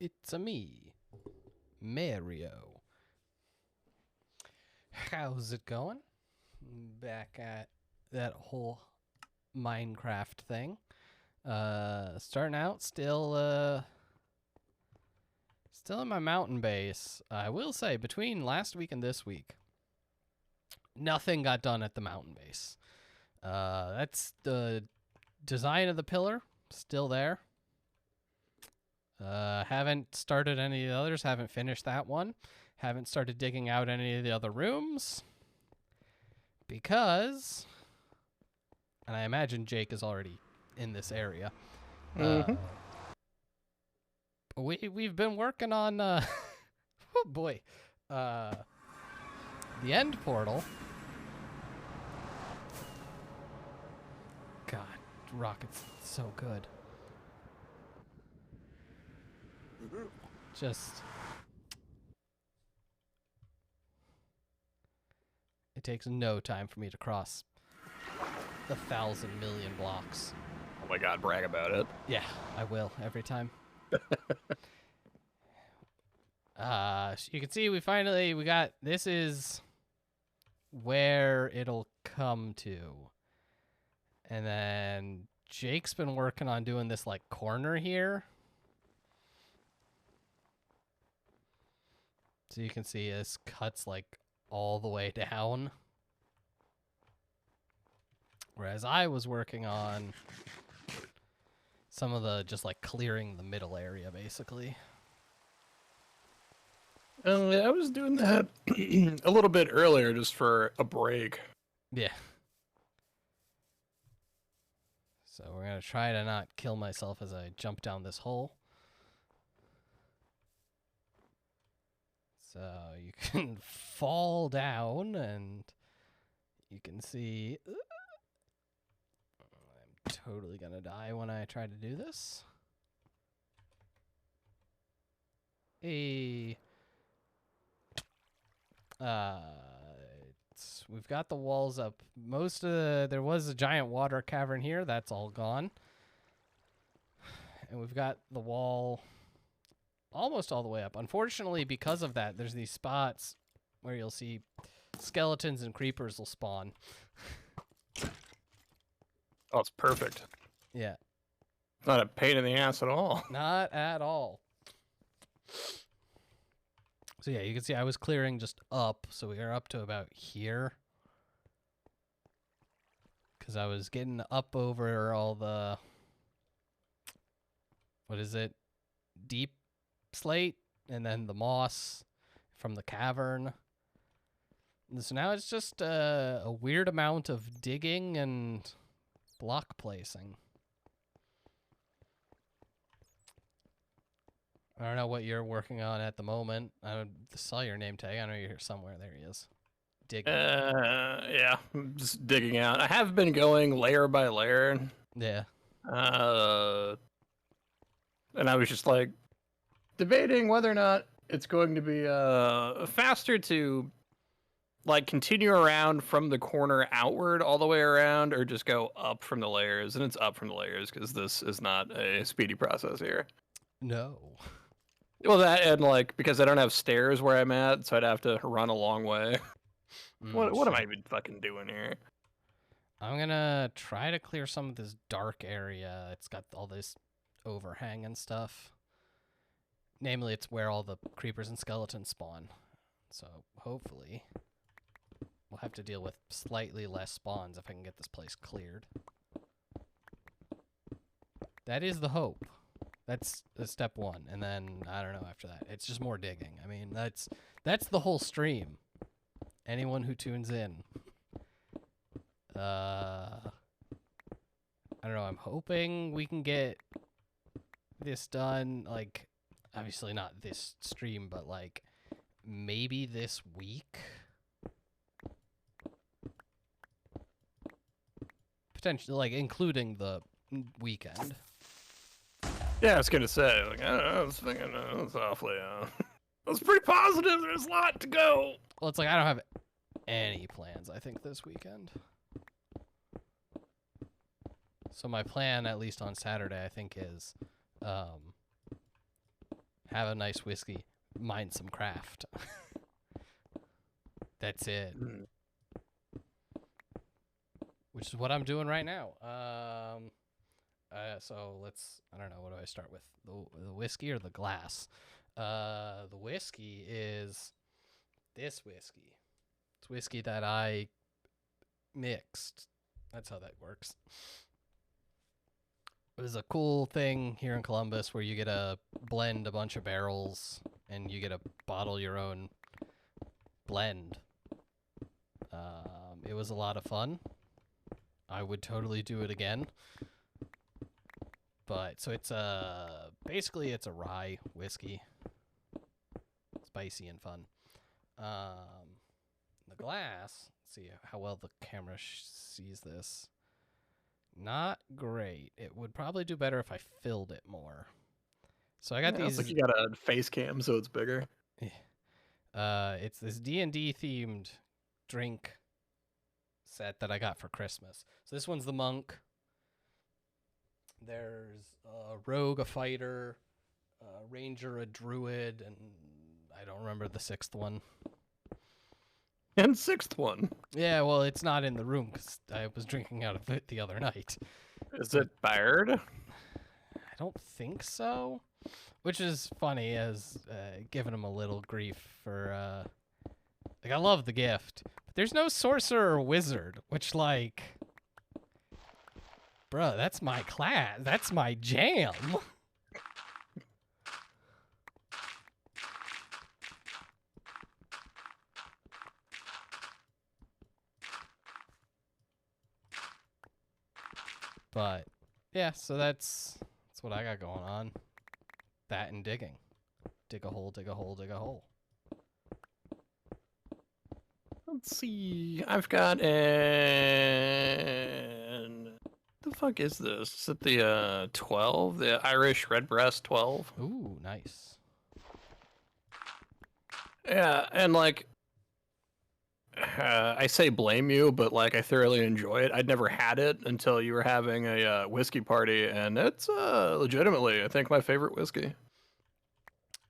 It's a me, Mario. How's it going? Back at that whole Minecraft thing. Starting out, still in my mountain base. I will say, between last week and this week, nothing got done at the mountain base. That's the design of the pillar, still there. Haven't started any of the others, haven't finished that one. Haven't started digging out any of the other rooms. Because, and I imagine Jake is already in this area. We've been working on, oh boy, the end portal. God, Rocket's so good. Just, it takes no time for me to cross the 1,000 million blocks. Oh my god, brag about it. Yeah, I will every time. You can see we got, this is where it'll come to. And then Jake's been working on doing this like corner here. So you can see this cuts like all the way down. Whereas I was working on some of the just like clearing the middle area basically. I was doing that a little bit earlier just for a break. Yeah. So we're going to try to not kill myself as I jump down this hole. So you can fall down and you can see I'm totally going to die when I try to do this. We've got the walls up. There was a giant water cavern here. That's all gone. And we've got the wall almost all the way up. Unfortunately, because of that, there's these spots where you'll see skeletons and creepers will spawn. Oh, it's perfect. Yeah. Not a pain in the ass at all. Not at all. So yeah, you can see I was clearing just up, so we are up to about here. Because I was getting up over all the, what is it? Deep slate, and then the moss from the cavern. And so now it's just a weird amount of digging and block placing. I don't know what you're working on at the moment. I saw your name tag. I know you're here somewhere. There he is. Digging. Yeah, I'm just digging out. I have been going layer by layer. Yeah. And I was just like debating whether or not it's going to be faster to like continue around from the corner outward all the way around, or just go up from the layers. And it's up from the layers because this is not a speedy process here. No. Well, that and like because I don't have stairs where I'm at, so I'd have to run a long way. What am I even fucking doing here? I'm gonna try to clear some of this dark area. It's got all this overhang and stuff. Namely, it's where all the creepers and skeletons spawn. So hopefully we'll have to deal with slightly less spawns if I can get this place cleared. That is the hope. That's step one. And then, I don't know, after that, it's just more digging. I mean, that's the whole stream. Anyone who tunes in. I don't know, I'm hoping we can get this done, like, obviously not this stream, but, like, maybe this week? Potentially, like, including the weekend. Yeah, I was gonna say, like, I don't know, I was thinking, it's awfully, I was pretty positive there's a lot to go. Well, it's like I don't have any plans, I think, this weekend. So my plan, at least on Saturday, I think is have a nice whiskey, mind some craft. That's it. Which is what I'm doing right now. So let's, I don't know, what do I start with? The whiskey or the glass? The whiskey is this whiskey. It's whiskey that I mixed. That's how that works. It was a cool thing here in Columbus where you get to blend a bunch of barrels and you get to bottle your own blend. It was a lot of fun. I would totally do it again. But so it's basically it's a rye whiskey, spicy and fun. The glass. Let's see how well the camera sees this. Not great. It would probably do better if I filled it more. So I got these. It's like you got a face cam, so it's bigger. It's this D&D themed drink set that I got for Christmas. So this one's the monk. There's a rogue, a fighter, a ranger, a druid, and I don't remember the sixth one. And sixth one. Yeah, well, it's not in the room because I was drinking out of it the other night. Is it Bard? I don't think so. Which is funny, as giving him a little grief for, like, I love the gift, but there's no sorcerer or wizard, which, like, bruh, that's my class. That's my jam. But yeah, so that's what I got going on. That and digging. Dig a hole, dig a hole, dig a hole. Let's see. I've got an. The fuck is this? Is it the 12? The Irish Redbreast 12? Ooh, nice. Yeah, and like I say blame you, but like I thoroughly enjoy it. I'd never had it until you were having a whiskey party, and it's legitimately, I think, my favorite whiskey.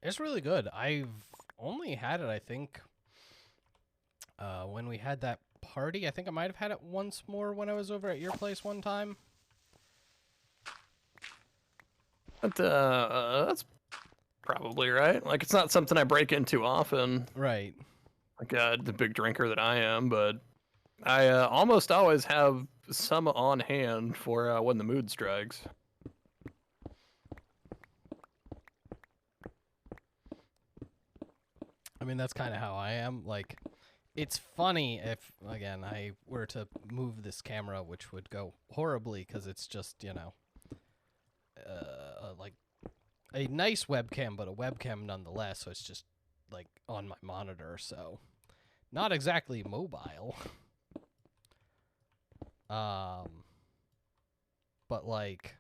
It's really good. I've only had it, I think, when we had that party. I think I might have had it once more when I was over at your place one time. But that's probably right. Like, it's not something I break into often. Right. Like the big drinker that I am, but I almost always have some on hand for when the mood strikes. I mean, that's kind of how I am. Like, it's funny if, again, I were to move this camera, which would go horribly because it's just, you know, like a nice webcam, but a webcam nonetheless. So it's just like on my monitor. So not exactly mobile. But like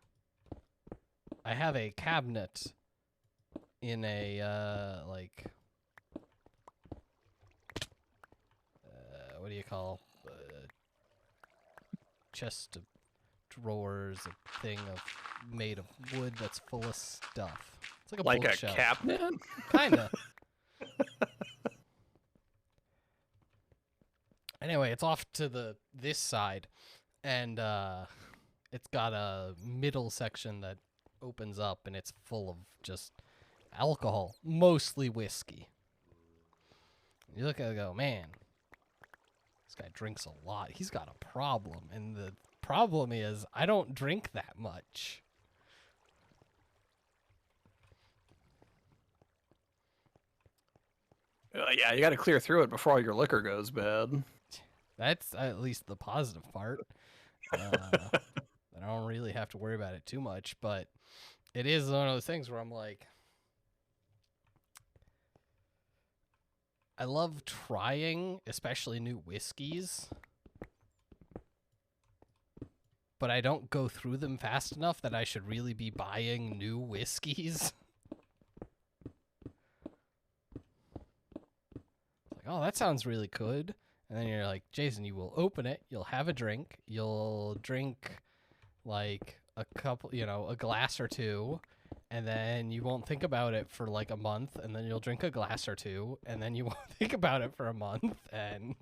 I have a cabinet in a like what do you call chest of drawers, a thing made of wood that's full of stuff. It's like a Like a bookshelf. cabinet? Kinda. Anyway, it's off to this side, and it's got a middle section that opens up, and it's full of just alcohol, mostly whiskey. You look at it and go, man, this guy drinks a lot. He's got a problem, and the problem is I don't drink that much. Yeah, you got to clear through it before all your liquor goes bad. That's at least the positive part. I don't really have to worry about it too much, but it is one of those things where I'm like, I love trying, especially new whiskeys, but I don't go through them fast enough that I should really be buying new whiskeys. It's like, oh, that sounds really good. And then you're like, Jason, you will open it, you'll have a drink, you'll drink like a couple, you know, a glass or two, and then you won't think about it for like a month, and then you'll drink a glass or two, and then you won't think about it for a month, and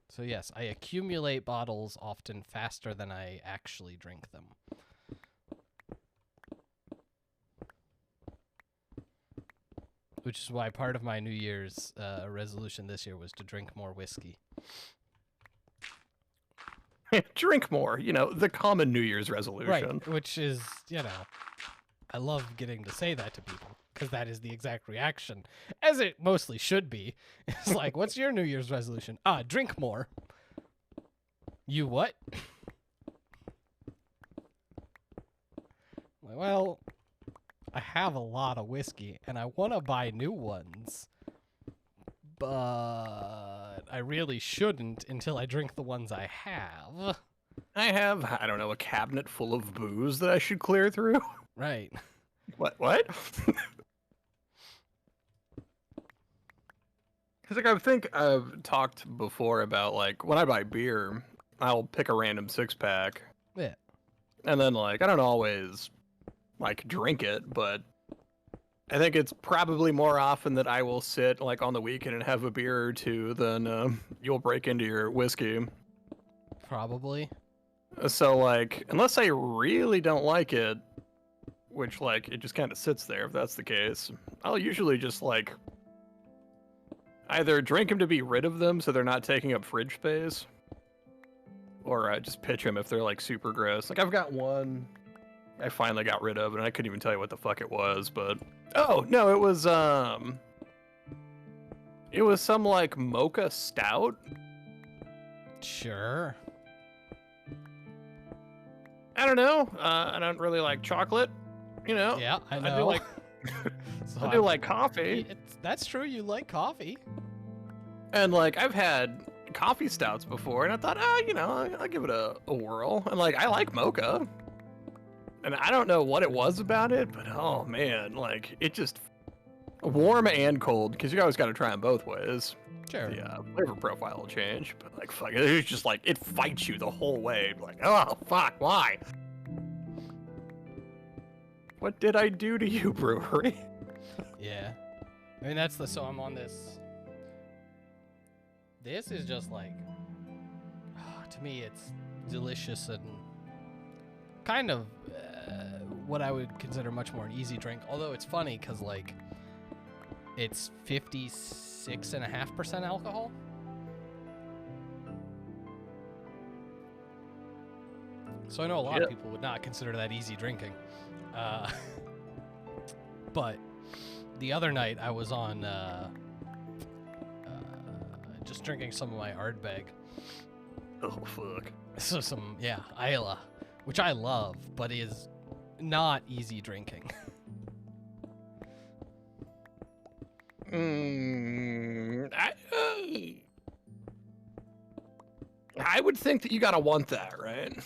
so yes, I accumulate bottles often faster than I actually drink them. Which is why part of my New Year's resolution this year was to drink more whiskey. Drink more, the common New Year's resolution. Right, which is, I love getting to say that to people because that is the exact reaction, as it mostly should be. It's like, what's your New Year's resolution? Drink more. You what? Well, I have a lot of whiskey and I want to buy new ones, but I really shouldn't until I drink the ones I have. I have, I don't know, a cabinet full of booze that I should clear through. Right. What? Because I think I've talked before about, when I buy beer, I'll pick a random 6-pack. Yeah. And then, I don't always, drink it, but I think it's probably more often that I will sit, on the weekend and have a beer or two than you'll break into your whiskey. Probably. So, unless I really don't like it, which, it just kind of sits there if that's the case, I'll usually just, either drink them to be rid of them so they're not taking up fridge space, or just pitch them if they're, super gross. I've got one I finally got rid of, and I couldn't even tell you what the fuck it was, but... Oh, no, it was some, mocha stout. Sure. I don't know. I don't really like chocolate, Yeah, I know. I do like coffee. That's true, you like coffee. And, I've had coffee stouts before, and I thought, I'll give it a whirl. And, I like mocha. And I don't know what it was about it, but, oh, man, it just... Warm and cold, because you always got to try them both ways. Sure. The flavor profile will change, but, fuck, it's just, it fights you the whole way. Oh, fuck, why? What did I do to you, brewery? Yeah. I mean, so I'm on this. This is just to me, it's delicious and kind of what I would consider much more an easy drink. Although it's funny because, it's 56.5% alcohol. So I know a lot of people would not consider that easy drinking. But the other night I was on just drinking some of my Ardbeg. Oh, fuck. So Islay, which I love, but is not easy drinking. I would think that you gotta want that, right?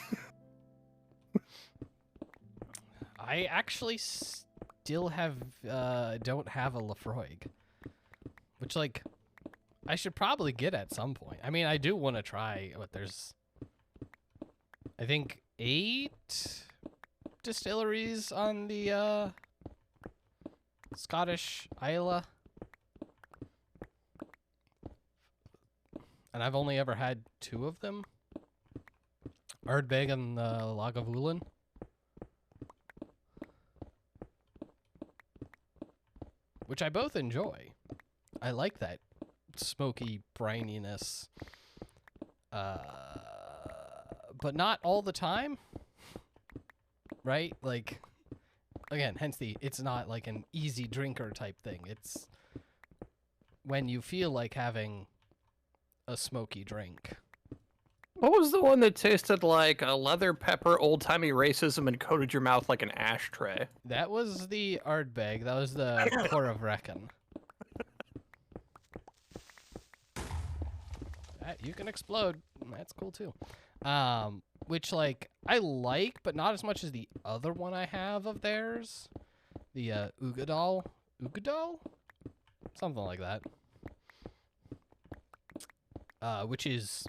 I actually still don't have a Laphroaig, which I should probably get at some point. I mean, I do want to try, but there's, I think, 8 distilleries on the Scottish Islay. And I've only ever had 2 of them. Ardbeg and Lagavulin. Which I both enjoy. I like that smoky brininess. But not all the time. Right? Again, hence it's not an easy drinker type thing. It's when you feel like having a smoky drink. What was the one that tasted like a leather pepper, old-timey racism, and coated your mouth like an ashtray? That was the Ardbeg. That was the Core of Reckon. You can explode. That's cool too. Which I like, but not as much as the other one I have of theirs. The Ugadal? Something like that. which is,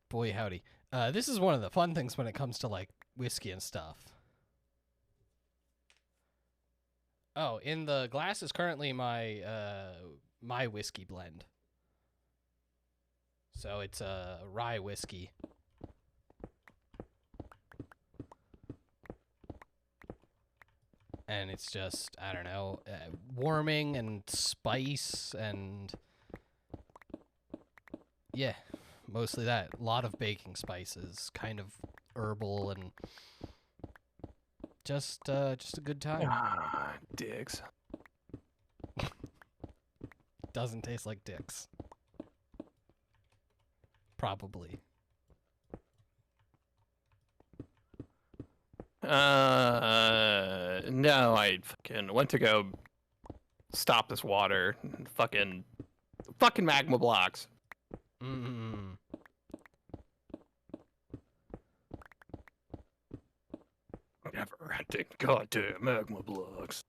boy howdy. This is one of the fun things when it comes to like whiskey and stuff. Oh, in the glass is currently my my whiskey blend. So it's a rye whiskey. And it's just, I don't know, warming and spice and yeah, mostly that. A lot of baking spices, kind of herbal and just a good time. Ah, dicks. Doesn't taste like dicks. Probably. No, I fucking went to go stop this water. Fucking magma blocks. Mm. Never had goddamn magma blocks.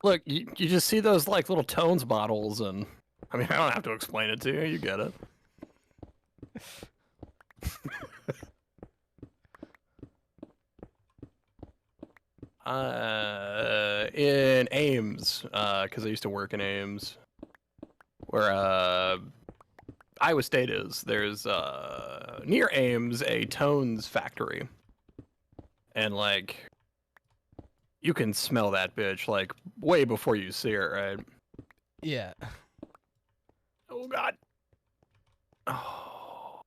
Look, you just see those like little Tones bottles, and I mean, I don't have to explain it to you. You get it. In Ames, because I used to work in Ames, where Iowa State is. There's near Ames a Tones factory, and like you can smell that bitch like way before you see it, right? Yeah. Oh God. Oh.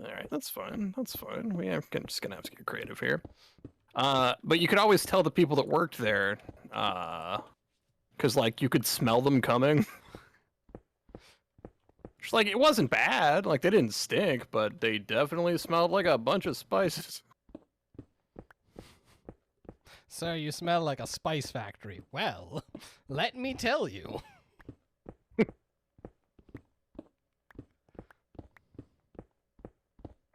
All right, that's fine. That's fine. We are just gonna have to get creative here. But you could always tell the people that worked there, because like you could smell them coming. Just like it wasn't bad. Like they didn't stink, but they definitely smelled like a bunch of spices. So you smell like a spice factory. Well, let me tell you.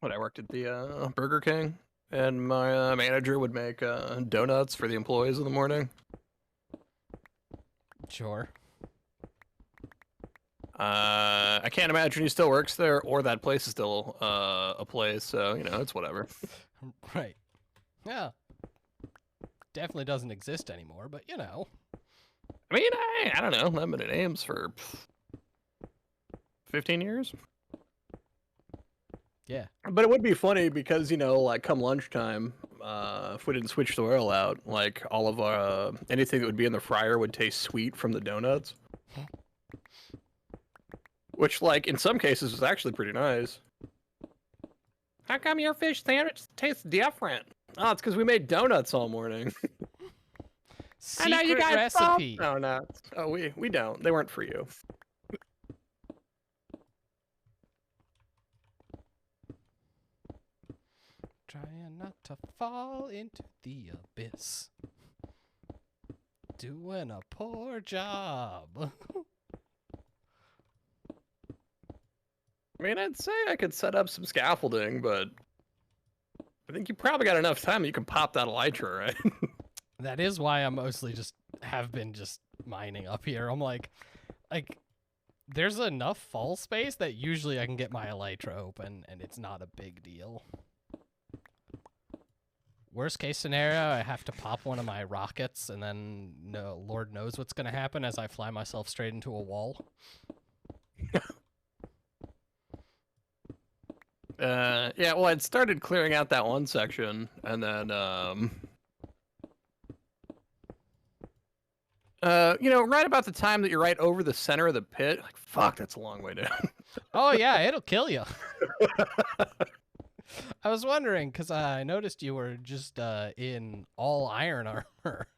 When I worked at the Burger King, and my manager would make donuts for the employees in the morning. Sure. I can't imagine he still works there, or that place is still a place. So you know, it's whatever. Right. Yeah. Definitely doesn't exist anymore, but you know. I mean, I don't know. I've been at Ames for 15 years. Yeah. But it would be funny because, you know, like come lunchtime, if we didn't switch the oil out, like all of our anything that would be in the fryer would taste sweet from the donuts. Which, like, in some cases was actually pretty nice. How come your fish sandwich tastes different? Oh, it's because we made donuts all morning. Secret I know you guys recipe. Donuts. Oh, we don't. They weren't for you. Trying not to fall into the abyss. Doing a poor job. I mean, I'd say I could set up some scaffolding, but I think you probably got enough time that you can pop that elytra, right? That is why I'm mostly have been mining up here. I'm like, there's enough fall space that usually I can get my elytra open, and it's not a big deal. Worst case scenario, I have to pop one of my rockets, and then no, Lord knows what's gonna happen as I fly myself straight into a wall. Yeah, well, I'd started clearing out that one section, and then, you know, right about the time that you're right over the center of the pit, like, fuck, that's a long way down. Oh, yeah, it'll kill you. I was wondering, because I noticed you were just in all iron armor.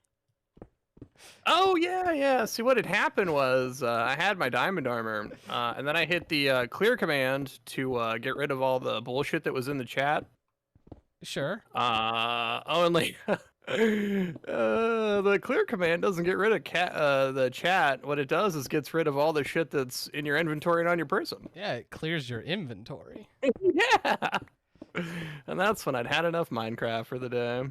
Oh, yeah. See, what had happened was I had my diamond armor, and then I hit the clear command to get rid of all the bullshit that was in the chat. Sure. Only The clear command doesn't get rid of the chat. What it does is gets rid of all the shit that's in your inventory and on your person. Yeah, it clears your inventory. Yeah. And that's when I'd had enough Minecraft for the day.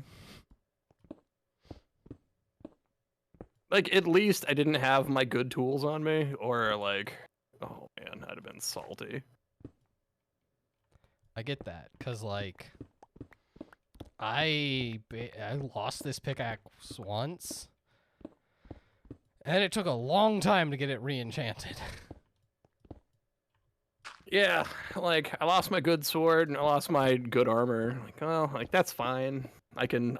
Like, at least I didn't have my good tools on me, or like, oh man, I'd have been salty. I get that, cause like, I lost this pickaxe once, and it took a long time to get it re-enchanted. Yeah, like I lost my good sword and I lost my good armor. Like, oh, like that's fine. I can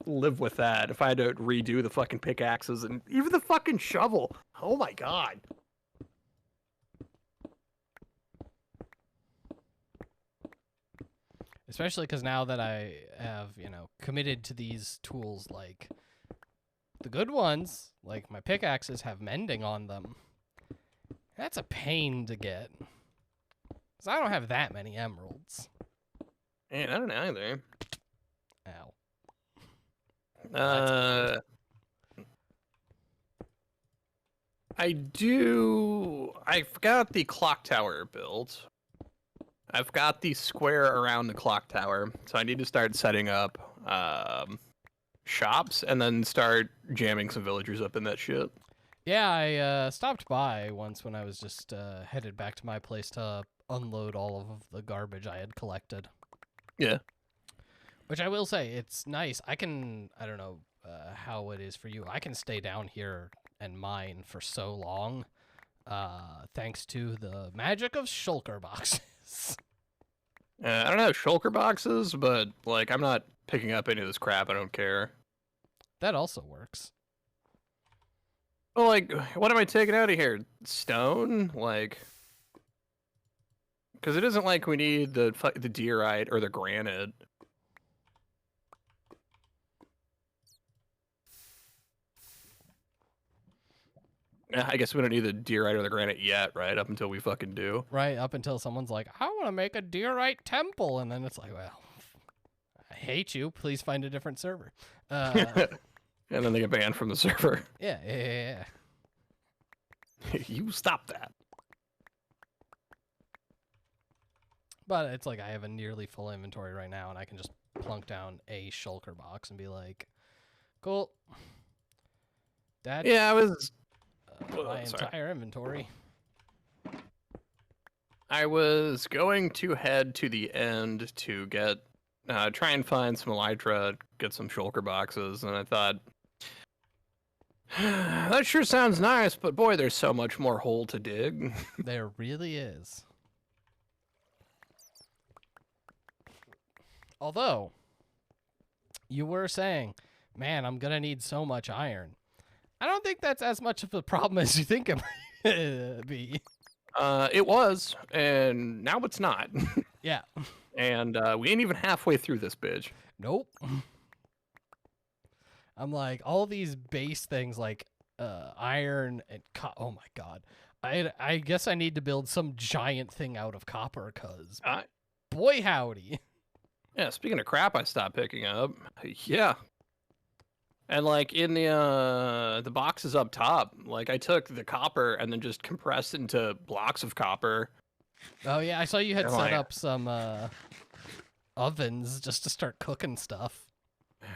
live with that. If I had to redo the fucking pickaxes and even the fucking shovel. Oh my god. Especially because now that I have, committed to these tools, like, the good ones, like my pickaxes have mending on them. That's a pain to get. Because I don't have that many emeralds. Man, I don't know either. Ow. I've got the clock tower built. I've got the square around the clock tower, so I need to start setting up shops and then start jamming some villagers up in that shit. Yeah, I stopped by once when I was just headed back to my place to unload all of the garbage I had collected. Yeah. Which I will say, it's nice. I don't know how it is for you. I can stay down here and mine for so long, thanks to the magic of shulker boxes. I don't have shulker boxes, but like I'm not picking up any of this crap. I don't care. That also works. Well, like, what am I taking out of here? Stone, like, because it isn't like we need the diorite or the granite. I guess we don't need the diorite or the granite yet, right? Up until we fucking do. Right, up until someone's like, I want to make a diorite temple. And then it's like, well, I hate you. Please find a different server. And then they get banned from the server. Yeah. You stop that. But it's like I have a nearly full inventory right now, and I can just plunk down a shulker box and be like, cool. That's Yeah, I was... my entire inventory. I was going to head to the end to get try and find some elytra, get some shulker boxes, and I thought that sure sounds nice, but boy, there's so much more hole to dig. There really is. Although, you were saying, man, I'm gonna need so much iron. I don't think that's as much of a problem as you think it might be. It was, and now it's not. Yeah. And we ain't even halfway through this bitch. Nope. I'm like, all these base things like iron and oh my god. I guess I need to build some giant thing out of copper, cause boy howdy. Yeah, speaking of crap I stopped picking up. Yeah. And like in the boxes up top, like I took the copper and then just compressed into blocks of copper. Oh yeah, I saw you had set up some ovens just to start cooking stuff.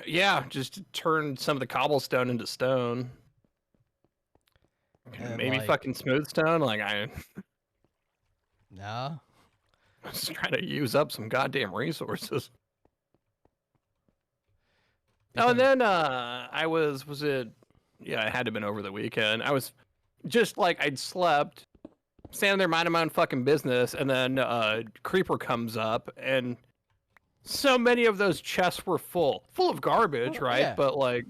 Yeah, just to turn some of the cobblestone into stone. And maybe like, fucking smooth stone. Like nah. I'm just trying to use up some goddamn resources. Oh, and then I was it? Yeah, it had to have been over the weekend. I was just like I'd slept, standing there minding my own fucking business, and then creeper comes up, and so many of those chests were full of garbage, right? Yeah. But like,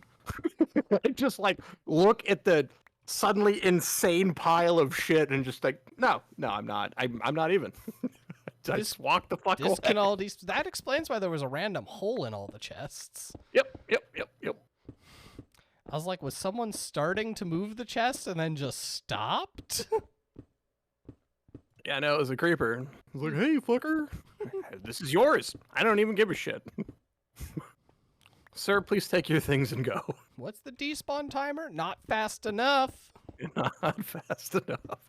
I just like look at the suddenly insane pile of shit, and just like, no, I'm not. I'm not even. I just walk the fuck away. That explains why there was a random hole in all the chests. Yep. I was like, was someone starting to move the chest and then just stopped? Yeah, no, it was a creeper. I was like, hey, fucker, this is yours. I don't even give a shit. Sir, please take your things and go. What's the despawn timer? Not fast enough. You're not fast enough.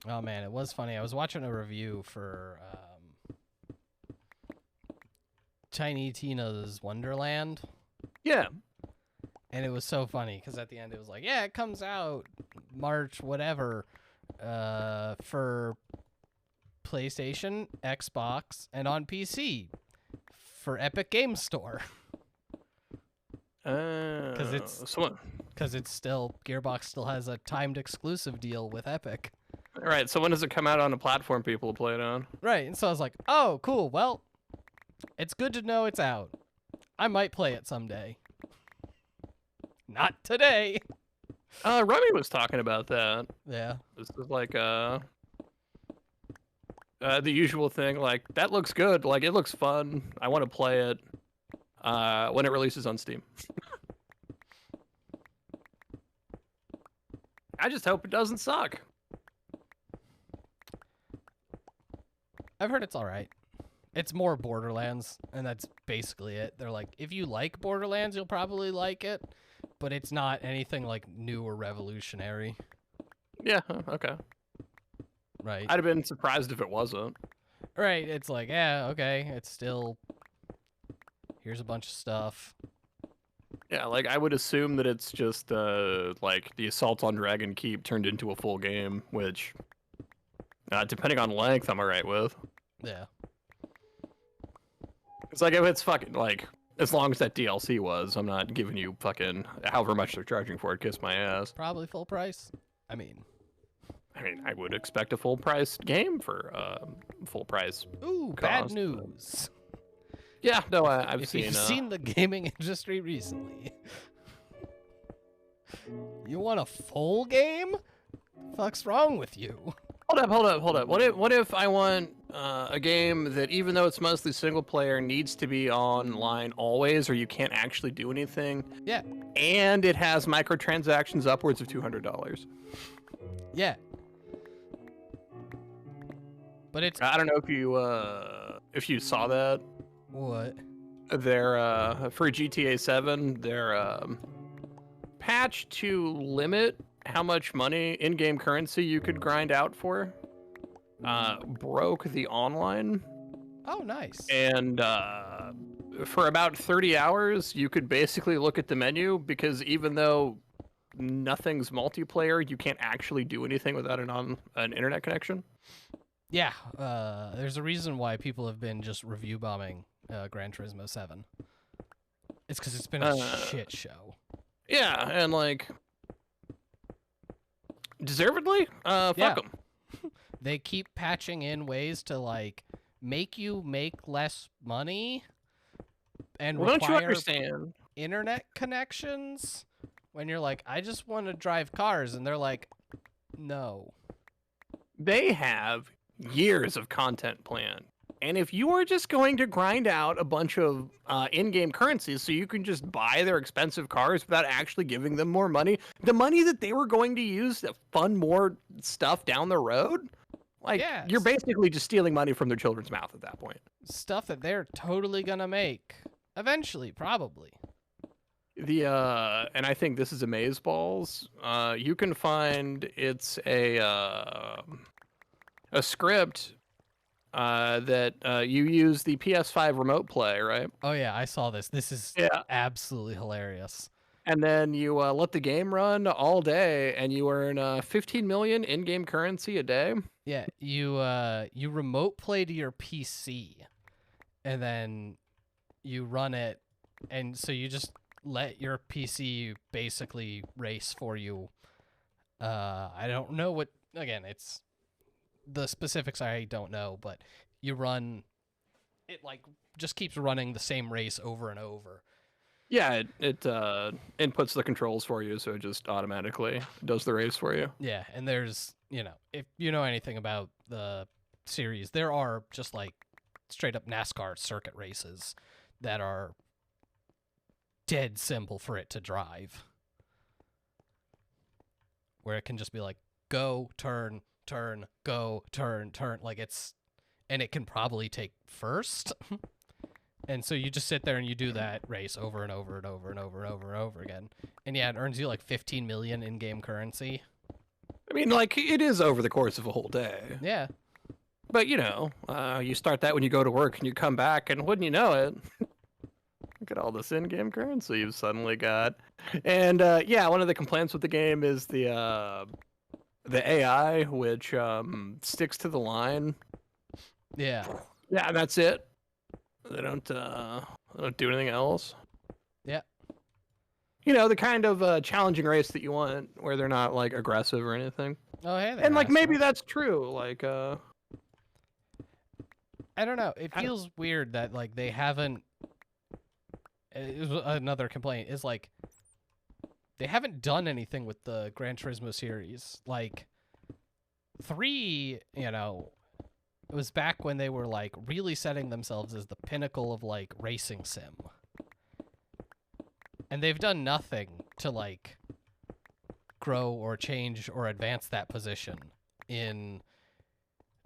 Oh man, it was funny. I was watching a review for Tiny Tina's Wonderland. Yeah. And it was so funny because at the end it was like, yeah, it comes out March whatever for PlayStation, Xbox, and on PC for Epic Games Store. Because it's still Gearbox still has a timed exclusive deal with Epic. Right, so when does it come out on a platform people play it on? Right, and so I was like, oh, cool. Well, it's good to know it's out. I might play it someday. Not today. Rummy was talking about that. Yeah. This is like the usual thing. Like, that looks good. Like, it looks fun. I want to play it when it releases on Steam. I just hope it doesn't suck. I've heard it's all right. It's more Borderlands, and that's basically it. They're like, if you like Borderlands, you'll probably like it, but it's not anything like new or revolutionary. Yeah, okay. Right. I'd have been surprised if it wasn't. Right, it's like, yeah, okay, it's still... Here's a bunch of stuff. Yeah, like, I would assume that it's just, like, the Assault on Dragon Keep turned into a full game, which, depending on length, I'm alright with. Yeah. It's like, if it's fucking, like, as long as that DLC was, I'm not giving you fucking however much they're charging for it, kiss my ass. Probably full price. I mean, I would expect a full price game for full price. Ooh, cost, bad news. Yeah, no, I've If seen. you've seen the gaming industry recently, you want a full game? Fuck's wrong with you? Hold up. What if I want a game that, even though it's mostly single player, needs to be online always, or you can't actually do anything? Yeah. And it has microtransactions upwards of $200. Yeah. But it's I don't know if you saw that. what? Their for GTA 7, their patch to limit how much money in-game currency you could grind out for broke the online. Oh, nice. And for about 30 hours, you could basically look at the menu, because even though nothing's multiplayer, you can't actually do anything without an internet connection. Yeah, there's a reason why people have been just review bombing Gran Turismo 7. It's because it's been a shit show. Yeah, and like, deservedly, fuck them. They keep patching in ways to like make you make less money and Well, don't you require understand? internet connections when you're like, I just want to drive cars, and they're like, no. They have years of content planned. And if you are just going to grind out a bunch of in-game currencies so you can just buy their expensive cars without actually giving them more money, the money that they were going to use to fund more stuff down the road, like, you're basically just stealing money from their children's mouth at that point. Stuff that they're totally gonna make eventually, probably. And I think this is Amazeballs. You can find it's a script that you use the PS5 remote play, right? Oh yeah, I saw this. This is absolutely hilarious. And then you let the game run all day, and you earn 15 million in-game currency a day. Yeah, you remote play to your PC, and then you run it, and so you just let your PC basically race for you. I don't know what, again, it's the specifics I don't know, but you run it, like, just keeps running the same race over and over. Yeah, it inputs the controls for you, so it just automatically does the race for you. Yeah, and there's, if you know anything about the series, there are just like straight up NASCAR circuit races that are dead simple for it to drive. Where it can just be like, go, turn, turn, go, turn, turn. Like and it can probably take first. And so you just sit there and you do that race over and over and over and over and over and over again. And yeah, it earns you like 15 million in-game currency. I mean, like, it is over the course of a whole day. Yeah. But, you know, you start that when you go to work and you come back, and wouldn't you know it, look at all this in-game currency you've suddenly got. And, yeah, one of the complaints with the game is the AI, which sticks to the line. Yeah. Yeah, that's it. They don't do anything else. Yeah. You know, the kind of challenging race that you want, where they're not like aggressive or anything. Oh, hey there, And like maybe Astro. that's true. Like, I don't know. It feels weird that like they haven't. Another complaint is like they haven't done anything with the Gran Turismo series. Like 3, you know. It was back when they were, like, really setting themselves as the pinnacle of, like, racing sim. And they've done nothing to, like, grow or change or advance that position. In,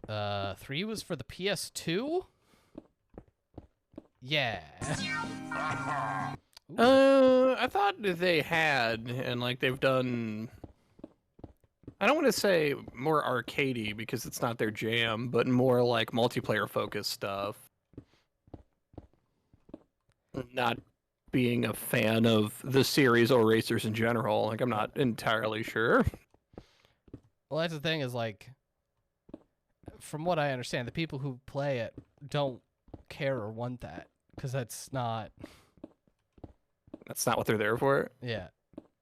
3 was for the PS2? Yeah. I thought that they had, and like they've done. I don't want to say more arcadey because it's not their jam, but more like multiplayer focused stuff. Not being a fan of the series or racers in general, like I'm not entirely sure. Well, that's the thing is, like, from what I understand, the people who play it don't care or want that because that's not what they're there for. Yeah.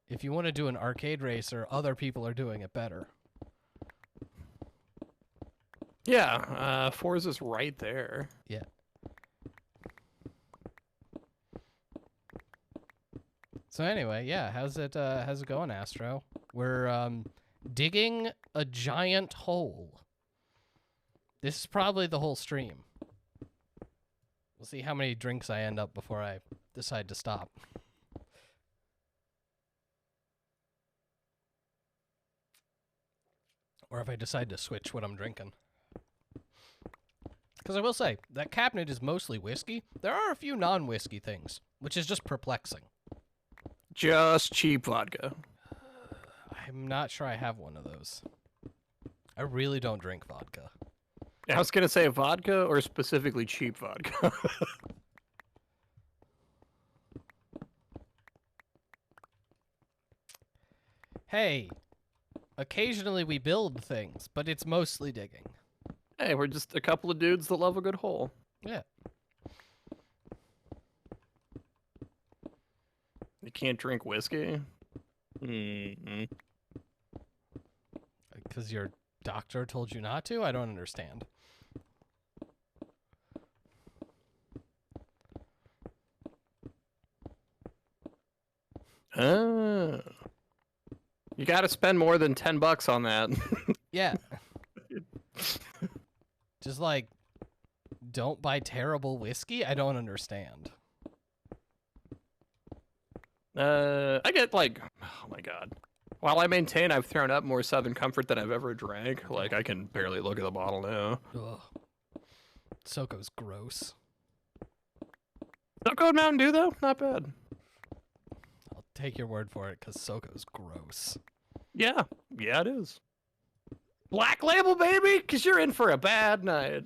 If you want to do an arcade racer, other people are doing it better. Yeah, Forza's right there. Yeah. So anyway, yeah, how's it going, Astro? We're digging a giant hole. This is probably the whole stream. We'll see how many drinks I end up before I decide to stop. Or if I decide to switch what I'm drinking. Because I will say, that cabinet is mostly whiskey. There are a few non-whiskey things, which is just perplexing. Just cheap vodka. I'm not sure I have one of those. I really don't drink vodka. I was going to say vodka or specifically cheap vodka. Hey, occasionally we build things, but it's mostly digging. Hey, we're just a couple of dudes that love a good hole. Yeah. You can't drink whiskey? Mm-hmm. Because your doctor told you not to? I don't understand. Oh. You got to spend more than $10 on that. Yeah. Just like, don't buy terrible whiskey? I don't understand. I get like, oh my god. While I maintain I've thrown up more Southern Comfort than I've ever drank, like I can barely look at the bottle now. Ugh. Soco's gross. Soko and Mountain Dew though, not bad. I'll take your word for it, because Soco's gross. Yeah, yeah it is. Black Label, baby, because you're in for a bad night.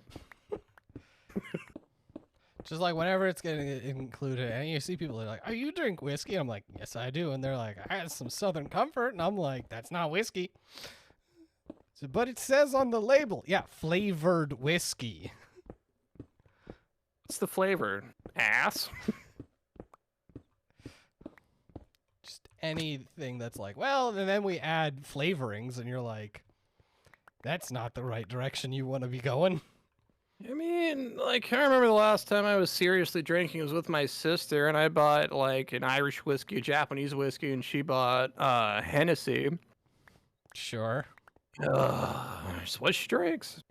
Just like whenever it's getting included, and you see people that are like, "Oh, you drink whiskey?" I'm like, "Yes, I do." And they're like, "I had some Southern Comfort," and I'm like, "That's not whiskey." So, but it says on the label, yeah, flavored whiskey. What's the flavor? Ass? Just anything that's like, well, and then we add flavorings, and you're like, that's not the right direction you want to be going. I mean, like, I remember the last time I was seriously drinking was with my sister, and I bought, like, an Irish whiskey, a Japanese whiskey, and she bought Hennessy. Sure. Just what she drinks.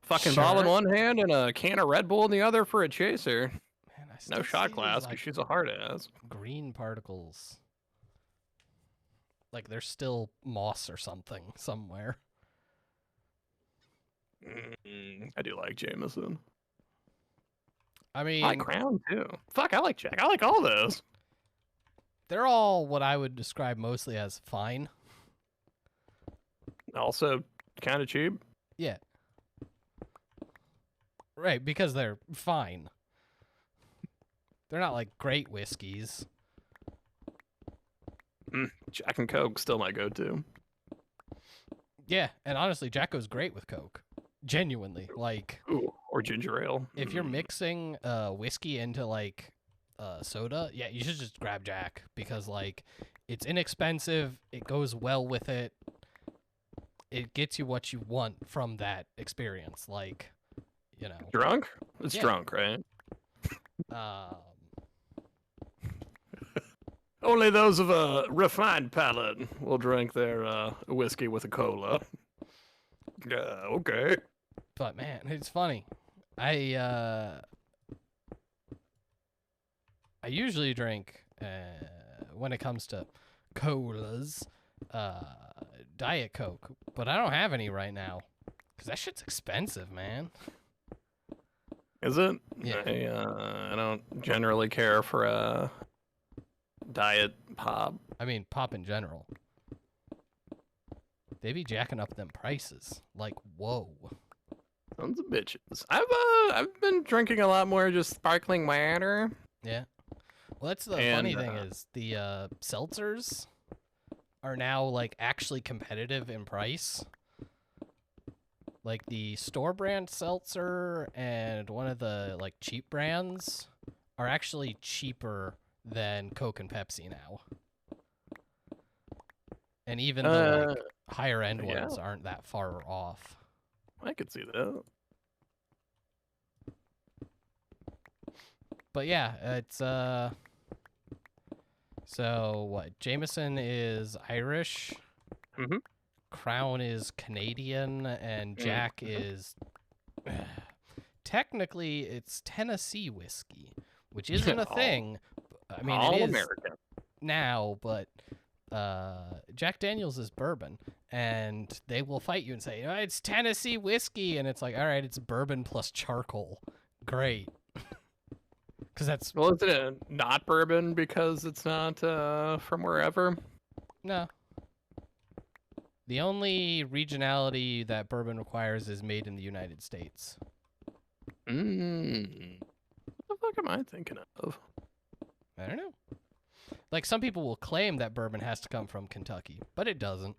Fucking Sure. bottle in one hand and a can of Red Bull in the other for a chaser. Man, I No still shot see these, glass, because like, she's a hard ass. green particles. Like there's still moss or something somewhere. I do like Jameson. I I like mean, Crown too. Fuck, I like Jack. I like all those. they're all what I would describe mostly as fine. Also, kind of cheap. Yeah. Right, because they're fine. They're not like great whiskeys. Jack and Coke still my go-to. Yeah, and honestly, Jack goes great with Coke. Genuinely. Like, Ooh, or ginger ale. if you're mixing whiskey into like soda, yeah, you should just grab Jack because like it's inexpensive, it goes well with it. It gets you what you want from that experience, like, you know. Drunk? It's Yeah. drunk, right? Um, Only those of a refined palate will drink their whiskey with a cola. Yeah, okay. but man, it's funny. I usually drink when it comes to colas, Diet Coke, but I don't have any right now because that shit's expensive, man. Is it? Yeah. I don't generally care for diet pop. I mean, pop in general. They be jacking up them prices. Like, whoa. Sons of bitches. I've been drinking a lot more just sparkling water. Yeah. Well, that's the And, funny thing is the seltzers are now like actually competitive in price. Like the store brand seltzer and one of the like cheap brands are actually cheaper than Coke and Pepsi now. And even the like higher end yeah. ones aren't that far off. I could see that. But yeah, it's so what? Jameson is Irish. Mhm. Crown is Canadian, and Jack is technically it's Tennessee whiskey, which isn't a thing. I mean, all it is American. now, but Jack Daniels is bourbon, and they will fight you and say, "Oh, it's Tennessee whiskey," and it's like, all right, it's bourbon plus charcoal. Great. Because that's Well, is it not bourbon because it's not from wherever? no. The only regionality that bourbon requires is made in the United States. What the fuck am I thinking of? I don't know. Like, some people will claim that bourbon has to come from Kentucky, but it doesn't.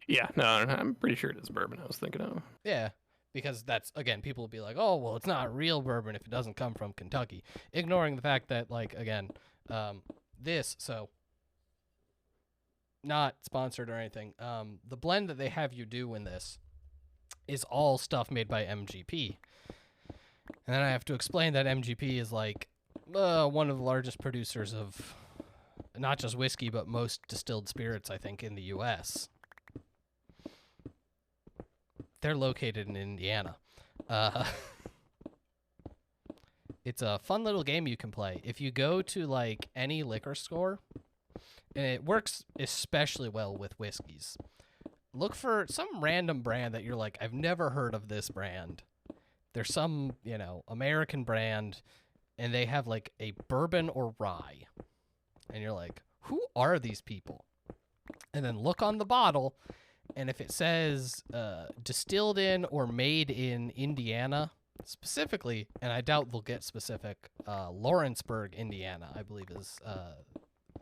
Yeah, no, I'm pretty sure it is bourbon I was thinking of. Yeah, because that's, again, people will be like, oh, well, it's not real bourbon if it doesn't come from Kentucky. Ignoring the fact that, like, again, so, not sponsored or anything, the blend that they have you do in this is all stuff made by MGP. And then I have to explain that MGP is, like, one of the largest producers of not just whiskey, but most distilled spirits, I think, in the U.S. They're located in Indiana. It's a fun little game you can play. If you go to, like, any liquor store, and it works especially well with whiskeys, look for some random brand that you're like, I've never heard of this brand. There's some, American brand, and they have, like, a bourbon or rye. And you're like, who are these people? And then look on the bottle, and if it says distilled in or made in Indiana, specifically, and I doubt they'll get specific, Lawrenceburg, Indiana, I believe is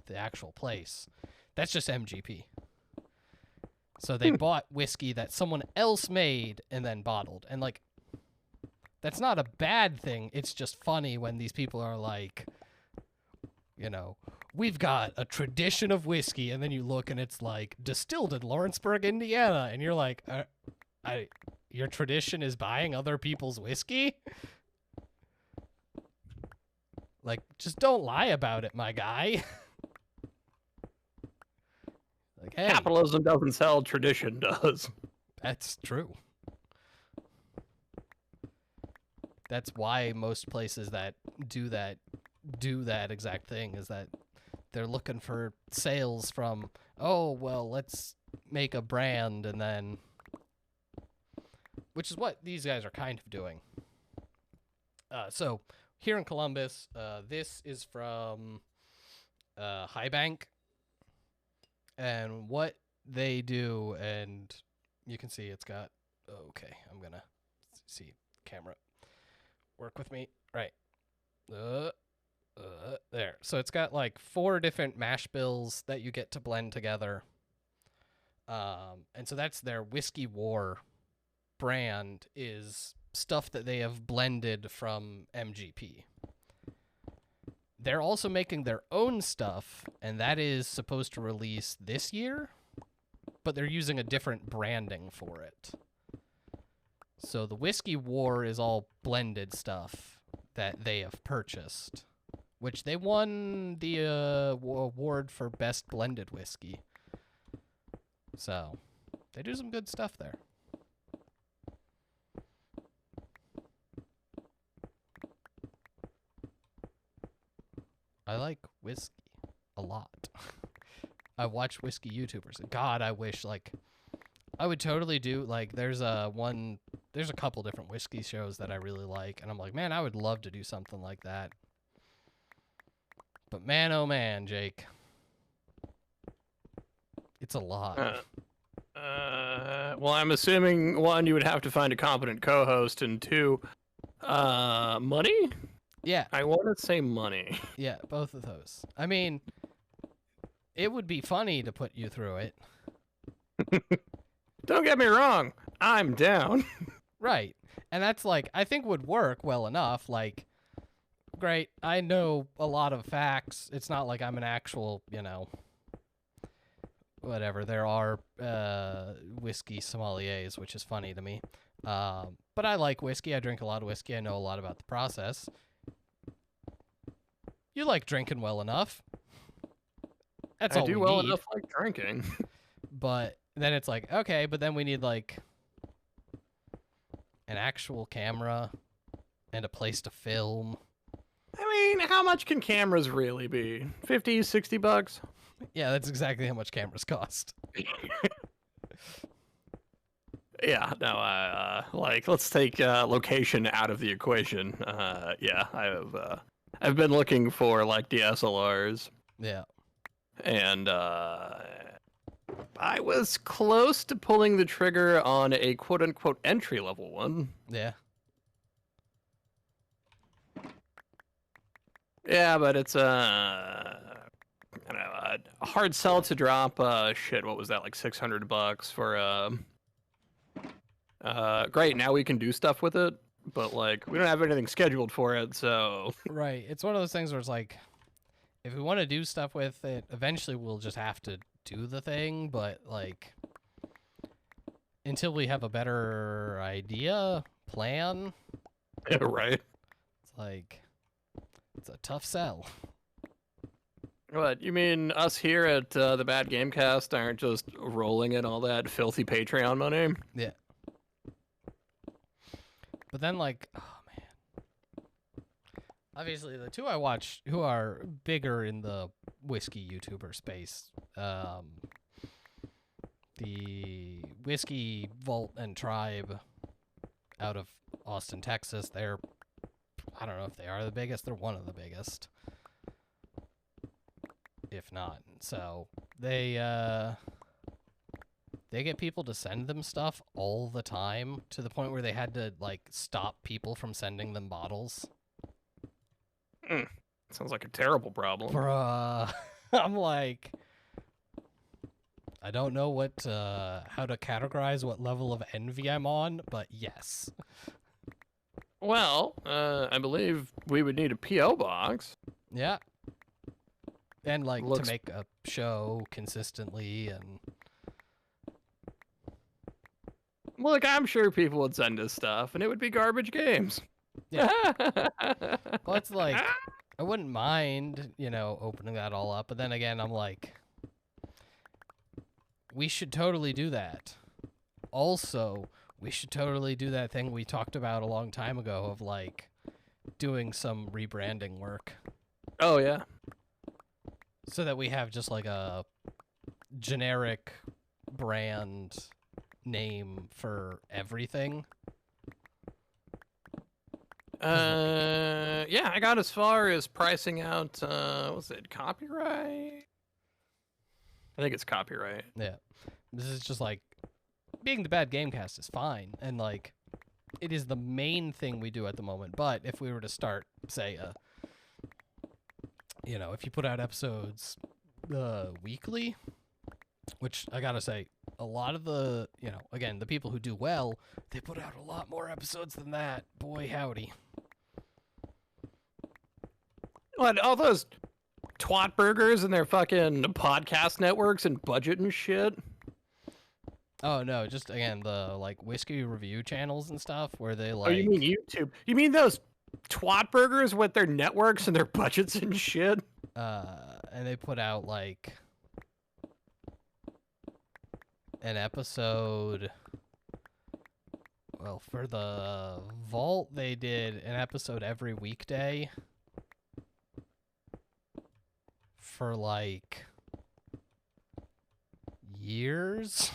the actual place. That's just MGP. So they bought whiskey that someone else made and then bottled. And, like, that's not a bad thing. It's just funny when these people are like, we've got a tradition of whiskey, and then you look and it's like distilled in Lawrenceburg, Indiana, and you're like, your tradition is buying other people's whiskey? Like, just don't lie about it, my guy. Like, hey, Capitalism doesn't sell, tradition does. that's true. That's why most places that do that exact thing, is that they're looking for sales from, oh, well, let's make a brand, and then, which is what these guys are kind of doing. So here in Columbus, this is from High Bank, and what they do, and you can see it's got, okay, I'm gonna see camera, work with me, right, there. So it's got like 4 different mash bills that you get to blend together, and so that's their Whiskey War brand, is stuff that they have blended from MGP. They're also making their own stuff, and that is supposed to release this year, but they're using a different branding for it. So the Whiskey War is all blended stuff that they have purchased, which they won the award for Best Blended Whiskey. So they do some good stuff there. I like whiskey a lot. I watch whiskey YouTubers. God, I wish, like, I would totally do, like, there's a couple different whiskey shows that I really like, and I'm like, man, I would love to do something like that. But man, oh man, Jake, it's a lot. Well, I'm assuming, 1, you would have to find a competent co-host, and 2, money? Yeah. I want to say money. Yeah, both of those. I mean, it would be funny to put you through it. Don't get me wrong, I'm down. Right. And that's, like, I think would work well enough. Like, great, I know a lot of facts. It's not like I'm an actual, whatever. There are whiskey sommeliers, which is funny to me. But I like whiskey. I drink a lot of whiskey. I know a lot about the process. You like drinking well enough. That's all we need. I do well enough like drinking. But then it's like, okay, but then we need, like, an actual camera and a place to film. I mean, how much can cameras really be? 50, 60 bucks? Yeah, that's exactly how much cameras cost. Yeah, no, like, let's take location out of the equation. Yeah, I've been looking for, like, DSLRs. Yeah. And I was close to pulling the trigger on a quote-unquote entry-level one. Yeah. Yeah, but it's a hard sell to drop. Shit, what was that, like $600 for great, now we can do stuff with it, but, like, we don't have anything scheduled for it, so. Right. It's one of those things where it's like, if we want to do stuff with it, eventually we'll just have to do the thing, but, like, until we have a better idea, plan. Yeah, right. It's like, it's a tough sell. What, you mean us here at the Bad Gamecast aren't just rolling in all that filthy Patreon money? Yeah. But then, like, oh man. Obviously, the two I watch who are bigger in the whiskey YouTuber space, the Whiskey Vault and Tribe out of Austin, Texas, I don't know if they are the biggest, they're one of the biggest. If not. So they get people to send them stuff all the time, to the point where they had to, like, stop people from sending them bottles. Sounds like a terrible problem. Bruh. I'm like, I don't know how to categorize what level of envy I'm on, but yes. Well, I believe we would need a P.O. box. Yeah. And, like, to make a show consistently, and... Look, I'm sure people would send us stuff, and it would be garbage games. Yeah. Well, it's like, I wouldn't mind, opening that all up, but then again, I'm like, we should totally do that. Also, we should totally do that thing we talked about a long time ago of like doing some rebranding work Oh yeah. so that we have just like a generic brand name for everything. Yeah, I got as far as pricing out. Was it copyright? I think it's copyright. Yeah. This is just like being the Bad Gamecast is fine, and like it is the main thing we do at the moment. But if we were to start, say, if you put out episodes weekly, which I gotta say, a lot of the, again, the people who do well, they put out a lot more episodes than that. Boy, howdy. What, all those twat burgers and their fucking podcast networks and budget and shit? Oh no, just again the like whiskey review channels and stuff where they like. Oh, you mean YouTube? You mean those twat burgers with their networks and their budgets and shit? And they put out like an episode. Well, for the Vault, they did an episode every weekday for like years.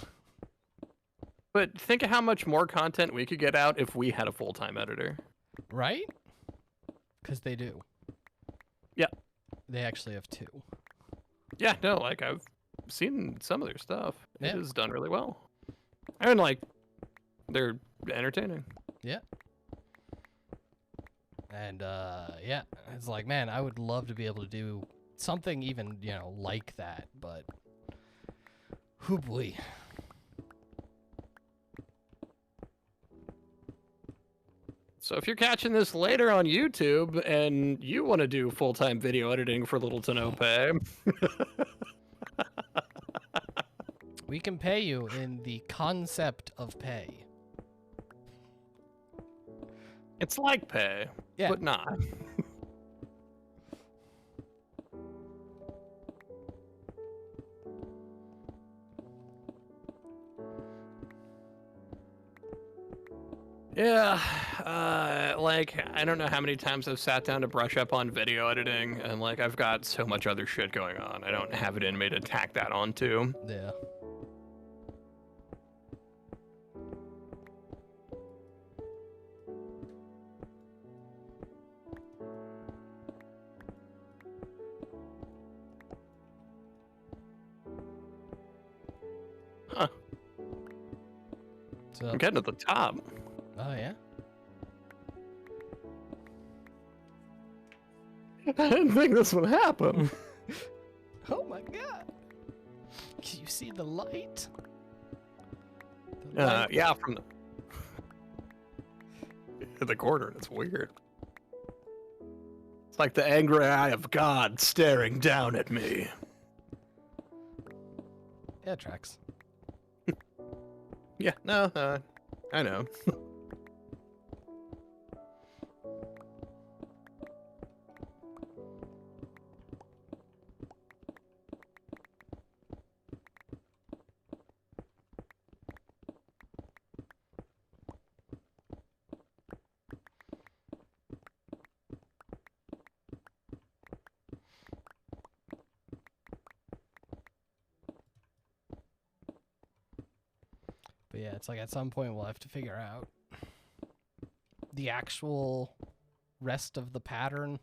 But think of how much more content we could get out if we had a full-time editor. Right? Because they do. Yeah. They actually have two. Yeah, no, like I've seen some of their stuff. It Yeah. is done really well. And like they're entertaining. Yeah. And yeah, it's like, man, I would love to be able to do something even, like that, but oh boy. So if you're catching this later on YouTube and you want to do full-time video editing for little to no pay, We can pay you in the concept of pay. it's like pay, Yeah. but not. Yeah, like, I don't know how many times I've sat down to brush up on video editing, and like, I've got so much other shit going on. I don't have it in me to tack that onto. Yeah. Huh. So, I'm getting to the top. oh yeah. I didn't think this would happen. Oh my god. Can you see the light? The light? Yeah, from the corner. It's weird. It's like the angry eye of God staring down at me. Yeah, it tracks. Yeah, no, I know. But yeah, it's like at some point we'll have to figure out the actual rest of the pattern.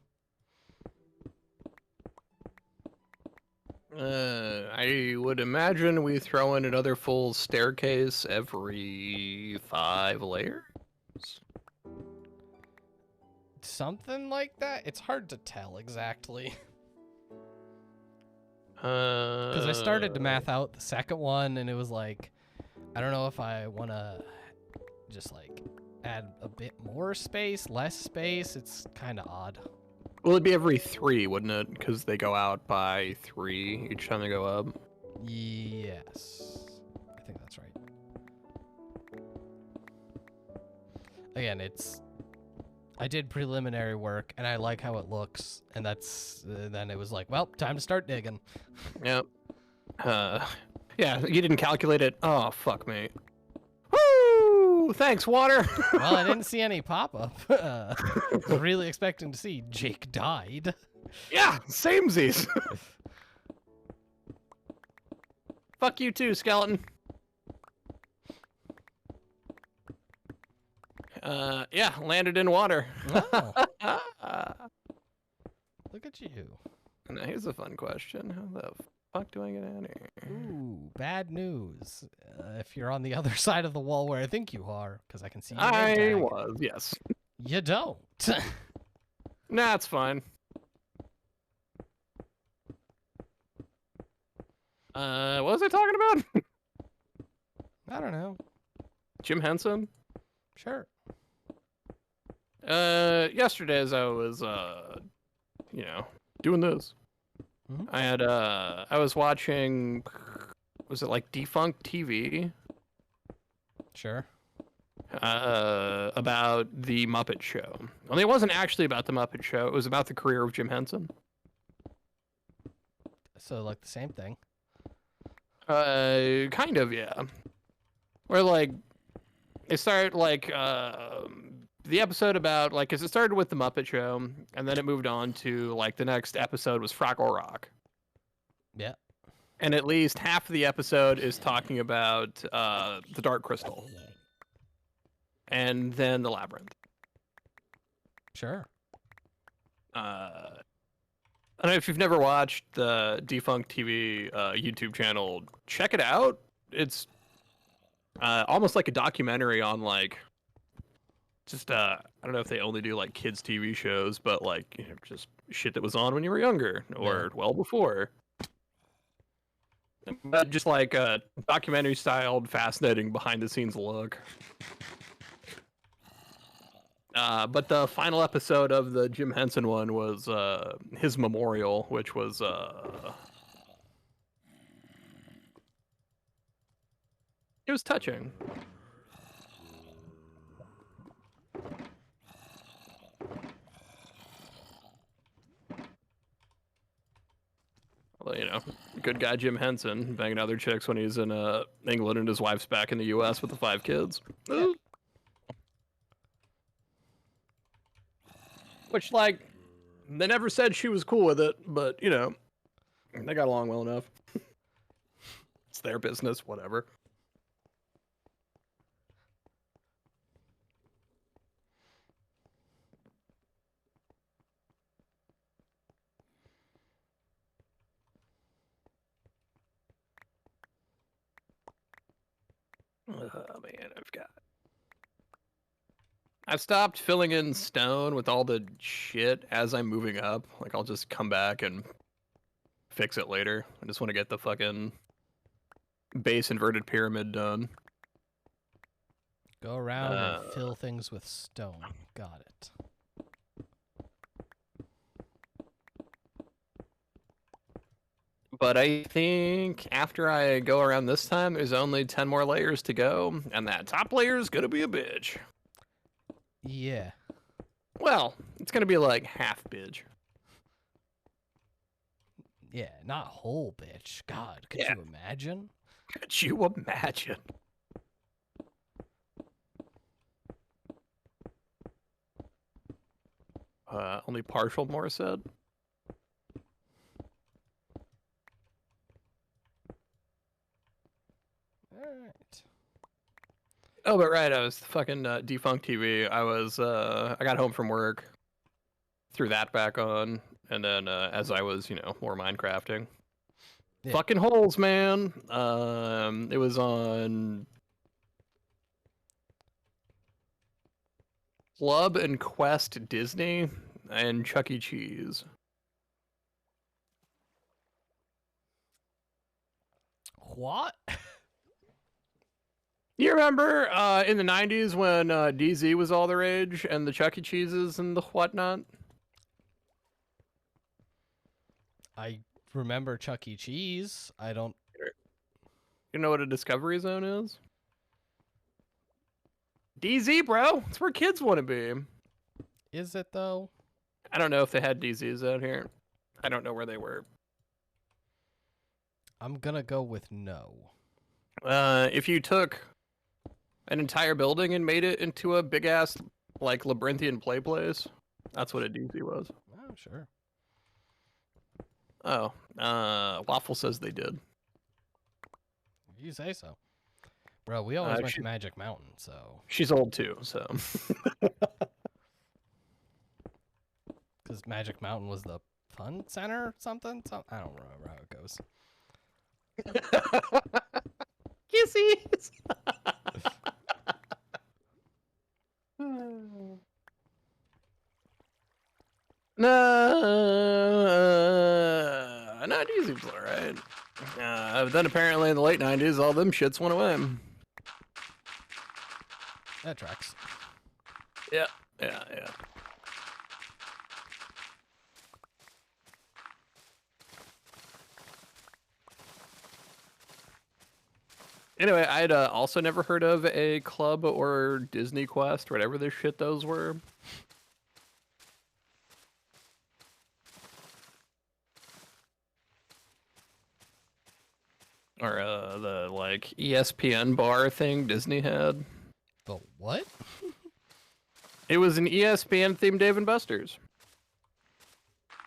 I would imagine we throw in another full staircase every 5 layers. Something like that. It's hard to tell exactly. Because Because I started to math out the second one, and it was like, I don't know if I want to just like add a bit more space, less space. It's kind of odd. Well, it'd be every 3, wouldn't it? Because they go out by 3 each time they go up. Yes, I think that's right. Again, I did preliminary work, and I like how it looks, and that's then it was like, well, time to start digging. Yep. Yeah, you didn't calculate it. Oh, fuck me. Woo! Ooh, thanks, water. Well, I didn't see any pop-up. I was really expecting to see Jake died. Yeah, samesies. Fuck you too, skeleton. Yeah, landed in water. Oh, look at you. Now here's a fun question. How the fuck do I get out of here? Ooh, bad news. If you're on the other side of the wall where I think you are, because I can see your name I tag, was, yes. you don't. Nah, it's fine. What was I talking about? I don't know. Jim Henson? Sure. Yesterday as I was, doing this, Mhm. I was watching, was it like Defunct TV? Sure. About the Muppet Show. I mean, it wasn't actually about the Muppet Show. It was about the career of Jim Henson. So, like, the same thing. Kind of, yeah. Where, like, it started, like, the episode about, like, because it started with the Muppet Show, and then it moved on to, like, the next episode was Fraggle Rock. Yeah. And at least half of the episode is talking about the Dark Crystal. And then the Labyrinth. Sure. I don't know if you've never watched the Defunct TV YouTube channel. Check it out. It's almost like a documentary on like just I don't know if they only do like kids TV shows, but like just shit that was on when you were younger or well before. But just like a documentary styled, fascinating behind the scenes look. But the final episode of the Jim Henson one was his memorial, which was it was touching. Well, good guy Jim Henson banging other chicks when he's in England and his wife's back in the U.S. with the 5 kids. Yeah. Which, like, they never said she was cool with it, but, they got along well enough. It's their business, whatever. Oh, man, I've stopped filling in stone with all the shit as I'm moving up. Like, I'll just come back and fix it later. I just want to get the fucking base inverted pyramid done. Go around and fill things with stone. Got it. But I think after I go around this time, there's only 10 more layers to go, and that top layer is gonna be a bitch. Yeah. Well, it's gonna be like half bitch. Yeah, not whole bitch. God, could Yeah. you imagine? Could you imagine? Only partial more said. Alright. Oh, but right, I was fucking Defunct TV. I got home from work, threw that back on, and then as I was, more Minecrafting. Yeah. Fucking holes, man. It was on Club and Quest Disney and Chuck E. Cheese. What? You remember in the 90s when DZ was all the rage and the Chuck E. Cheeses and the whatnot? I remember Chuck E. Cheese. I don't. You know what a Discovery Zone is? DZ, bro. It's where kids want to be. Is it, though? I don't know if they had DZs out here. I don't know where they were. I'm gonna go with no. If you took an entire building and made it into a big ass like labyrinthian play place. That's what a DZ was. Oh, sure. Oh, Waffle says they did. If you say so. Bro, we always went she- to Magic Mountain, so. She's old too, so. Because Magic Mountain was the fun center or something? I don't remember how it goes. Kisses. No, not easy, alright. Then apparently in the late 90s, all them shits went away. That tracks. Yeah. Anyway, I'd also never heard of a club or Disney Quest, whatever the shit those were. Or the like ESPN bar thing Disney had. The what? It was an ESPN themed Dave and Buster's.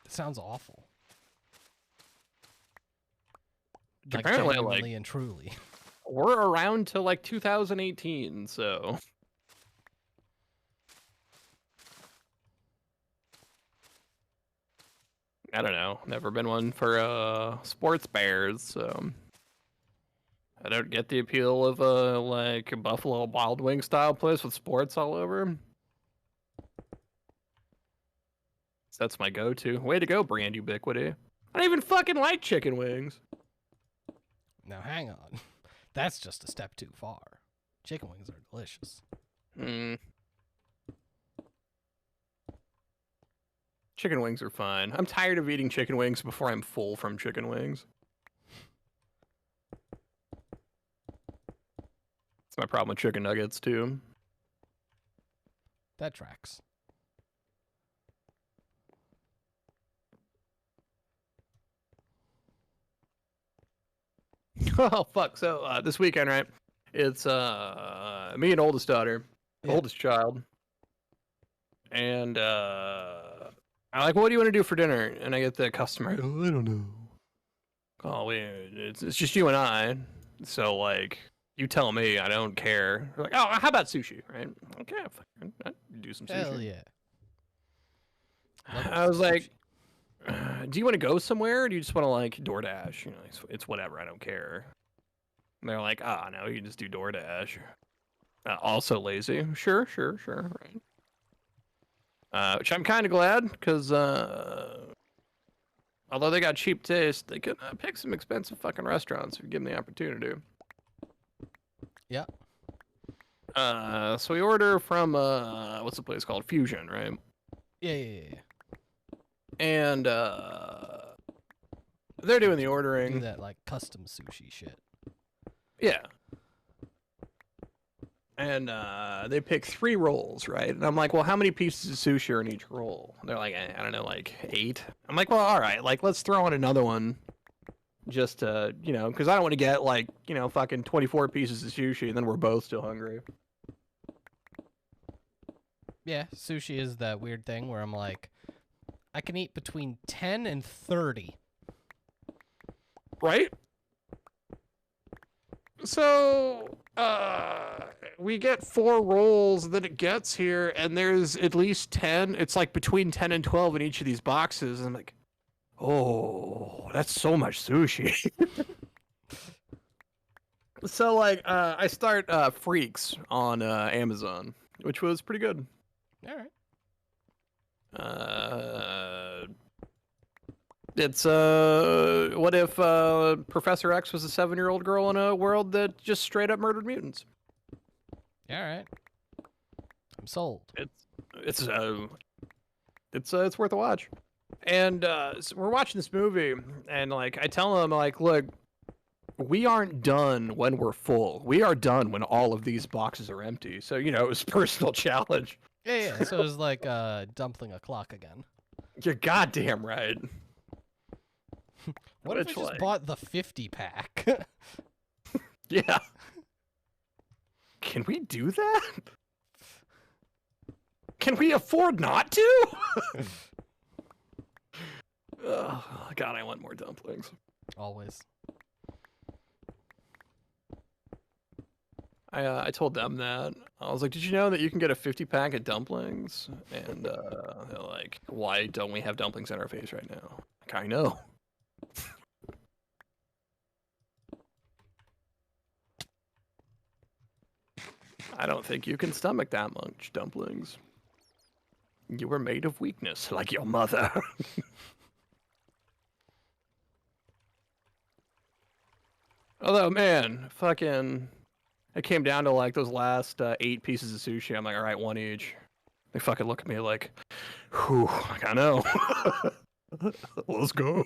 It sounds awful. Apparently, genuinely and truly. We're around till like 2018, so. I don't know. Never been one for sports bears, so. I don't get the appeal of like a Buffalo Wild Wing style place with sports all over. So that's my go-to. Way to go, brand ubiquity. I don't even fucking like chicken wings. Now hang on. That's just a step too far. Chicken wings are delicious. Chicken wings are fine. I'm tired of eating chicken wings before I'm full from chicken wings. That's my problem with chicken nuggets, too. That tracks. Oh, fuck. So, this weekend, right? It's me and oldest daughter, oldest child. And I'm like, what do you want to do for dinner? And I get the customer, oh, I don't know. Oh, it's just you and I. So, like, you tell me, I don't care. They're like, oh, how about sushi, right? Okay, I'll do some sushi. Hell yeah. I was like, do you want to go somewhere, or do you just want to, like, DoorDash? You know, it's whatever, I don't care. And they're like, no, you can just do DoorDash. Also lazy. Sure, right. Which I'm kind of glad, because although they got cheap taste, they could pick some expensive fucking restaurants if you give them the opportunity. Yeah. So we order from, what's the place called? Fusion, right? Yeah. And, they're doing the ordering. Do that, like, custom sushi shit. Yeah. And they pick 3 rolls, right? And I'm like, well, how many pieces of sushi are in each roll? And they're like, I don't know, like 8. I'm like, well, all right, like, let's throw in another one. Just to, you know, because I don't want to get, like, you know, fucking 24 pieces of sushi and then we're both still hungry. Yeah, sushi is that weird thing where I'm like, I can eat between 10 and 30. Right? So, we get 4 rolls that it gets here, and there's at least 10. It's like between 10 and 12 in each of these boxes. And I'm like, oh, that's so much sushi. So, like, I start Freaks on Amazon, which was pretty good. All right. It's what if Professor X was a 7-year-old girl in a world that just straight up murdered mutants? All right. I'm sold. It's worth a watch. And so we're watching this movie, and like I tell them, like, look, we aren't done when we're full. We are done when all of these boxes are empty. So, you know, it was a personal challenge. Yeah. So it was like dumpling a clock again. You're goddamn right. What if I just bought the 50 pack? Yeah. Can we do that? Can we afford not to? Oh, God, I want more dumplings. Always. I told them that. I was like, did you know that you can get a 50-pack of dumplings? And they're like, why don't we have dumplings in our face right now? Like, I know. I don't think you can stomach that much dumplings. You were made of weakness, like your mother. Although, man, fucking... It came down to, like, those last 8 pieces of sushi. I'm like, all right, 1 each. They fucking look at me like, whew, like, I know. Let's go.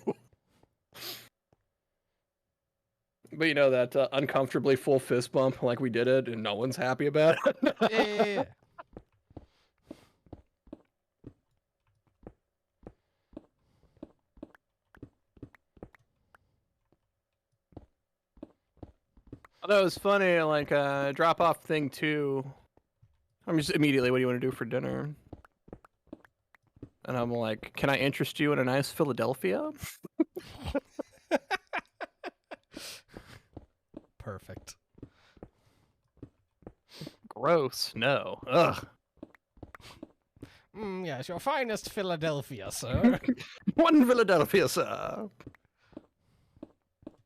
But you know that uncomfortably full fist bump, like we did it, and no one's happy about it? Yeah. Although it was funny, like, drop off thing 2. I'm just immediately, what do you want to do for dinner? And I'm like, can I interest you in a nice Philadelphia? Perfect. Gross. No. Ugh. Yes, your finest Philadelphia, sir. One Philadelphia, sir.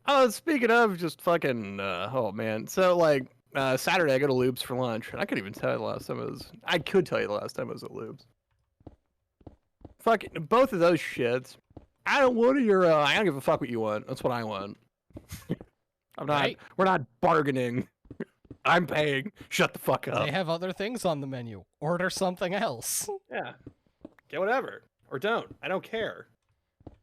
Oh, speaking of just fucking, oh man. So, like, Saturday I go to Lubes for lunch, and I couldn't even tell you the last time I could tell you the last time I was at Lubes. Fucking, both of those shits. I don't want your, I don't give a fuck what you want. That's what I want. I'm not, Right. We're not bargaining. I'm paying. Shut the fuck up. They have other things on the menu. Order something else. Yeah. Get whatever. Or don't. I don't care.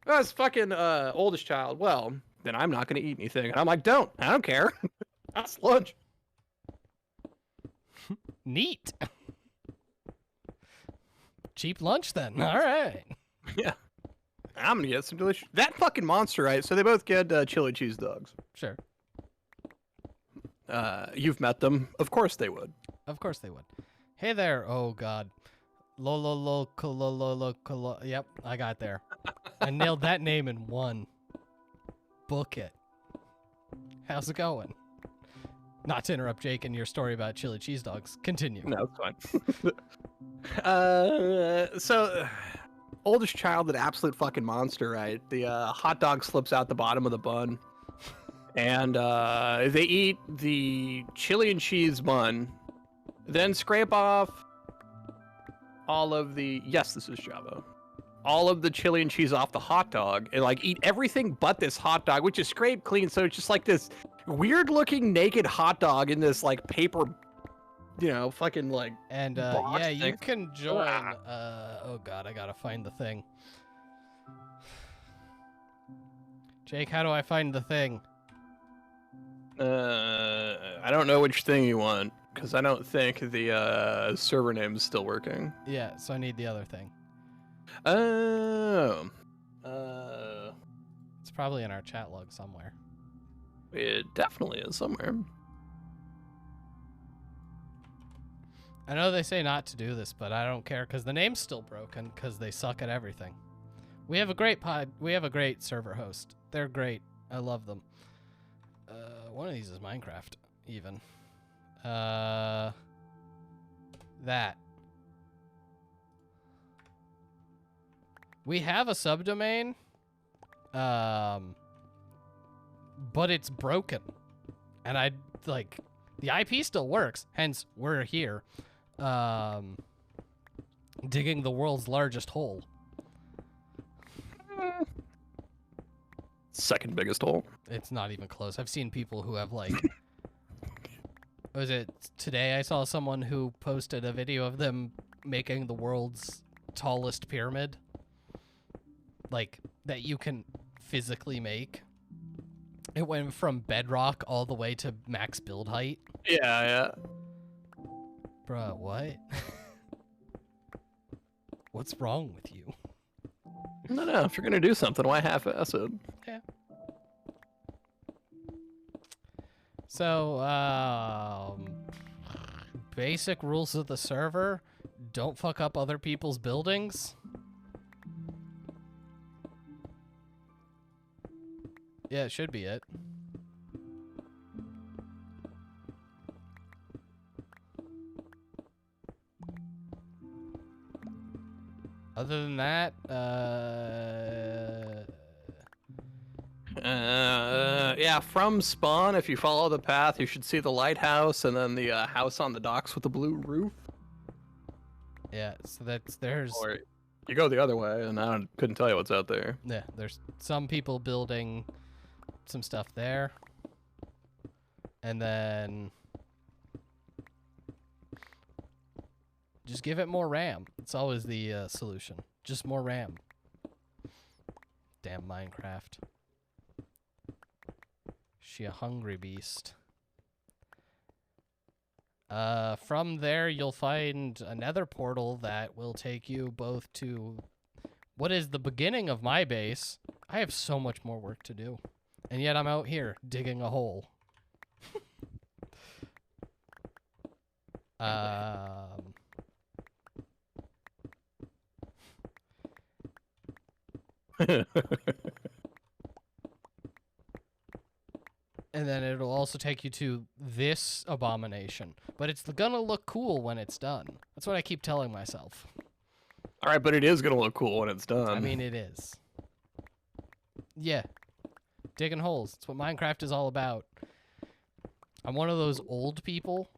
Oh, it's fucking oldest child. Well, then I'm not going to eat anything. And I'm like, don't. I don't care. That's lunch. Neat. Cheap lunch then. All right. Yeah. I'm going to get some delicious... That fucking monster, right? So they both get chili cheese dogs. Sure. You've met them. Of course they would. Of course they would. Hey there. Oh, God. Lo. Yep, I got there. I nailed that name in one. Book it. How's it going? Not to interrupt Jake and your story about chili cheese dogs. Continue. No, it's fine. So, oldest child, an absolute fucking monster, right? The hot dog slips out the bottom of the bun. And they eat the chili and cheese bun, then scrape off all of the... Yes, this is Java. All of the chili and cheese off the hot dog, and like eat everything but this hot dog, which is scraped clean. So it's just like this weird-looking naked hot dog in this like paper, you know, fucking like. And box yeah, thing. you can join. Oh God, I gotta find the thing. Jake, how do I find the thing? I don't know which thing you want, because I don't think the server name is still working. Yeah, so I need the other thing. Oh. It's probably in our chat log somewhere. It definitely is somewhere. I know they say not to do this, but I don't care because the name's still broken because they suck at everything. We have a great server host. They're great. I love them. One of these is Minecraft, even. That. We have a subdomain, but it's broken. And the IP still works, hence we're here, digging the world's largest hole. Second biggest hole. It's not even close. I've seen people who have was it today I saw someone who posted a video of them making the world's tallest pyramid. Like, that you can physically make. It went from bedrock all the way to max build height. Yeah. Bruh, what? What's wrong with you? No, if you're gonna do something, why half-ass it? Yeah. So, basic rules of the server, don't fuck up other people's buildings. Yeah, it should be it. Other than that, yeah, from spawn, if you follow the path, you should see the lighthouse and then the house on the docks with the blue roof. yeah, so there's Or you go the other way, and couldn't tell you what's out there. yeah, there's some people building some stuff there. And then just give it more RAM. It's always the solution. Just more RAM. Damn Minecraft. She a hungry beast. From there, you'll find another portal that will take you both to what is the beginning of my base. I have so much more work to do. And yet I'm out here digging a hole. And then it'll also take you to this abomination. But it's gonna look cool when it's done. That's what I keep telling myself. All right, but it is gonna look cool when it's done. I mean, it is. Yeah. Digging holes. That's what Minecraft is all about. I'm one of those old people.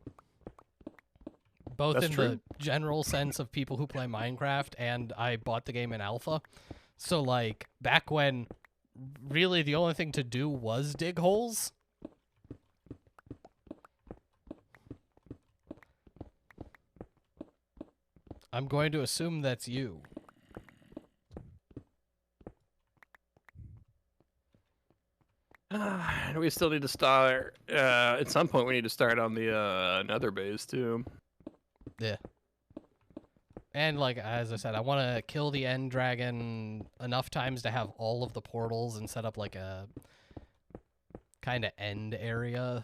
Both That's in true. the general sense of people who play Minecraft, and I bought the game in alpha. So, like, back when really the only thing to do was dig holes. I'm going to assume that's you. We still need to start. At some point, we need to start on the nether base too. Yeah. And, like, as I said, I want to kill the end dragon enough times to have all of the portals and set up, like, a kind of end area.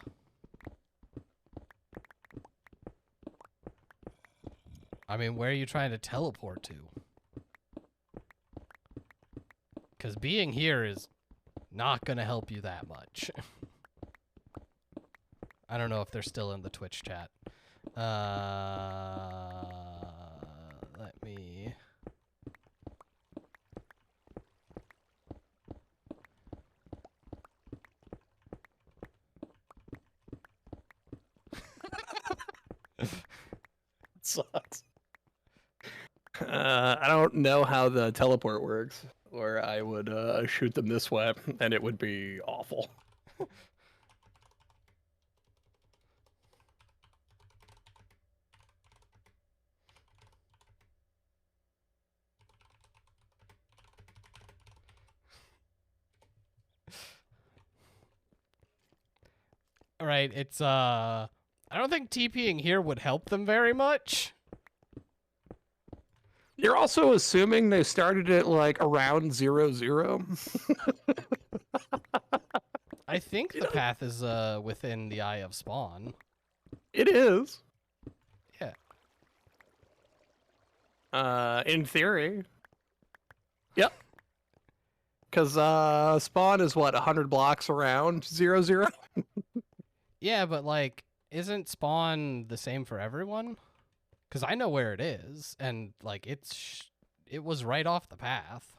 I mean, where are you trying to teleport to? Because being here is not going to help you that much. I don't know if they're still in the Twitch chat. Let me... Sucks. I don't know how the teleport works, or I would shoot them this way, and it would be awful. Alright, it's, I don't think TPing here would help them very much. You're also assuming they started it like around 0-0. I think the path is, within the Eye of Spawn. It is. Yeah. In theory. Yep. Because spawn is what, 100 blocks around 0-0? Yeah, but, like, isn't Spawn the same for everyone? Because I know where it is, and, like, it was right off the path.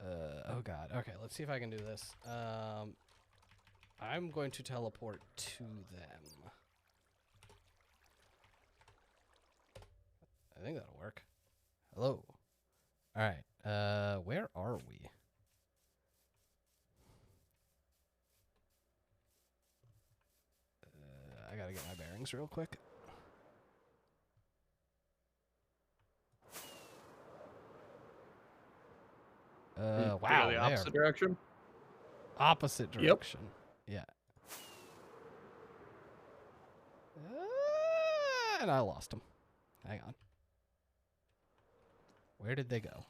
Oh god. Okay, let's see if I can do this. I'm going to teleport to them. I think that'll work. Hello. Alright, where are we? I gotta get my bearings real quick. Wow, The they opposite are direction. opposite Yep. direction. Yeah. And I lost them. Hang on. Where did they go?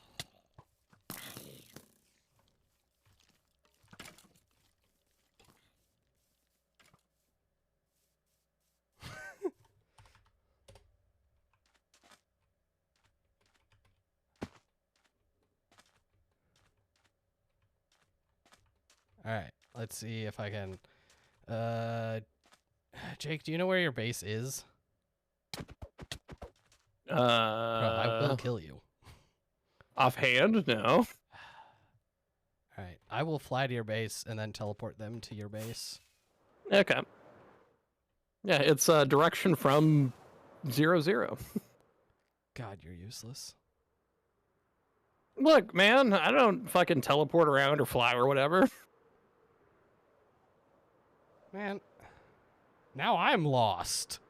All right. Let's see if I can. Jake, do you know where your base is? Bro, I will kill you. Offhand, no. All right. I will fly to your base and then teleport them to your base. Okay. Yeah, it's direction from 0-0. God, you're useless. Look, man, I don't fucking teleport around or fly or whatever. Man, now I'm lost.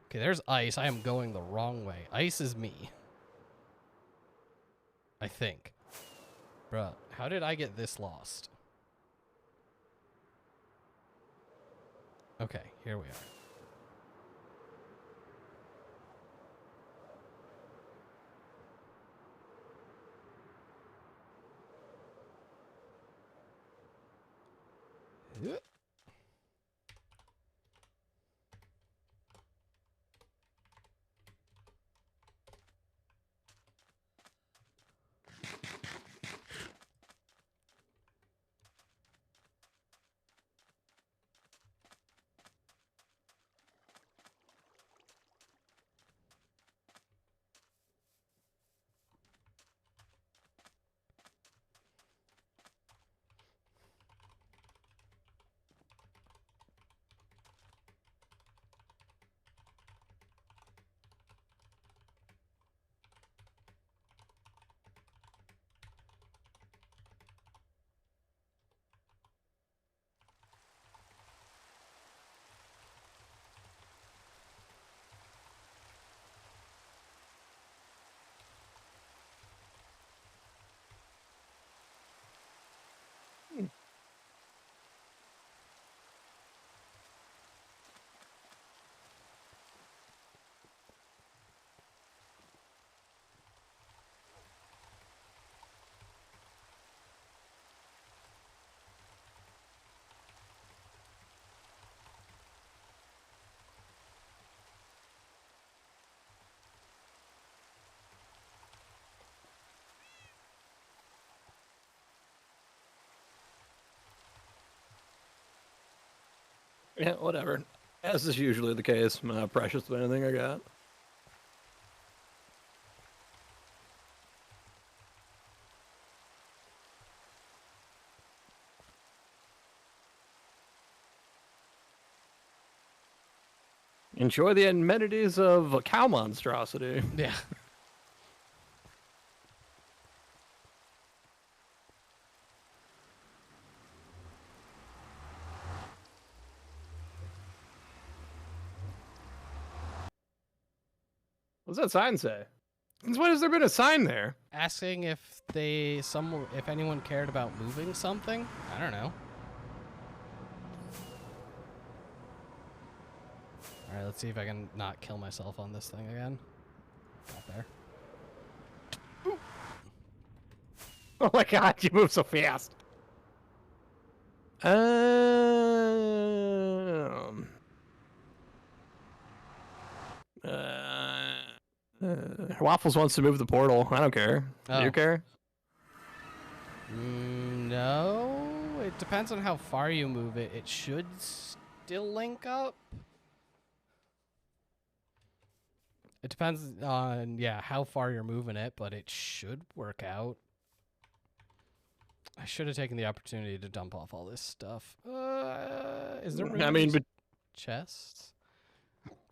Okay, there's ice. I am going the wrong way. Ice is me. I think. Bruh, how did I get this lost? Okay, here we are. Yeah, whatever. As is usually the case, I'm not precious with anything I got. Enjoy the amenities of a cow monstrosity. Yeah. What's that sign say? Since when has there been a sign there? Asking if if anyone cared about moving something? I don't know. All right, let's see if I can not kill myself on this thing again. Not there. Oh my god, you move so fast. Waffles wants to move the portal. I don't care. Do Oh. you care? No. It depends on how far you move it. It should still link up. It depends on, yeah, how far you're moving it, but it should work out. I should have taken the opportunity to dump off all this stuff. Is there room I mean, but chests?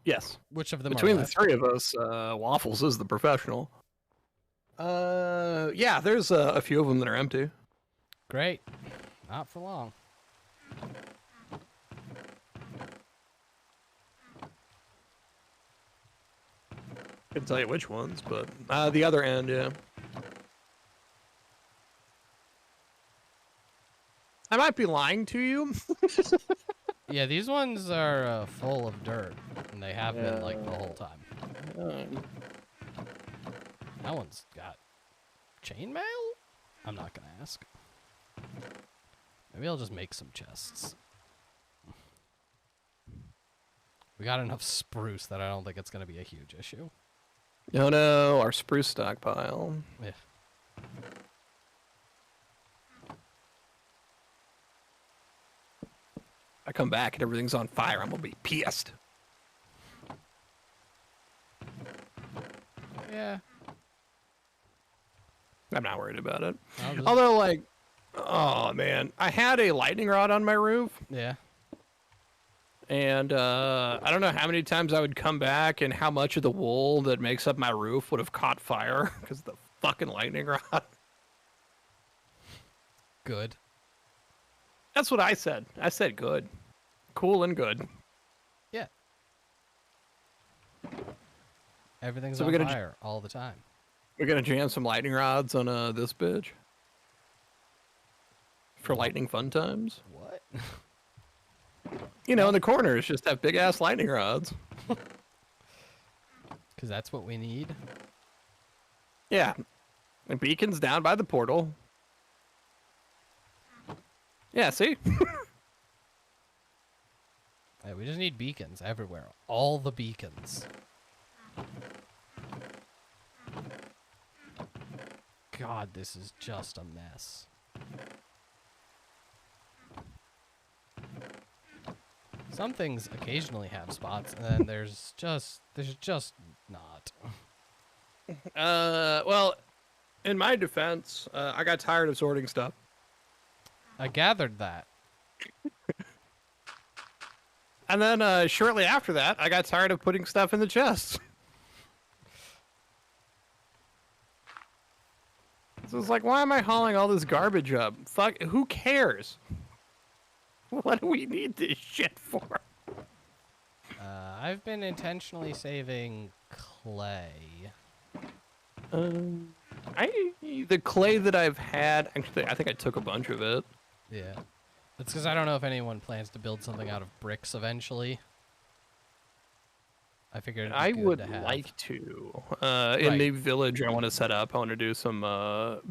yes. Which of them Between are the three of us, Waffles is the professional. Yeah, there's a few of them that are empty. Great. Not for long. Couldn't tell you which ones, but the other end, yeah. I might be lying to you. Yeah, these ones are full of dirt, and they have been like the whole time. That one's got chainmail? I'm not gonna ask. Maybe I'll just make some chests. We got enough spruce that I don't think it's gonna be a huge issue. Oh no, our spruce stockpile. Yeah. I come back and everything's on fire, I'm gonna be pissed. Yeah. I'm not worried about it. I'll just- Although, like, oh man, I had a lightning rod on my roof, Yeah. and I don't know how many times I would come back and how much of the wool that makes up my roof would have caught fire because of the fucking lightning rod. Good. That's what I said. I said good. Cool and good. Yeah. Everything's So on we're gonna fire all the time. We're gonna jam some lightning rods on this bitch. For lightning fun times. What? You know, in the corners, just have big ass lightning rods. Because that's what we need. Yeah. And beacons down by the portal. Yeah, see? Yeah, we just need beacons everywhere. All the beacons. God, this is just a mess. Some things occasionally have spots, and then there's just not. Well, in my defense, I got tired of sorting stuff. I gathered that. And then shortly after that, I got tired of putting stuff in the chests. So it's like, why am I hauling all this garbage up? Fuck, who cares? What do we need this shit for? I've been intentionally saving clay. The clay that I've had, actually, I think I took a bunch of it. Yeah. That's because I don't know if anyone plans to build something out of bricks eventually. I figured it'd be I good would to have. like to. In the village I want to set up, I want to do some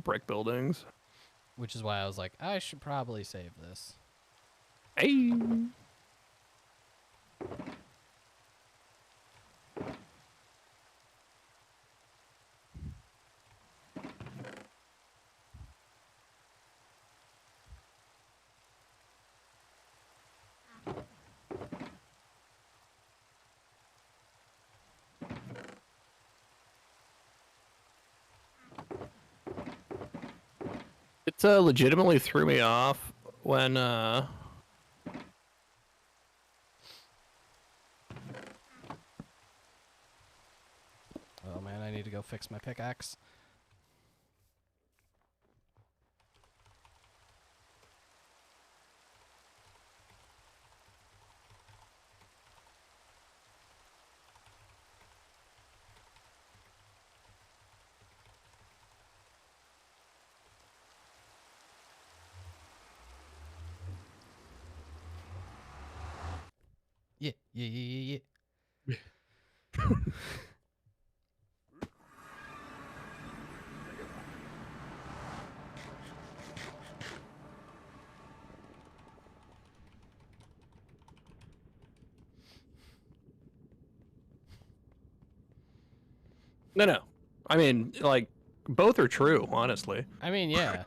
brick buildings. Which is why I was like, I should probably save this. Hey. It legitimately threw me off when Oh man, I need to go fix my pickaxe. Yeah, yeah, yeah, yeah, yeah. no. I mean, like, both are true, honestly. I mean, yeah.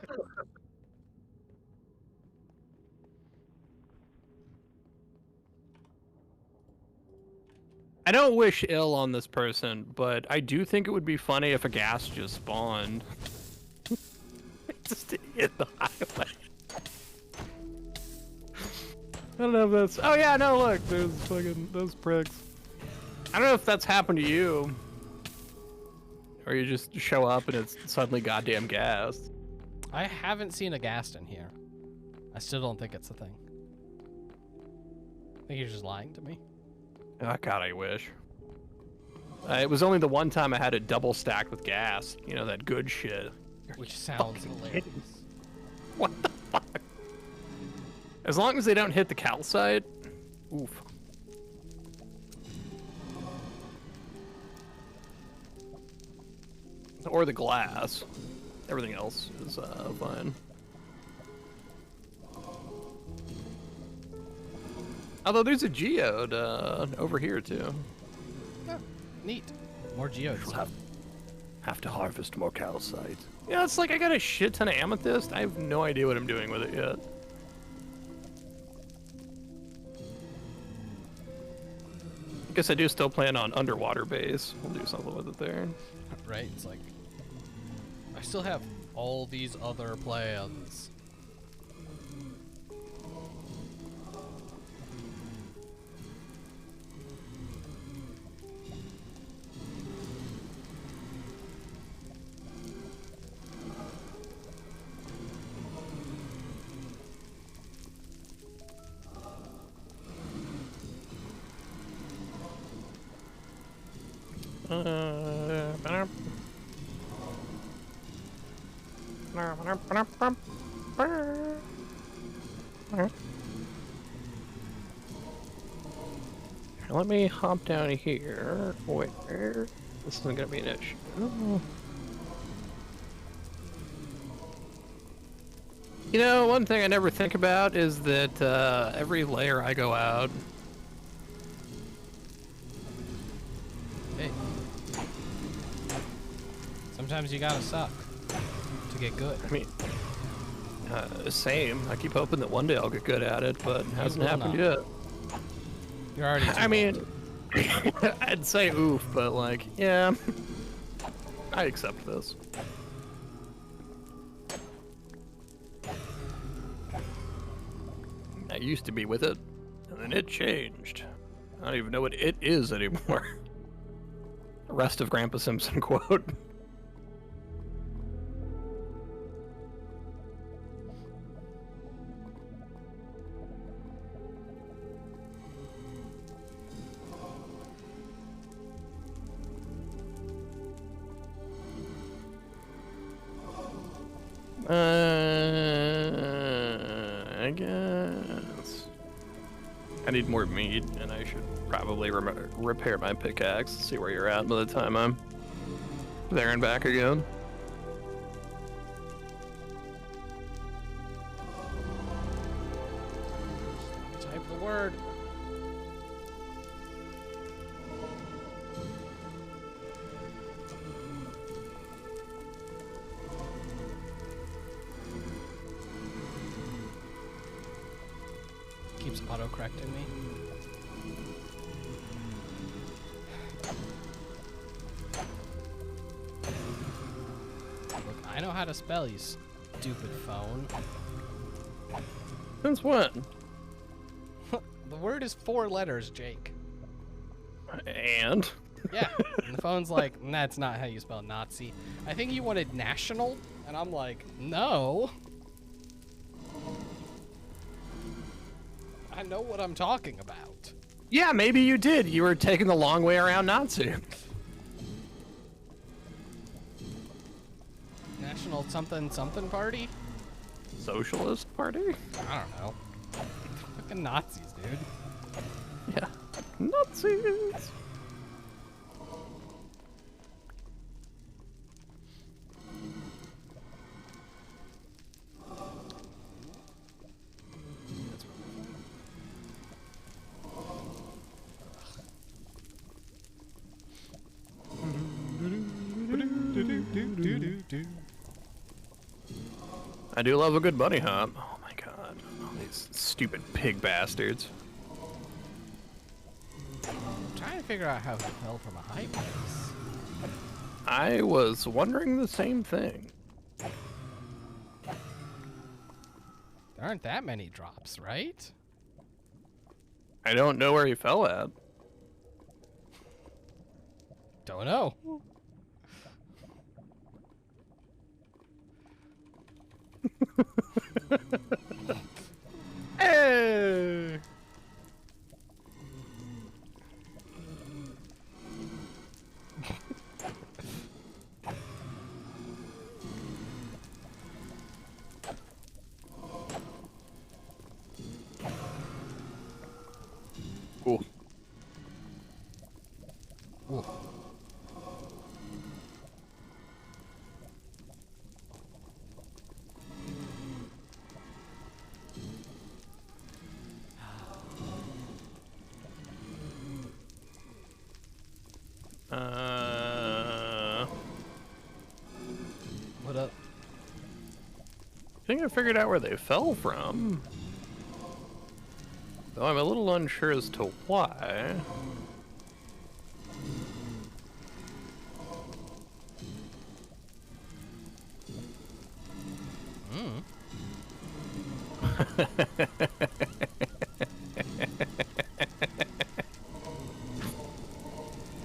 I don't wish ill on this person, but I do think it would be funny if a gas just spawned. Just hit the highway. I don't know if that's... Oh yeah, no, look, there's fucking those pricks. I don't know if that's happened to you. Or you just show up and it's suddenly goddamn gas. I haven't seen a ghast in here. I still don't think it's a thing. I think you're just lying to me. Oh god, I wish. It was only the one time I had it double stacked with gas. You know, that good shit. Which sounds hilarious. What the fuck? As long as they don't hit the calcite. Oof. Or the glass. Everything else is fine. Although there's a geode over here too. Oh, neat. More geodes. Have to harvest more calcite. Yeah, it's like I got a shit ton of amethyst. I have no idea what I'm doing with it yet. I guess I do still plan on underwater base. We'll do something with it there. Right? It's like I still have all these other plans. Let me hop down here. Where? This isn't gonna be an issue. You know, one thing I never think about is that every layer I go out. Hey. Sometimes you gotta suck to get good. I mean, same. I keep hoping that one day I'll get good at it, but it hasn't happened yet. You're already too I mean, old. I'd say oof, but like, yeah, I accept this. I used to be with it, and then it changed. I don't even know what it is anymore. Rest of Grandpa Simpson quote. I guess I need more meat, and I should probably repair my pickaxe. See where you're at by the time I'm there and back again. Type the word. Keeps auto-correcting me. Look, I know how to spell, you stupid phone. Since when? The word is 4 letters, Jake. And? Yeah, and the phone's like, that's not how you spell Nazi. I think you wanted national, and I'm like, no. I know what I'm talking about. Yeah, maybe you did. You were taking the long way around Nazi. National something something party? Socialist Party? I don't know. Fucking Nazis, dude. Yeah. Nazis! I do love a good bunny hop. Oh my god. All these stupid pig bastards. I'm trying to figure out how he fell from a high place. I was wondering the same thing. There aren't that many drops, right? I don't know where he fell at. Don't know. Hey! Cool. Ooh. What up? I think I figured out where they fell from. Though I'm a little unsure as to why.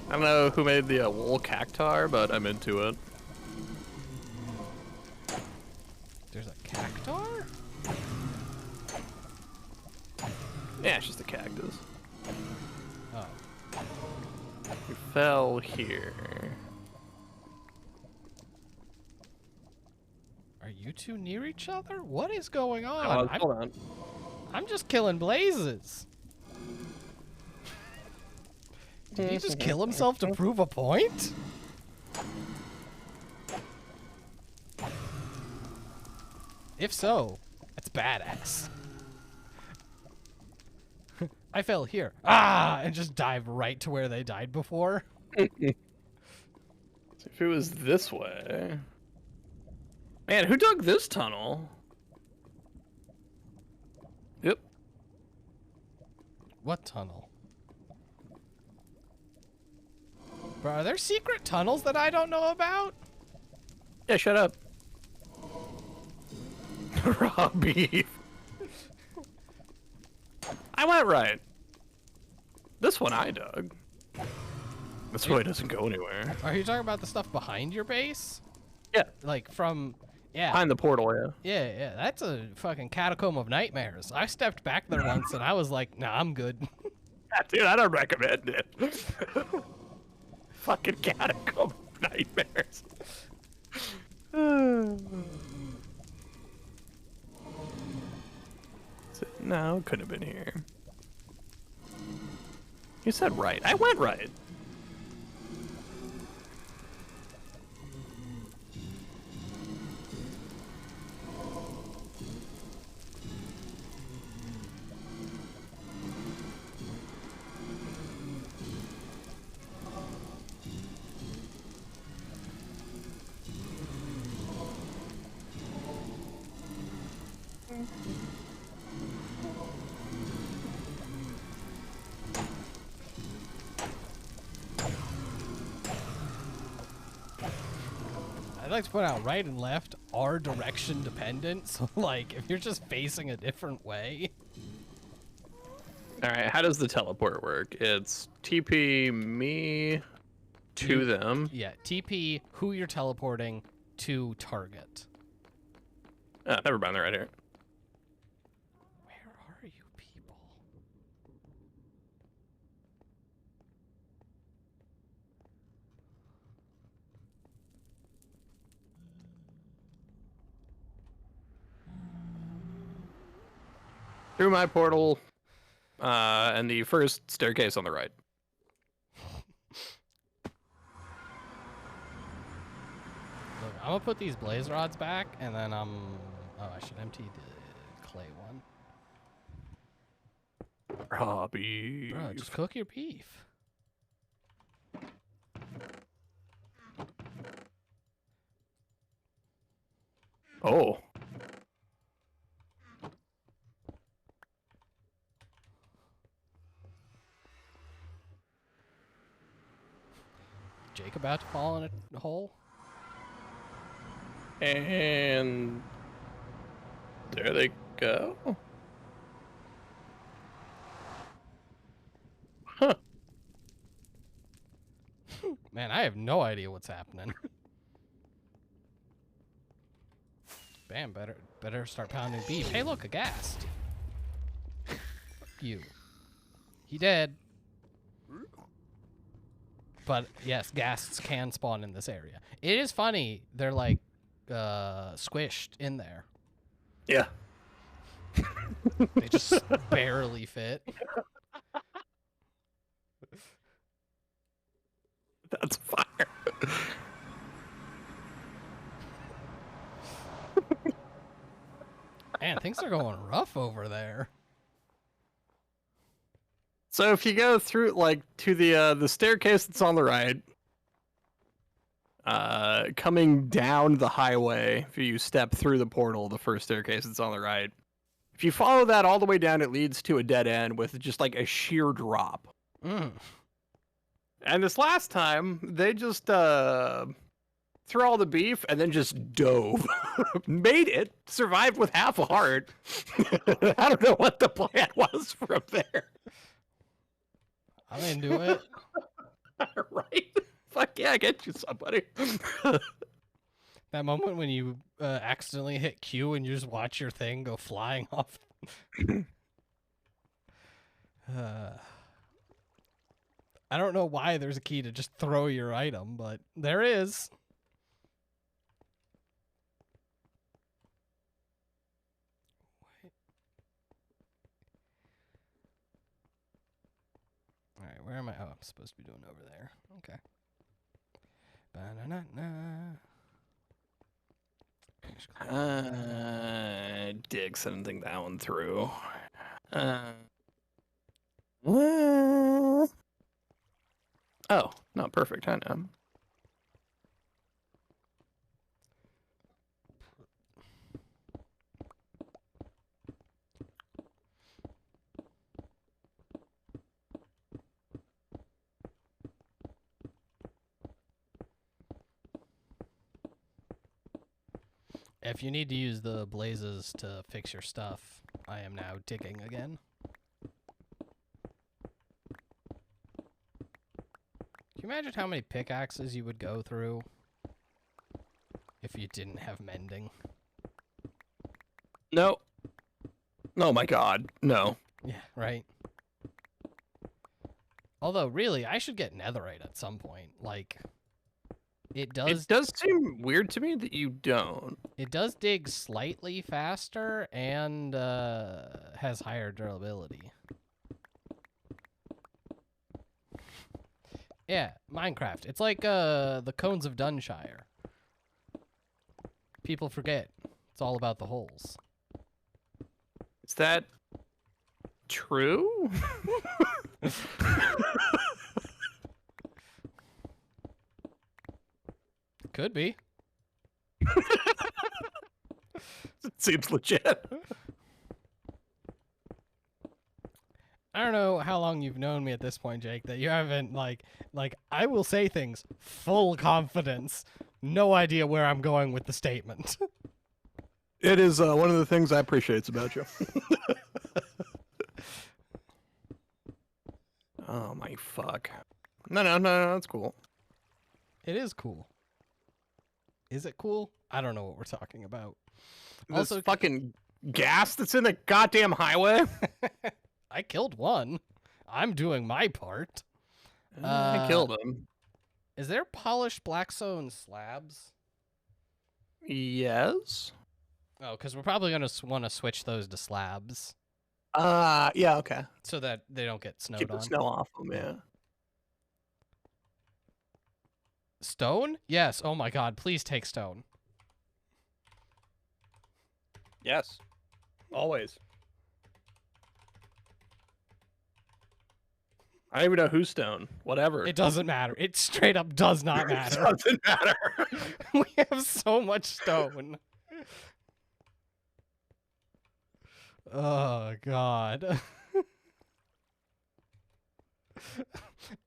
I don't know who made the wool cactar, but I'm into it. There's a cactar? Yeah, it's just a cactus. Oh. We fell here. Are you two near each other? What is going on? Hold on. I'm just killing blazes. Did he just kill himself to prove a point? If so, that's badass. I fell here. Ah! And just dive right to where they died before. If it was this way... Man, who dug this tunnel? Yep. What tunnel? Bro, are there secret tunnels that I don't know about? Yeah, shut up. Raw beef. I went right. This one I dug. This way doesn't go anywhere. Are you talking about the stuff behind your base? Yeah. Like from... Yeah. Behind the portal, yeah. Yeah, that's a fucking catacomb of nightmares. I stepped back there once and I was like, nah, I'm good. Yeah, dude, I don't recommend it. Fucking catacomb of nightmares. No, could have been here. You said right. I went right. I'd like to point out right and left are direction dependent. So, like, if you're just facing a different way. All right, how does the teleport work? It's TP me to them. Yeah, TP who you're teleporting to target. Never mind, they're right here. Where are you people? Through my portal, and the first staircase on the right. Look, I'm gonna put these blaze rods back, and then oh, I should empty the clay one. Robbie. Bro, just cook your beef. Oh. Jake about to fall in a hole? And there they go. Huh. Man, I have no idea what's happening. Bam, better start pounding beef. Hey, look, a ghast. Fuck you. He dead. But yes, ghasts can spawn in this area. It is funny. They're like squished in there. Yeah. They just barely fit. That's fire. Man, things are going rough over there. So if you go through, like, to the staircase that's on the right, coming down the highway, if you step through the portal, the first staircase that's on the right, if you follow that all the way down, it leads to a dead end with just like a sheer drop. Mm. And this last time, they just through all the beef, and then just dove. Made it, survived with half a heart. I don't know what the plan was from there. I'm into it. Right? Fuck yeah, get you somebody. That moment when you accidentally hit Q and you just watch your thing go flying off. I don't know why there's a key to just throw your item, but there is. Alright, where am I? Oh, I'm supposed to be doing over there. Okay. Ba-na-na-na. Dicks, I didn't think that one through. Oh, no, perfect. I know. If you need to use the blazes to fix your stuff, I am now digging again. Can you imagine how many pickaxes you would go through if you didn't have mending? No. Oh my god, no. Yeah, right. Although, really, I should get netherite at some point. Like, it does seem weird to me that you don't. It does dig slightly faster and has higher durability. Yeah, Minecraft. It's like the Cones of Dunshire. People forget. It's all about the holes. Is that true? Could be. It seems legit. I don't know how long you've known me at this point, Jake, that you haven't, like, I will say things full confidence. No idea where I'm going with the statement. It is one of the things I appreciate about you. Oh my fuck. No, that's cool. It is cool. Is it cool? I don't know what we're talking about. This Also, fucking gas that's in the goddamn highway. I killed one. I'm doing my part. I killed him. Is there polished blackstone slabs? Yes. Oh, because we're probably going to want to switch those to slabs. Yeah, okay. So that they don't get snowed Keep on. the snow off them, yeah. Stone? Yes. Oh my god, please take stone. Yes. Always. I don't even know who's stone. Whatever. It doesn't matter. It straight up does not matter. It doesn't matter. We have so much stone. Oh god.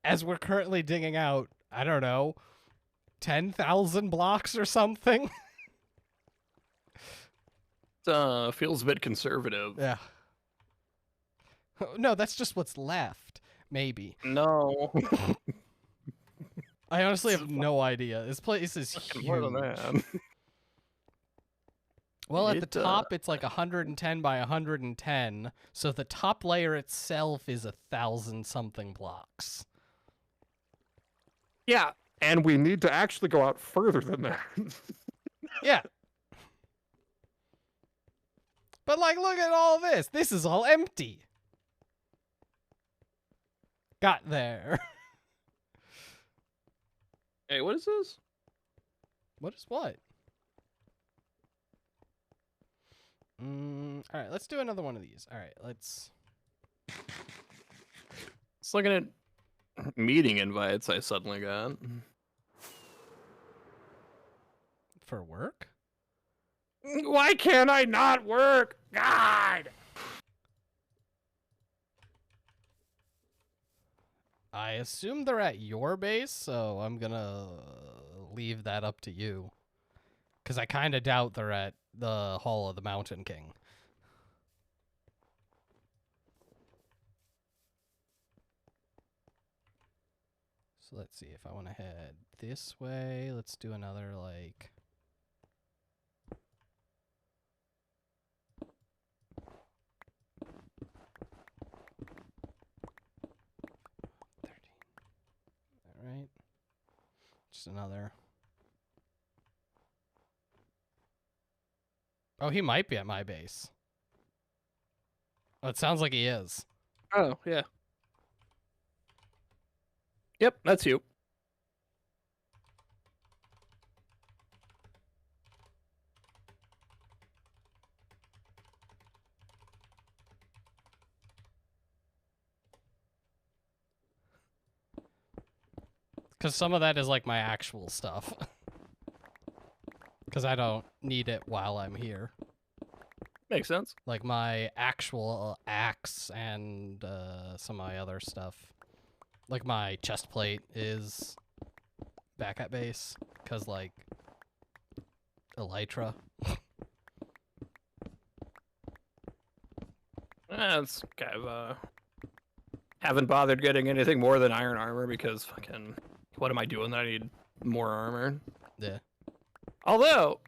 As we're currently digging out, I don't know, 10,000 blocks or something. Feels a bit conservative. Yeah. No, that's just what's left. Maybe. No. I honestly have no idea. This place is More than huge. that. Well, at the top, it's like 110 by 110, so the top layer itself is 1,000-something blocks. Yeah, and we need to actually go out further than that. Yeah. But, like, look at all this. This is all empty. Got there. Hey, what is this? What is what? All right, let's do another one of these. All right, let's... It's looking at meeting invites I suddenly got. For work? Why can't I not work? God! I assume they're at your base, so I'm gonna leave that up to you. Because I kind of doubt they're at the Hall of the Mountain King. So let's see if I want to head this way. Let's do another, like... Alright. Just another... Oh, he might be at my base. Oh, it sounds like he is. Oh, yeah. Yep, that's you. Because some of that is like my actual stuff. Because I don't need it while I'm here. Makes sense. Like my actual axe and some of my other stuff. Like my chest plate is back at base. Because like elytra. That's kind of, haven't bothered getting anything more than iron armor because fucking, what am I doing? I need more armor. Yeah. Although,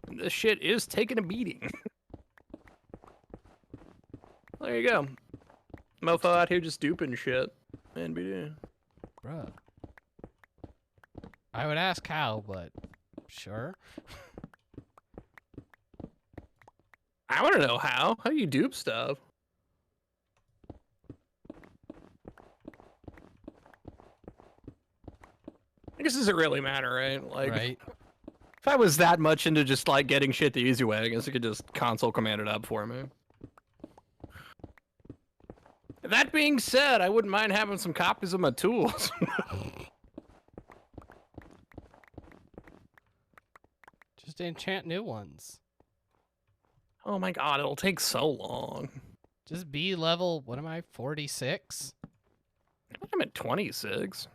this shit is taking a beating. There you go. Mofo out here just duping shit. NBD. Bruh. I would ask how, but sure. I want to know how. How do you dupe stuff? I guess it doesn't really matter, right? Like, Right? if I was that much into just like getting shit the easy way, I guess I could just console command it up for me. That being said, I wouldn't mind having some copies of my tools. Just enchant new ones. Oh my god, it'll take so long. Just be level, what am I, 46? I'm at 26.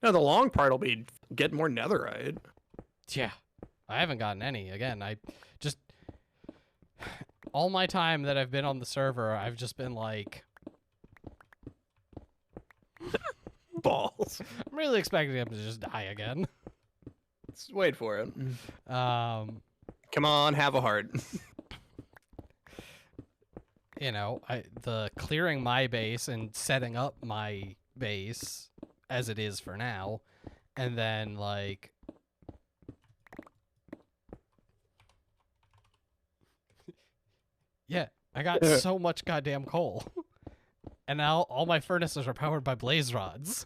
No, the long part will be get more netherite. Yeah. I haven't gotten any. Again, I just... All my time that I've been on the server, I've just been like... Balls. I'm really expecting him to just die again. Let's wait for it. Come on, have a heart. You know, the clearing my base and setting up my base as it is for now, and then like yeah, I got so much goddamn coal. And now all my furnaces are powered by blaze rods.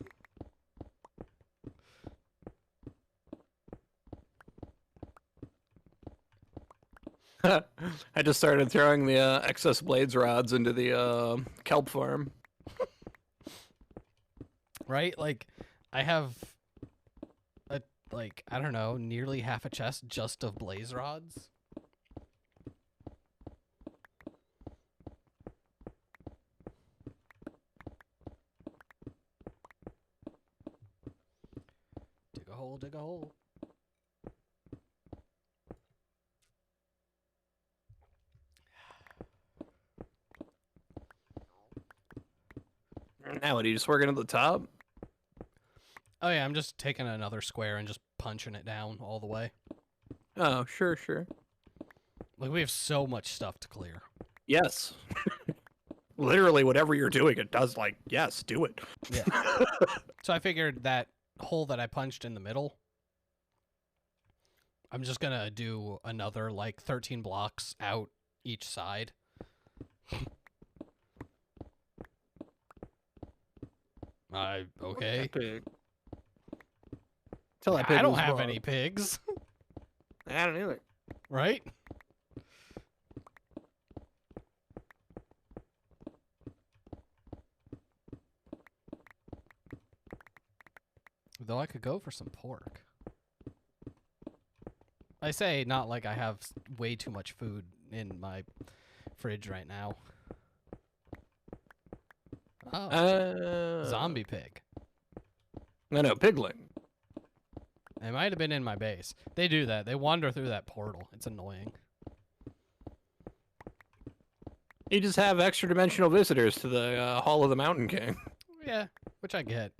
I just started throwing the excess blades rods into the kelp farm. Right? Like, I have, like, I don't know, nearly half a chest just of blaze rods. Dig a hole, dig a hole. Now, what, are you just working at the top? Oh yeah, I'm just taking another square and just punching it down all the way. Oh, sure, sure. Like, we have so much stuff to clear. Yes. Literally, whatever you're doing, it does, like, yes, do it. Yeah. So I figured that hole that I punched in the middle, I'm just gonna do another, like, 13 blocks out each side. Okay. Tell that pig I don't was have wrong. any pigs, I don't either. right? Though I could go for some pork. I say not like I have way too much food in my fridge right now. Oh, zombie pig. No, pigling. They might have been in my base. They do that. They wander through that portal. It's annoying. You just have extra dimensional visitors to the Hall of the Mountain King. Yeah, which I get.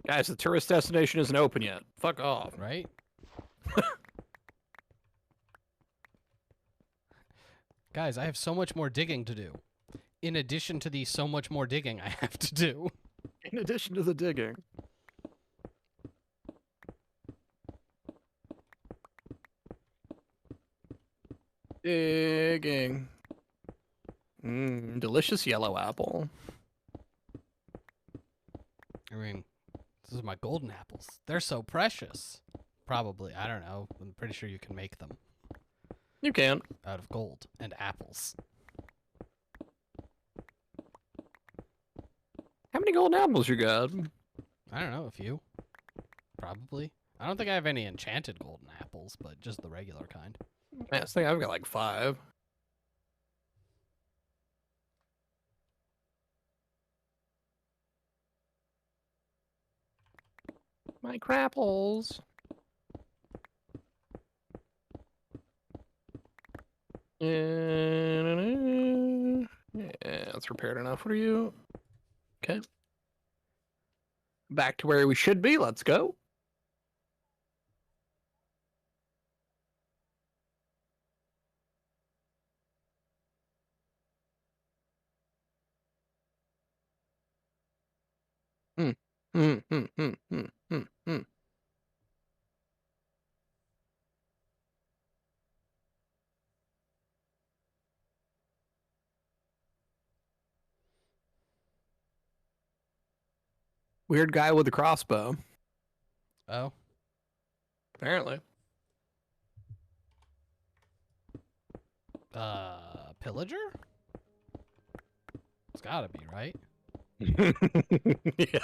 Guys, the tourist destination isn't open yet. Fuck off. Right? Guys, I have so much more digging to do. In addition to the so much more digging I have to do. In addition to the digging. Digging. Delicious yellow apple. I mean, this is my golden apples. They're so precious. Probably. I don't know. I'm pretty sure you can make them You can. out of gold and apples. How many golden apples you got? I don't know, a few. Probably. I don't think I have any enchanted golden apples, but just the regular kind. I think I've got like 5. My crapples. Yeah, that's repaired enough for you. Okay. Back to where we should be. Let's go. Hmm. Hmm. Hmm. Hmm. Hmm. Hmm. Hmm. Weird guy with a crossbow. Oh? Apparently. Pillager? It's gotta be, right? Yeah.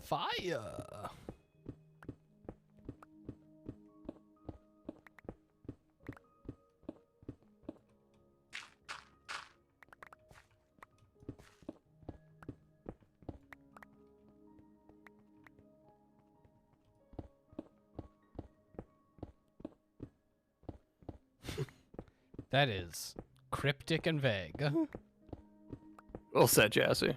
Fire! That is cryptic and vague. Well said, Jesse.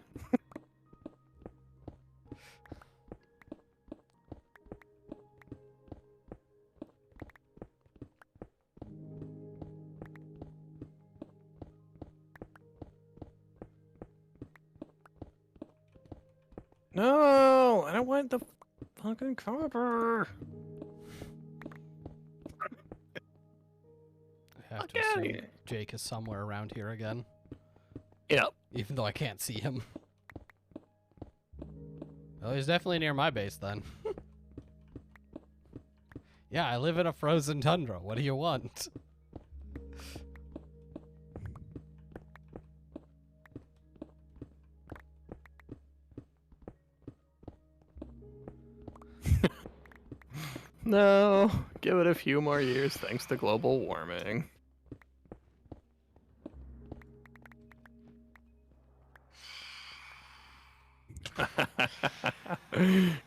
No, I don't want the fucking copper. I have to Fuck outta assume here. Jake is somewhere around here again, Yep. even though I can't see him. Well, he's definitely near my base then. Yeah, I live in a frozen tundra. What do you want? No, give it a few more years thanks to global warming.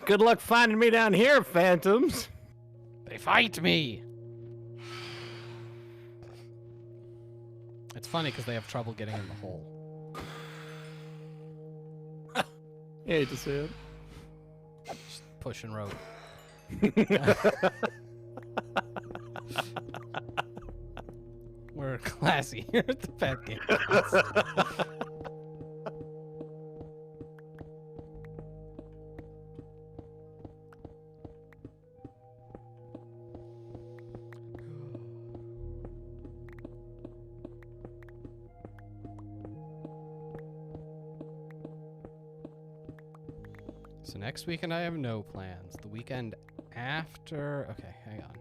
Good luck finding me down here, phantoms. They fight me! It's funny because they have trouble getting in the hole. You hate to see it. Just push and rope. We're classy here at the Pet Game. So next weekend I have no plans. The weekend after... Okay, hang on.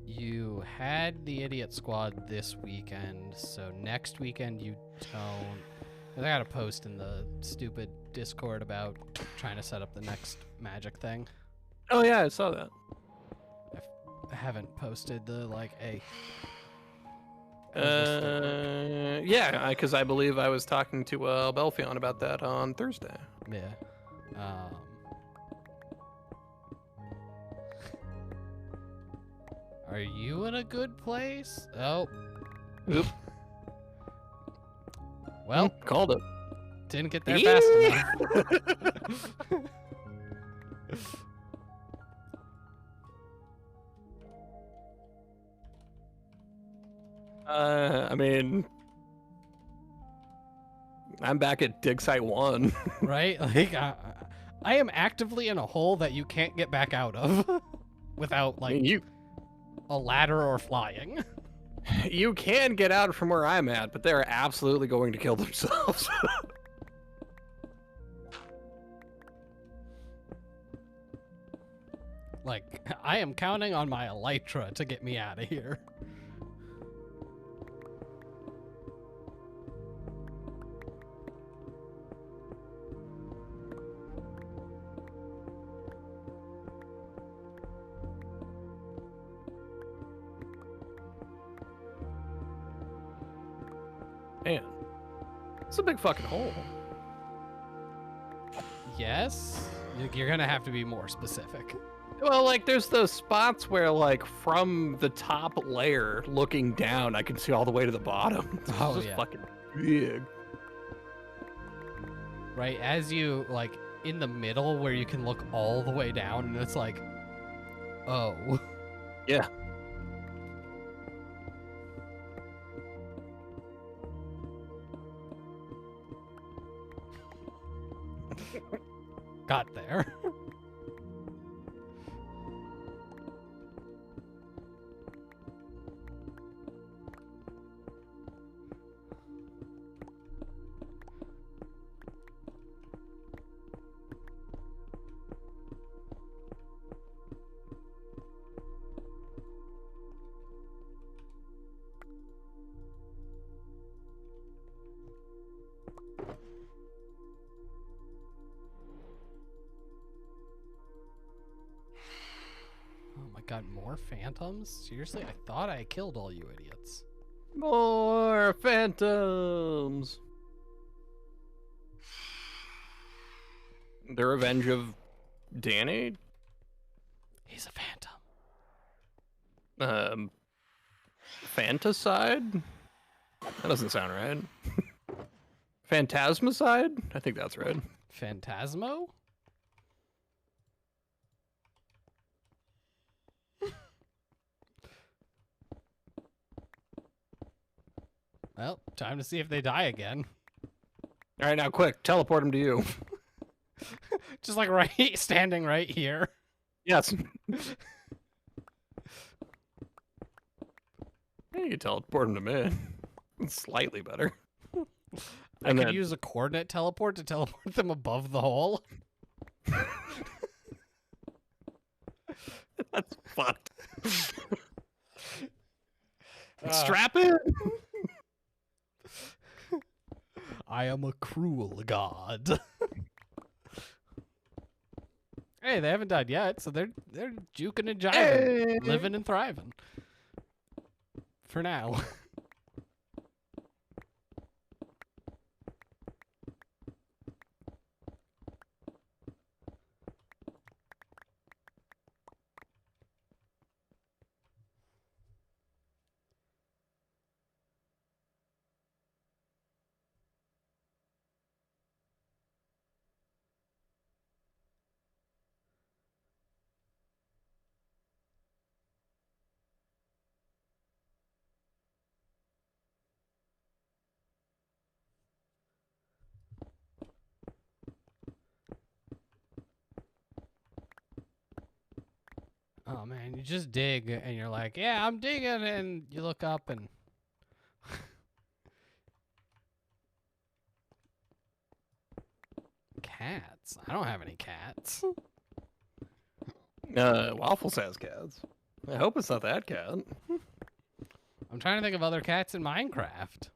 You had the Idiot Squad this weekend, so next weekend you don't. I gotta post in the stupid Discord about trying to set up the next magic thing. Oh yeah, I saw that. I haven't posted the like, hey. how's this thing work? Yeah, because I believe I was talking to Belfion about that on Thursday. Yeah. Are you in a good place? Oh. Oop. Well, Called it. didn't get there fast enough. I mean, I'm back at dig site 1. Right? Like, I am actively in a hole that you can't get back out of without, I like, mean, a ladder or flying. you can get out from where I'm at, but they're absolutely going to kill themselves. Like, I am counting on my Elytra to get me out of here. Man, it's a big fucking hole. Yes? You're gonna have to be more specific. Well, like, there's those spots where, like, from the top layer looking down, I can see all the way to the bottom. It's Oh, just yeah. fucking big. Right? As you, like, in the middle where you can look all the way down, and it's like, oh. Yeah. Got there. Oh my god, more phantoms? Seriously? I thought I killed all you idiots. More phantoms. The Revenge of Danny? He's a phantom. Fantaside? That doesn't sound right. Phantasmicide? I think that's right. Phantasmo? Well, time to see if they die again. All right, now quick, teleport him to you. Just like right, standing right here. Yes. Hey, you teleport him to me. It's slightly better. I And could then- use a coordinate teleport to teleport them above the hole. That's fucked. Strap in. I am a cruel god. Hey, they haven't died yet, so they're juking and jiving, Hey. living and thriving. For now. Oh man, you just dig and you're like, yeah, I'm digging, and you look up and cats. I don't have any cats. Waffles has cats. I hope it's not that cat. I'm trying to think of other cats in Minecraft.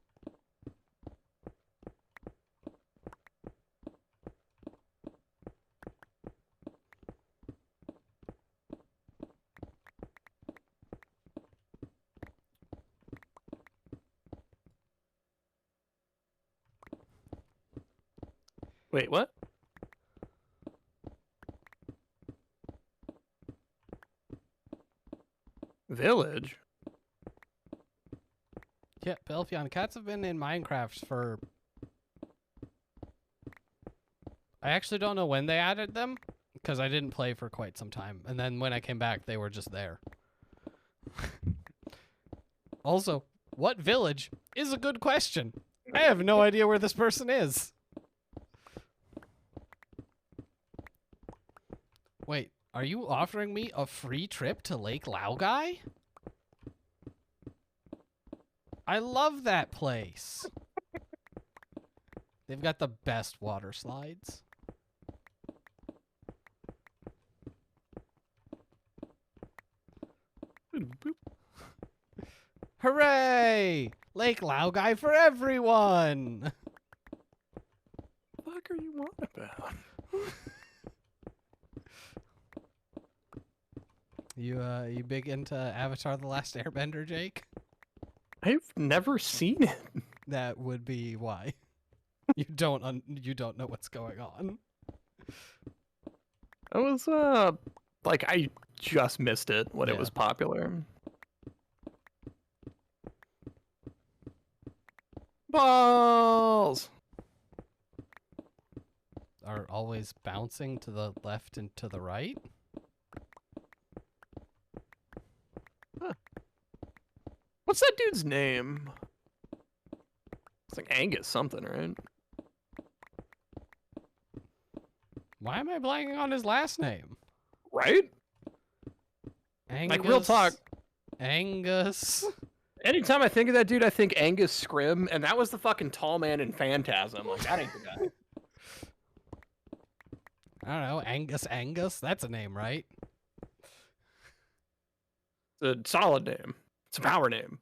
Wait, what? Village? Yeah, Belfion. Cats have been in Minecraft for... I actually don't know when they added them, because I didn't play for quite some time. And then when I came back, they were just there. Also, what village is a good question. I have no idea where this person is. Wait, are you offering me a free trip to Lake Laogai? I love that place. They've got the best water slides. Hooray! Lake Laogai for everyone! What the fuck are you on about? You big into Avatar: The Last Airbender, Jake? I've never seen it. That would be why. You don't know what's going on. I was like I just missed it when it was popular. Balls Are always bouncing to the left and to the right. Huh. What's that dude's name? It's like Angus something, right? Why am I blanking on his last name? Right? Angus. Like real talk. Angus. Anytime I think of that dude, I think Angus Scrim, and that was the fucking tall man in Phantasm. Like, that ain't the guy. I don't know. Angus. That's a name, right? It's a solid name. It's a power name.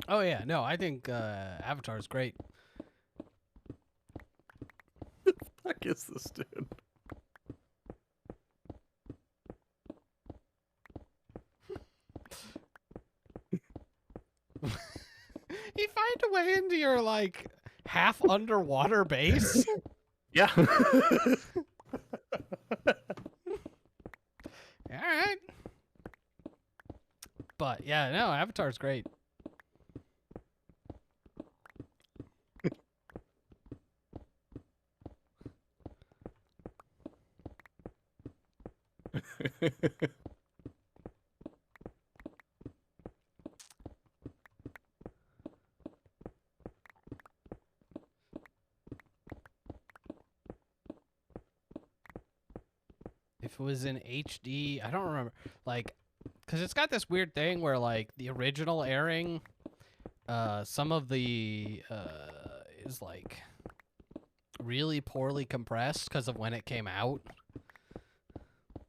Oh yeah, no, I think Avatar's great. What the fuck is this dude? You find a way into your like half underwater base. Yeah. All right. But yeah, no, Avatar's great. If it was in HD, I don't remember. Like, because it's got this weird thing where, like, the original airing, some of the is like really poorly compressed because of when it came out,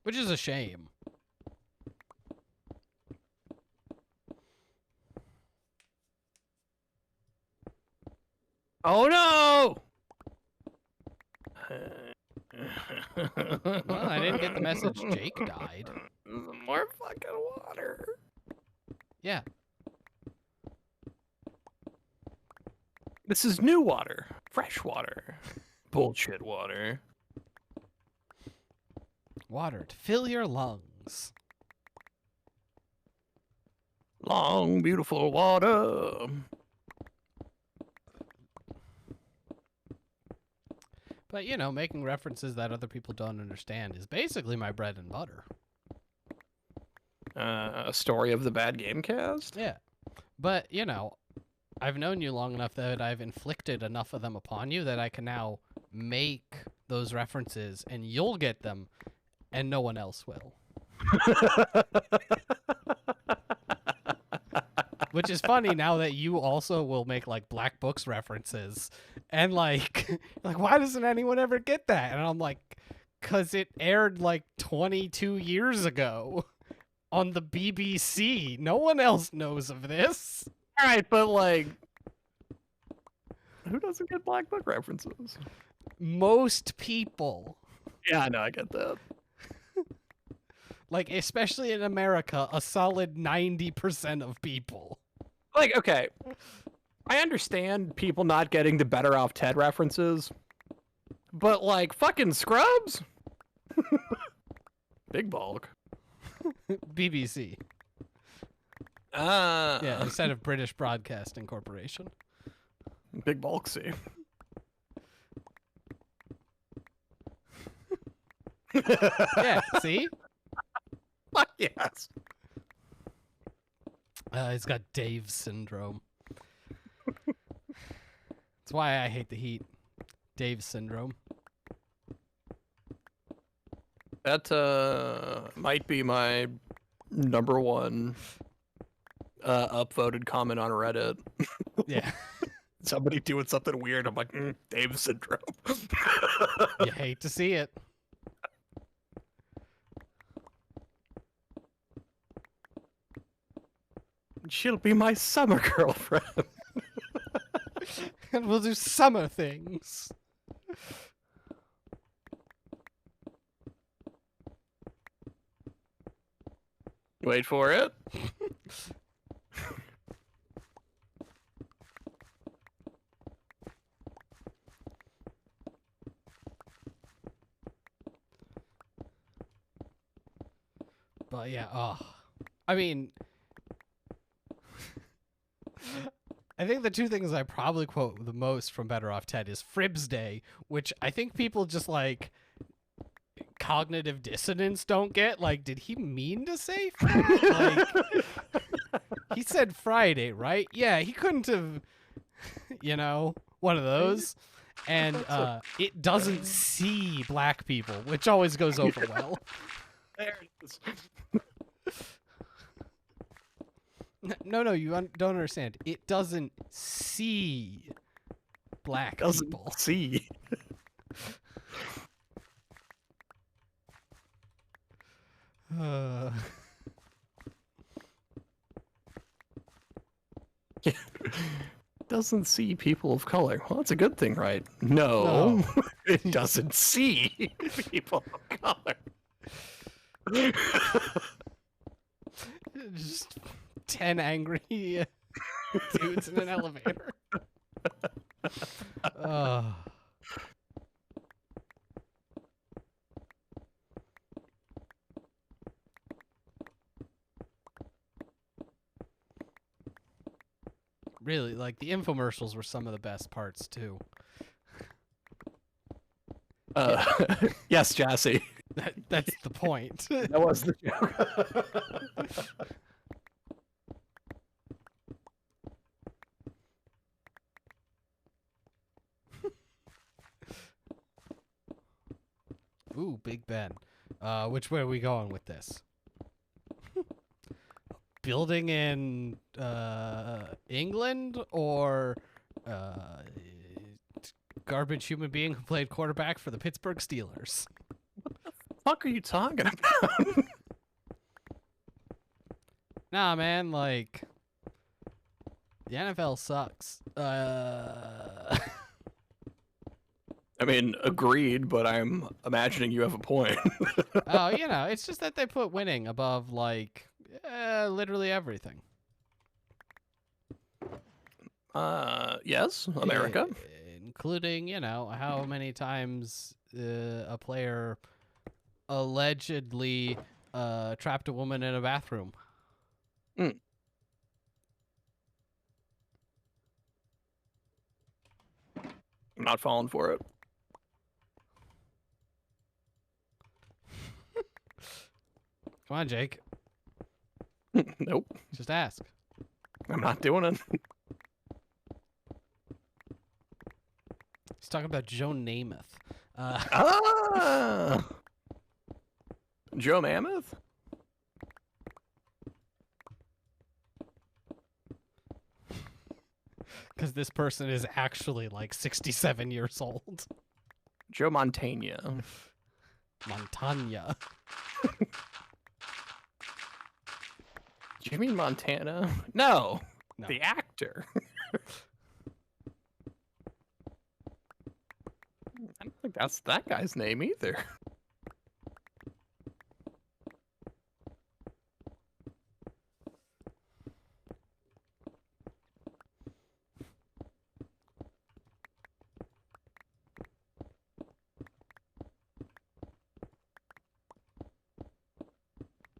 which is a shame. Oh no! Well, I didn't get the message Jake died. More fucking water. Yeah. This is new water. Fresh water. Bullshit water. Water to fill your lungs. Long, beautiful water. But, you know, making references that other people don't understand is basically my bread and butter. A story of the bad game cast? Yeah. But, you know, I've known you long enough that I've inflicted enough of them upon you that I can now make those references and you'll get them and no one else will. Which is funny now that you also will make like Black Books references and like why doesn't anyone ever get that? And I'm like, cause it aired like 22 years ago on the BBC. No one else knows of this. All right, but like, who doesn't get Black Book references? Most people. Yeah, I know, I get that. Like, especially in America, a solid 90% of people. Like, okay, I understand people not getting the Better Off Ted references, but like fucking Scrubs, Big Bulk. BBC. Ah, Yeah, instead of British Broadcasting Corporation. Big Bulk. See. Yeah, see? Fuck yes. He's got Dave syndrome. That's why I hate the heat. Dave syndrome. That might be my number one upvoted comment on Reddit. Yeah. Somebody doing something weird. I'm like, Dave syndrome. You hate to see it. She'll be my summer girlfriend. And we'll do summer things. Wait for it. But yeah, I mean, I think the two things I probably quote the most from Better Off Ted is Fribs Day, which I think people just like cognitive dissonance don't get. Like, did he mean to say Friday? Like, he said Friday, right? Yeah, he couldn't have, one of those. And it doesn't see black people, which always goes over well. There it is. No, you don't understand. It doesn't see black people. See. Doesn't see people of color. Well, that's a good thing, right? No. It doesn't see people of color. Just 10 angry dudes in an elevator. Really, like, the infomercials were some of the best parts, too. Yes, Jassy. That's the point. That was the joke. Ooh, Big Ben. Which way are we going with this? Building in England or garbage human being who played quarterback for the Pittsburgh Steelers? What the fuck are you talking about? Nah, man, like, the NFL sucks. I mean, agreed, but I'm imagining you have a point. Oh, it's just that they put winning above, like, literally everything. Yes, America. Including, how many times a player allegedly trapped a woman in a bathroom. I'm not falling for it. Come on, Jake. Nope. Just ask. I'm not doing it. He's talking about Joe Namath. Joe Mammoth? Because this person is actually like 67 years old. Joe Montana. Montana. Do you mean Montana? No. No. The actor. I don't think that's that guy's name either.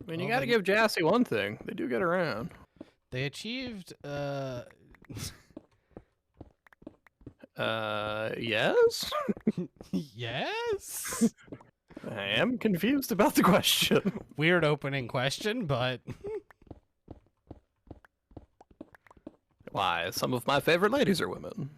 I mean, you Well, got to they- give Jassy one thing. They do get around. They achieved Yes? yes. I am confused about the question. Weird opening question, but Why, some of my favorite ladies are women.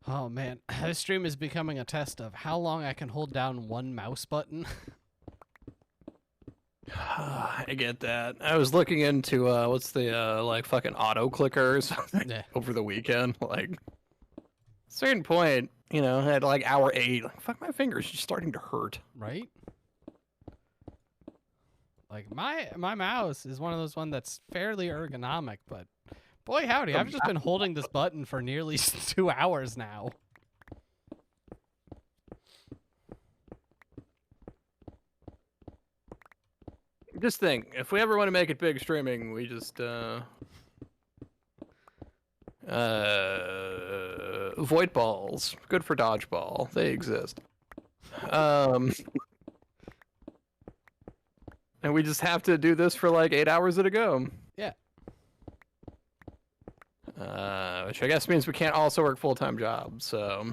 oh man, this stream is becoming a test of how long I can hold down one mouse button. I get that. I was looking into what's the like fucking auto clicker or something Yeah. over the weekend. Like, certain point, you know, at like hour 8, like fuck, my fingers just starting to hurt. Right? Like my mouse is one of those one that's fairly ergonomic, but boy howdy, I've just been holding this button for nearly 2 hours now. Just think, if we ever want to make it big streaming, we just void balls, good for dodgeball. They exist. And we just have to do this for like 8 hours at a go. Yeah. Which I guess means we can't also work full-time jobs. So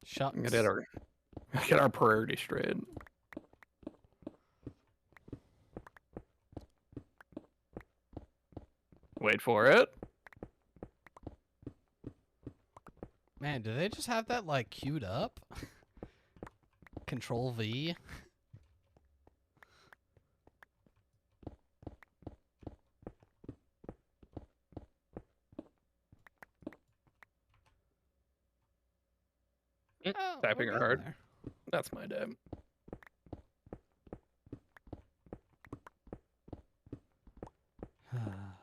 Shucks. get our priorities straight. Wait for it. Man, do they just have that like queued up? Control V. Oh, Typing we're are hard. getting That's my day. there.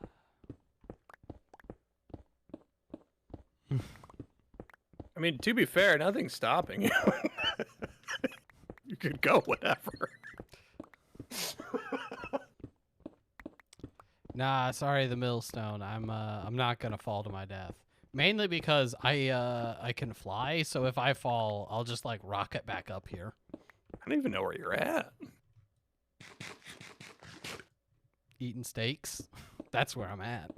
I mean, to be fair, nothing's stopping you. You could go whatever. Nah, sorry, the millstone. I'm not gonna fall to my death. Mainly because I can fly, so if I fall, I'll just like rocket back up here. I don't even know where you're at. Eating steaks. That's where I'm at.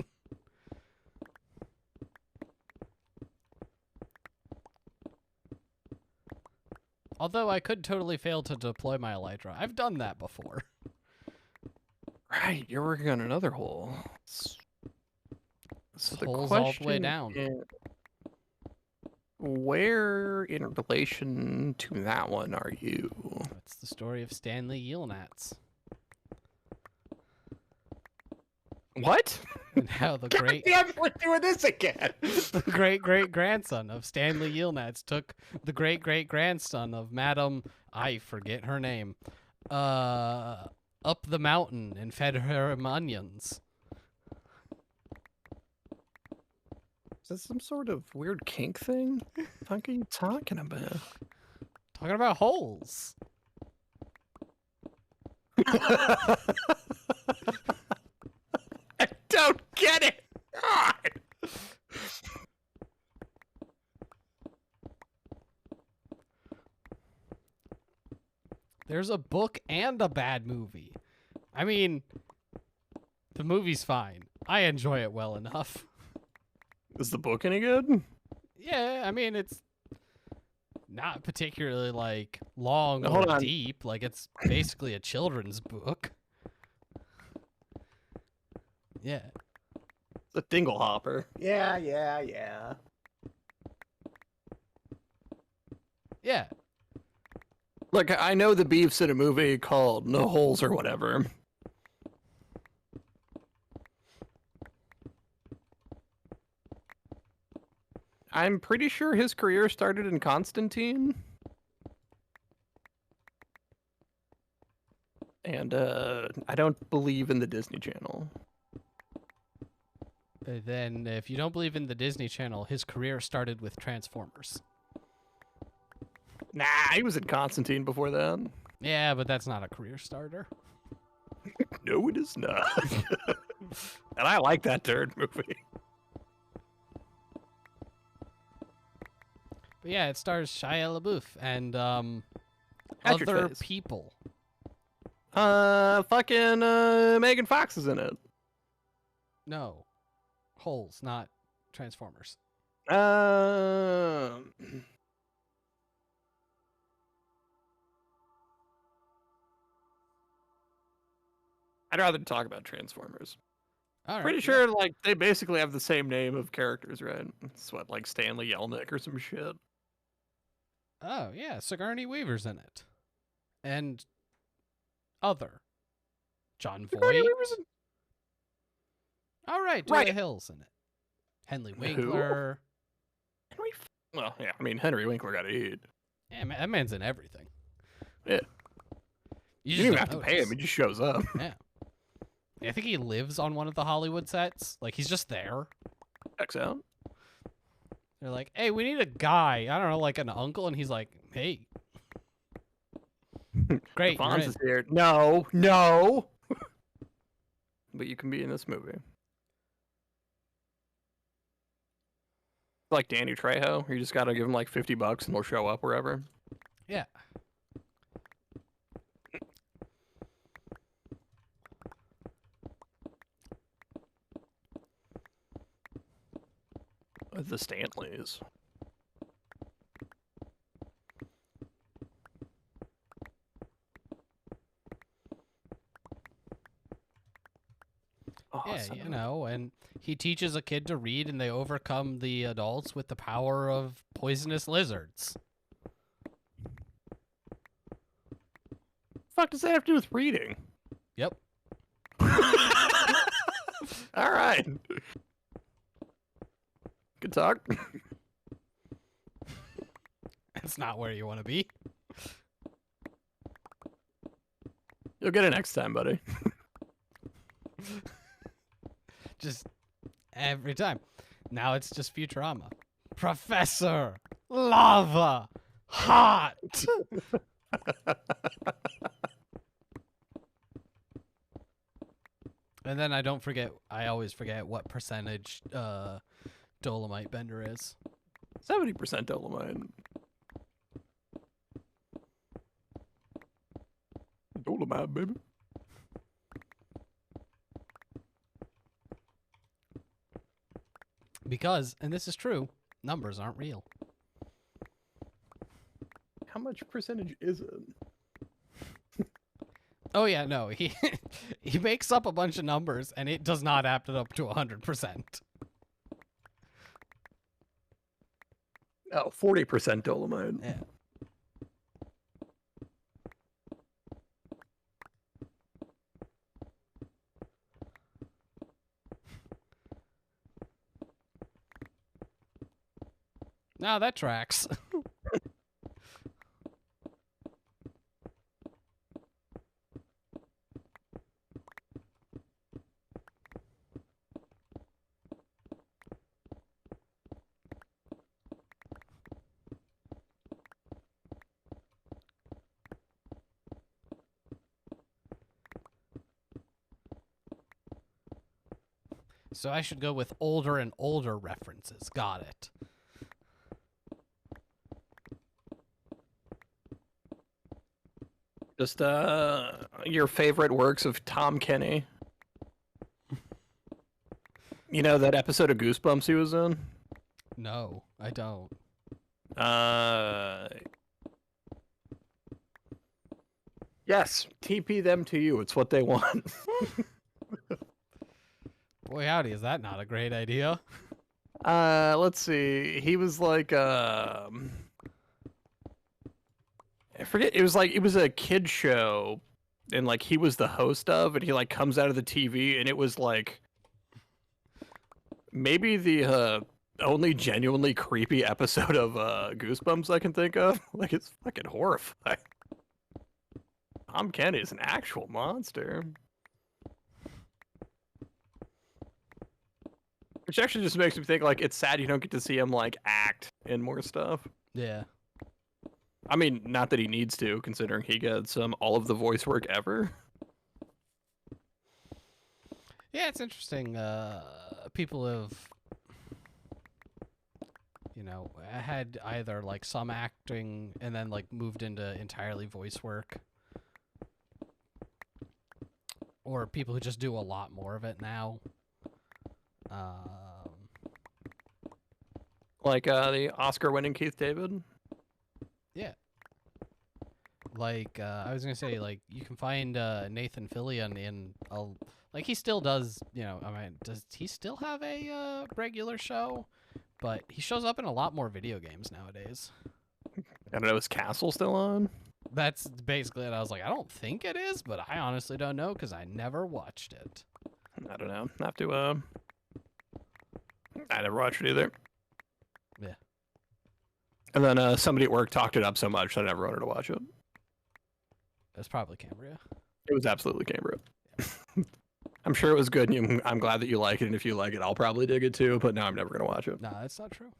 Although I could totally fail to deploy my elytra. I've done that before. Right, you're working on another hole. So the Hole's all the way question down. is, where in relation to that one are you? That's the story of Stanley Yelnats. What? And how the great Damn, we're doing this again. the great grandson of Stanley Yelnats took the great grandson of Madam, I forget her name, up the mountain and fed her onions. Is that some sort of weird kink thing? What the fuck are you talking about? Talking about holes. I don't get it. God. There's a book and a bad movie. I mean, the movie's fine. I enjoy it well enough. Is the book any good? Yeah, I mean, it's not particularly like long Now, or hold on. deep. Like it's basically a children's book. Yeah. The Dingle Hopper. Yeah. Yeah. Look, I know the beef's in a movie called No Holes or whatever. I'm pretty sure his career started in Constantine. And I don't believe in the Disney Channel. Then if you don't believe in the Disney Channel, his career started with Transformers. Nah, he was in Constantine before then. Yeah, but that's not a career starter. No, it is not. And I like that third movie. But yeah, it stars Shia LaBeouf and Patrick other Swayze. people. Fucking Megan Fox is in it. No, Holes, not Transformers. I'd rather talk about Transformers. All right, Pretty yeah. sure, like, they basically have the same name of characters, right? It's what, like Stanley Yelnick or some shit. Oh yeah, Sigourney Weaver's in it, and other John Sigourney Voight. Weaver's in- All right, Right. Jonah Hill's in it. Henley Who? Winkler. Henry. Well, yeah. I mean, Henry Winkler got to eat. Yeah, that man's in everything. Yeah. You You just don't even don't have to pay him; notice. he just shows up. Yeah. I think he lives on one of the Hollywood sets. Like he's just there. Checks out. They're like, "Hey, we need a guy. I don't know, like an uncle," and he's like, "Hey, great, you're Fonz in." is here. No, no. But you can be in this movie. Like Danny Trejo, you just gotta give him like $50 and he'll show up wherever. Yeah. The Stantleys. Yeah, Awesome. you know, and he teaches a kid to read, and they overcome the adults with the power of poisonous lizards. Fuck does that have to do with reading? Yep. All right. Good talk. That's not where you want to be. You'll get it next time, buddy. Just every time. Now it's just Futurama. Professor Lava Hot. And then I always forget what percentage Dolomite Bender is. 70% Dolomite. Dolomite, baby. Because, and this is true, numbers aren't real. How much percentage is it? Oh yeah, no, he he makes up a bunch of numbers and it does not add it up to 100%. Oh, 40% Dolomite. Yeah. Now that tracks. So I should go with older and older references. Got it. Just your favorite works of Tom Kenny. You know that episode of Goosebumps he was in? No, I don't. Yes, TP them to you. It's what they want. Boy, howdy, is that not a great idea? Let's see. He was like I forget. It was a kid show, and like he was the host of, and he like comes out of the TV, and it was like maybe the only genuinely creepy episode of Goosebumps I can think of. Like it's fucking horrifying. Tom Kenny is an actual monster. Which actually just makes me think like it's sad you don't get to see him like act in more stuff. Yeah. I mean, not that he needs to, considering he gets all of the voice work ever. Yeah, it's interesting. People have, had either like some acting and then like moved into entirely voice work, or people who just do a lot more of it now. Like the Oscar-winning Keith David. Yeah. Like I was gonna say, like you can find Nathan Fillion in like he still does. I mean, does he still have a regular show? But he shows up in a lot more video games nowadays. I don't know. Is Castle still on? That's basically it. I was like, I don't think it is, but I honestly don't know because I never watched it. I don't know. I have to. I never watched it either. Yeah. And then somebody at work talked it up so much that I never wanted to watch it. It was probably Cambria. It was absolutely Cambria. I'm sure it was good, and I'm glad that you like it. And if you like it, I'll probably dig it too. But now I'm never gonna watch it. No, that's not true.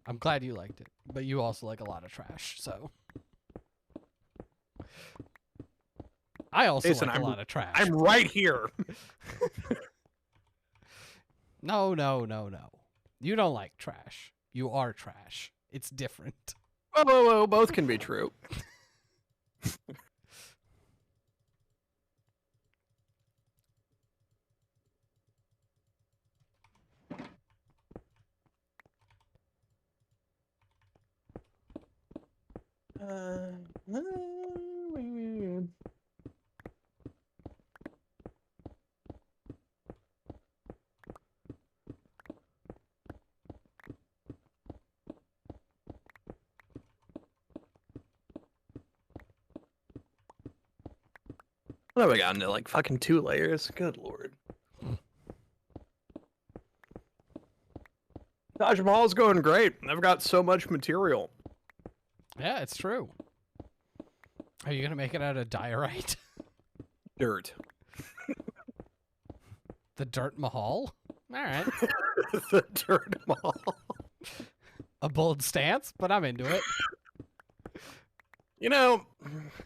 I'm glad you liked it, but you also like a lot of trash, so. I also Jason, like a lot of trash. I'm right here. No. You don't like trash. You are trash. It's different. Whoa. Both can be true. What have I gotten to, like, fucking 2 layers? Good lord. Taj Mahal's going great. I've got so much material. Yeah, it's true. Are you gonna make it out of diorite? Dirt. The Dirt Mahal? Alright. The Dirt Mahal. A bold stance, but I'm into it. You know,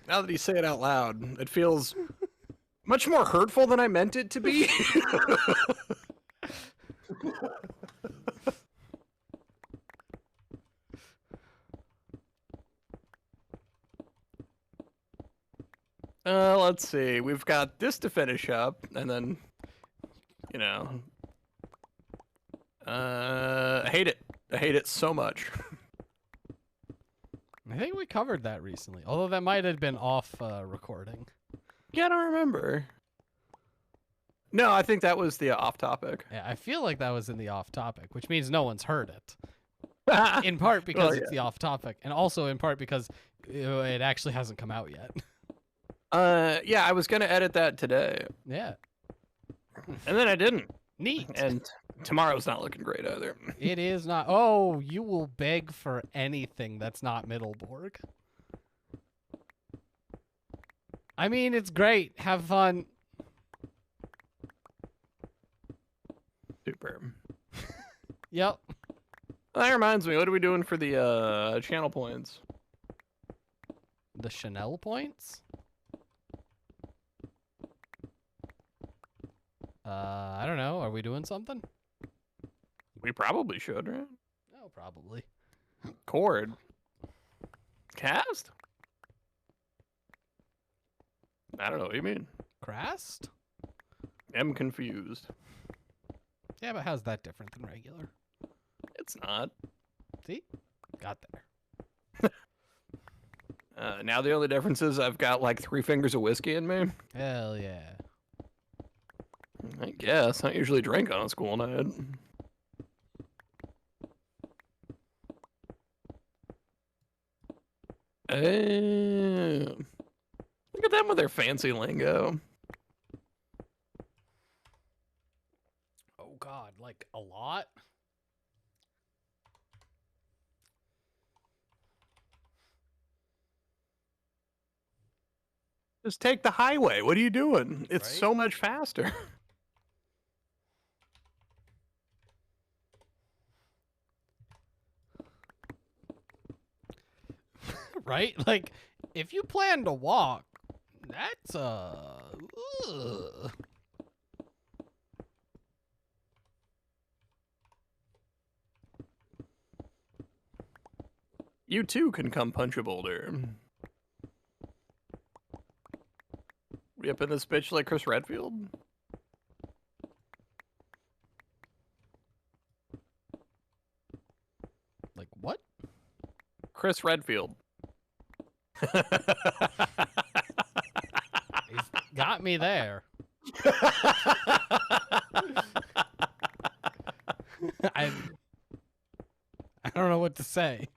now that you say it out loud, it feels much more hurtful than I meant it to be. Let's see. We've got this to finish up, and then, I hate it. I hate it so much. I think we covered that recently, although that might have been off recording. Yeah, I don't remember. No, I think that was the off topic. Yeah, I feel like that was in the off topic, which means no one's heard it. In part because it's the off topic, and also in part because it actually hasn't come out yet. Yeah, I was gonna edit that today. Yeah. And then I didn't. Neat. And tomorrow's not looking great either. It is not. Oh, you will beg for anything that's not Middleborg. I mean, it's great. Have fun. Super. Yep. That reminds me, what are we doing for the channel points? The Chanel points? I don't know. Are we doing something? We probably should, right? Oh, probably. Chord. Cast? I don't know what you mean. Crast? I'm confused. Yeah, but how's that different than regular? It's not. See? Got there. Now the only difference is I've got like 3 fingers of whiskey in me. Hell yeah. I guess. I don't usually drink on a school night. Look at them with their fancy lingo. Oh god, like a lot? Just take the highway. What are you doing? It's Right? so much faster. Right? Like, if you plan to walk, that's ugh. You too can come punch a boulder. We up in this bitch like Chris Redfield? Like what? Chris Redfield. He's got me there. I don't know what to say.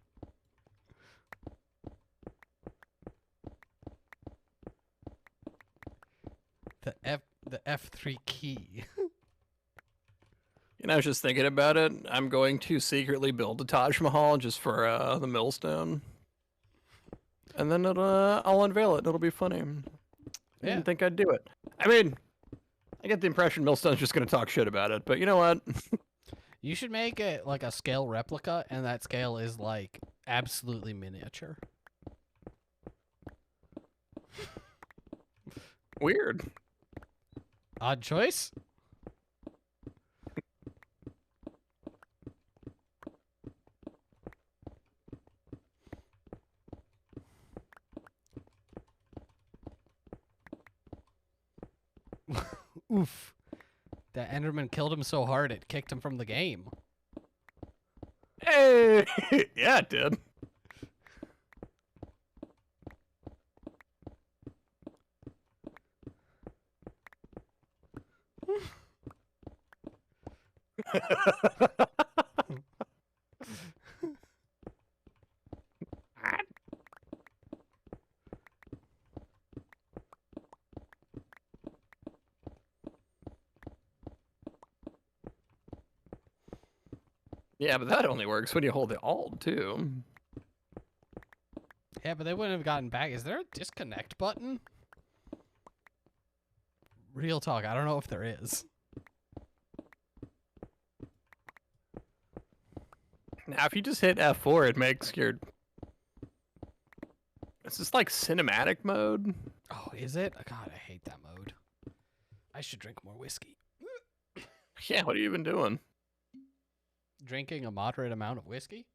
The F3 key. You know, I was just thinking about it. I'm going to secretly build a Taj Mahal just for the millstone. And then I'll unveil it. It'll be funny. I didn't think I'd do it. I mean, I get the impression Millstone's just going to talk shit about it, but you know what? You should make it like a scale replica, and that scale is like absolutely miniature. Weird. Odd choice? Oof. That Enderman killed him so hard it kicked him from the game. Hey! Yeah, it did. Yeah, but that only works when you hold the Alt, too. Yeah, but they wouldn't have gotten back. Is there a disconnect button? Real talk, I don't know if there is. Now, if you just hit F4, it makes your... Is this like cinematic mode? Oh, is it? God, I hate that mode. I should drink more whiskey. Yeah, what are you even doing? Drinking a moderate amount of whiskey?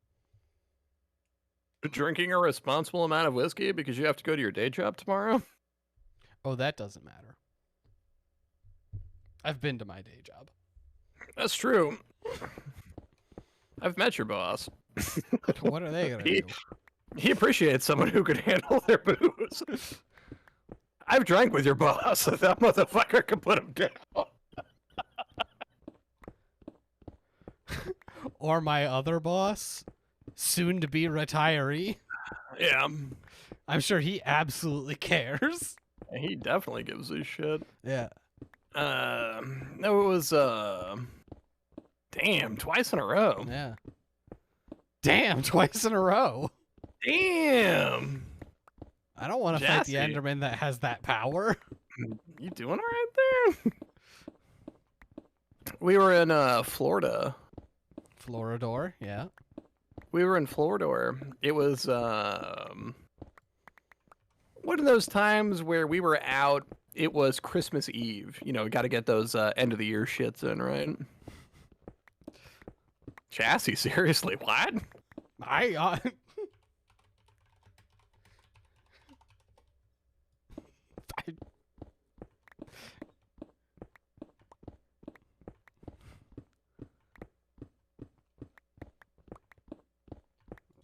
Drinking a responsible amount of whiskey because you have to go to your day job tomorrow? Oh, that doesn't matter. I've been to my day job. That's true. I've met your boss. What are they gonna do? He appreciates someone who could handle their booze. I've drank with your boss, so that motherfucker can put him down. Or my other boss, soon to be retiree. Yeah. I'm sure he absolutely cares. He definitely gives a shit. Yeah. No, it was, damn, twice in a row. Yeah. Damn, twice in a row. Damn. I don't want to fight the Jassy. Enderman that has that power. You doing all right there? We were in, Florida. Floridor, yeah. We were in Floridor. It was, one of those times where we were out. It was Christmas Eve. You know, got to get those end of the year shits in, right? Chassis, seriously, what? I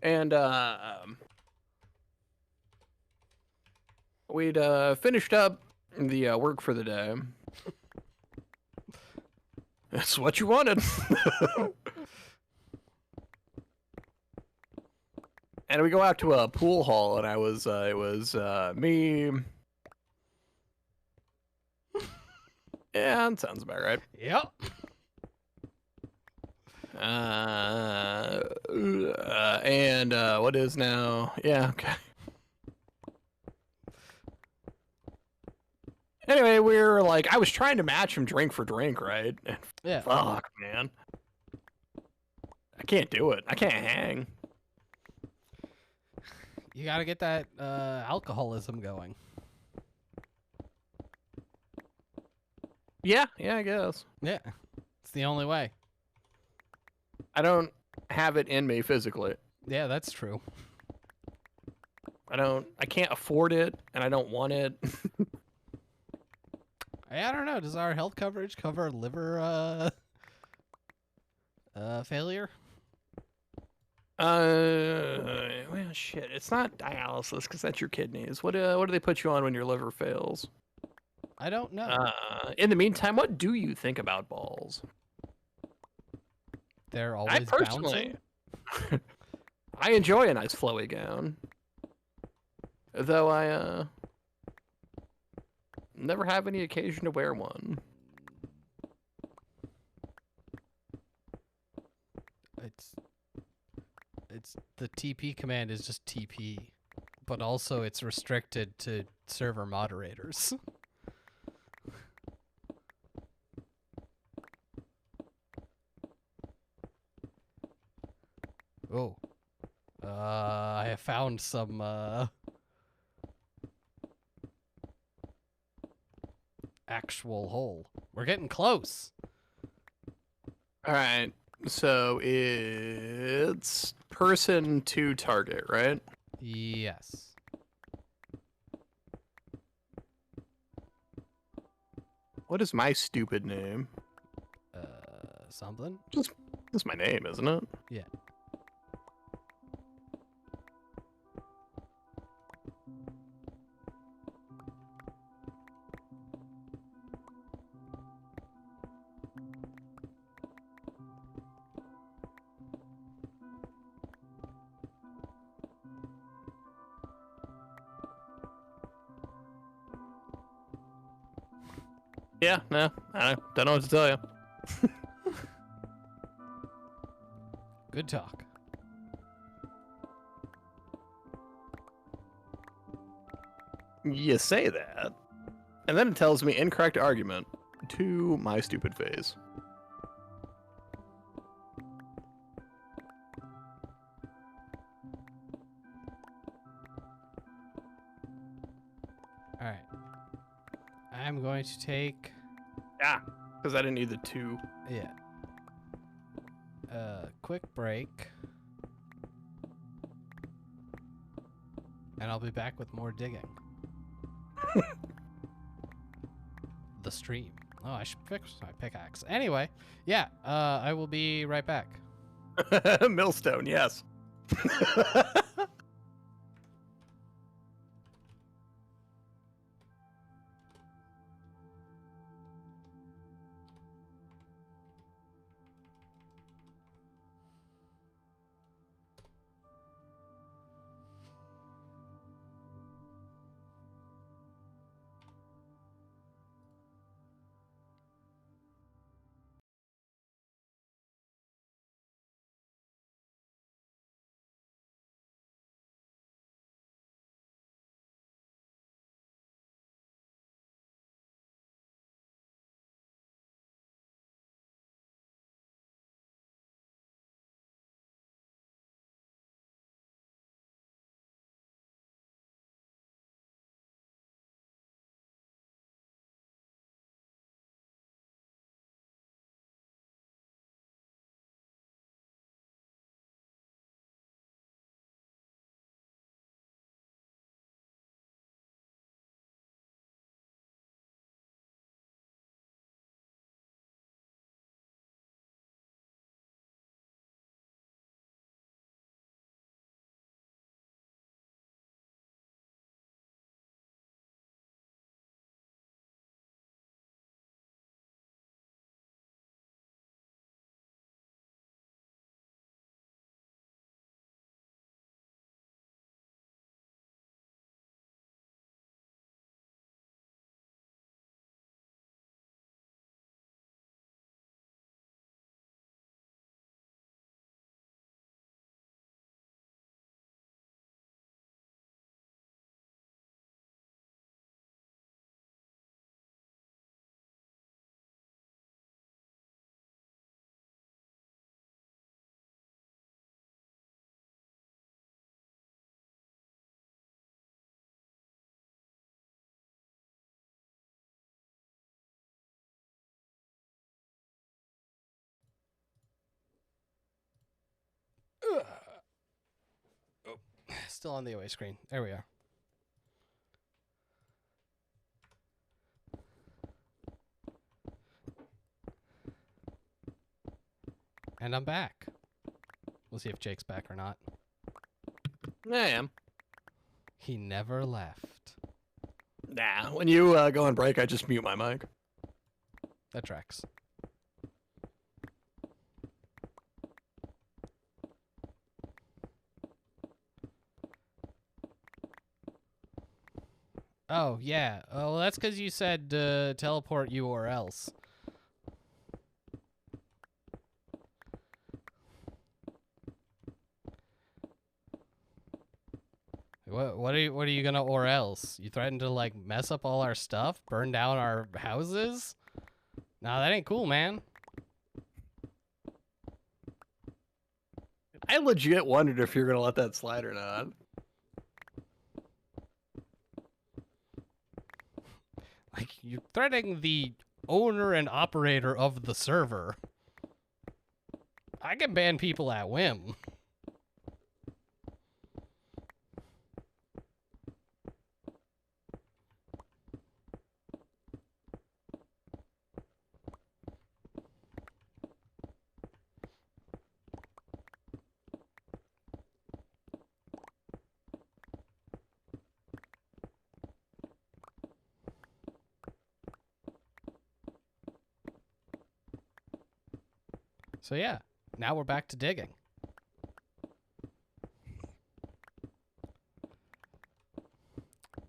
And we'd finished up the work for the day. That's what you wanted. And we go out to a pool hall, and it was me. Yeah, that sounds about right. Yep. And what is now? Yeah, okay. Anyway, we were like, I was trying to match him drink for drink, right? And Yeah. fuck, man. I can't do it. I can't hang. You got to get that alcoholism going. Yeah, I guess. Yeah. It's the only way. I don't have it in me physically. Yeah, that's true. I can't afford it, and I don't want it. I don't know. Does our health coverage cover liver failure? Well, shit. It's not dialysis because that's your kidneys. What do they put you on when your liver fails? I don't know. In the meantime, what do you think about balls? They're I always personally, bouncing. I enjoy a nice flowy gown, though I never have any occasion to wear one. It's the TP command is just TP, but also it's restricted to server moderators. Oh, I have found some actual hole. We're getting close. All right, so it's person to target, right? Yes. What is my stupid name? Something? That's my name, isn't it? Yeah. Yeah, no, I don't know what to tell you. Good talk. You say that, and then it tells me incorrect argument to my stupid face. All right. I'm going to take. Yeah, because I didn't need the 2. Yeah. Quick break. And I'll be back with more digging. The stream. Oh, I should fix my pickaxe. Anyway, yeah, I will be right back. Millstone, yes. still on the away screen. There we are. And I'm back. We'll see if Jake's back or not. I am. He never left. Nah, when you go on break, I just mute my mic. That tracks. Oh, yeah. Oh, that's because you said teleport you or else. What are you gonna or else? You threatened to like mess up all our stuff, burn down our houses? Nah, that ain't cool, man. I legit wondered if you're gonna let that slide or not. Like, you're threatening the owner and operator of the server. I can ban people at whim. So yeah, now we're back to digging.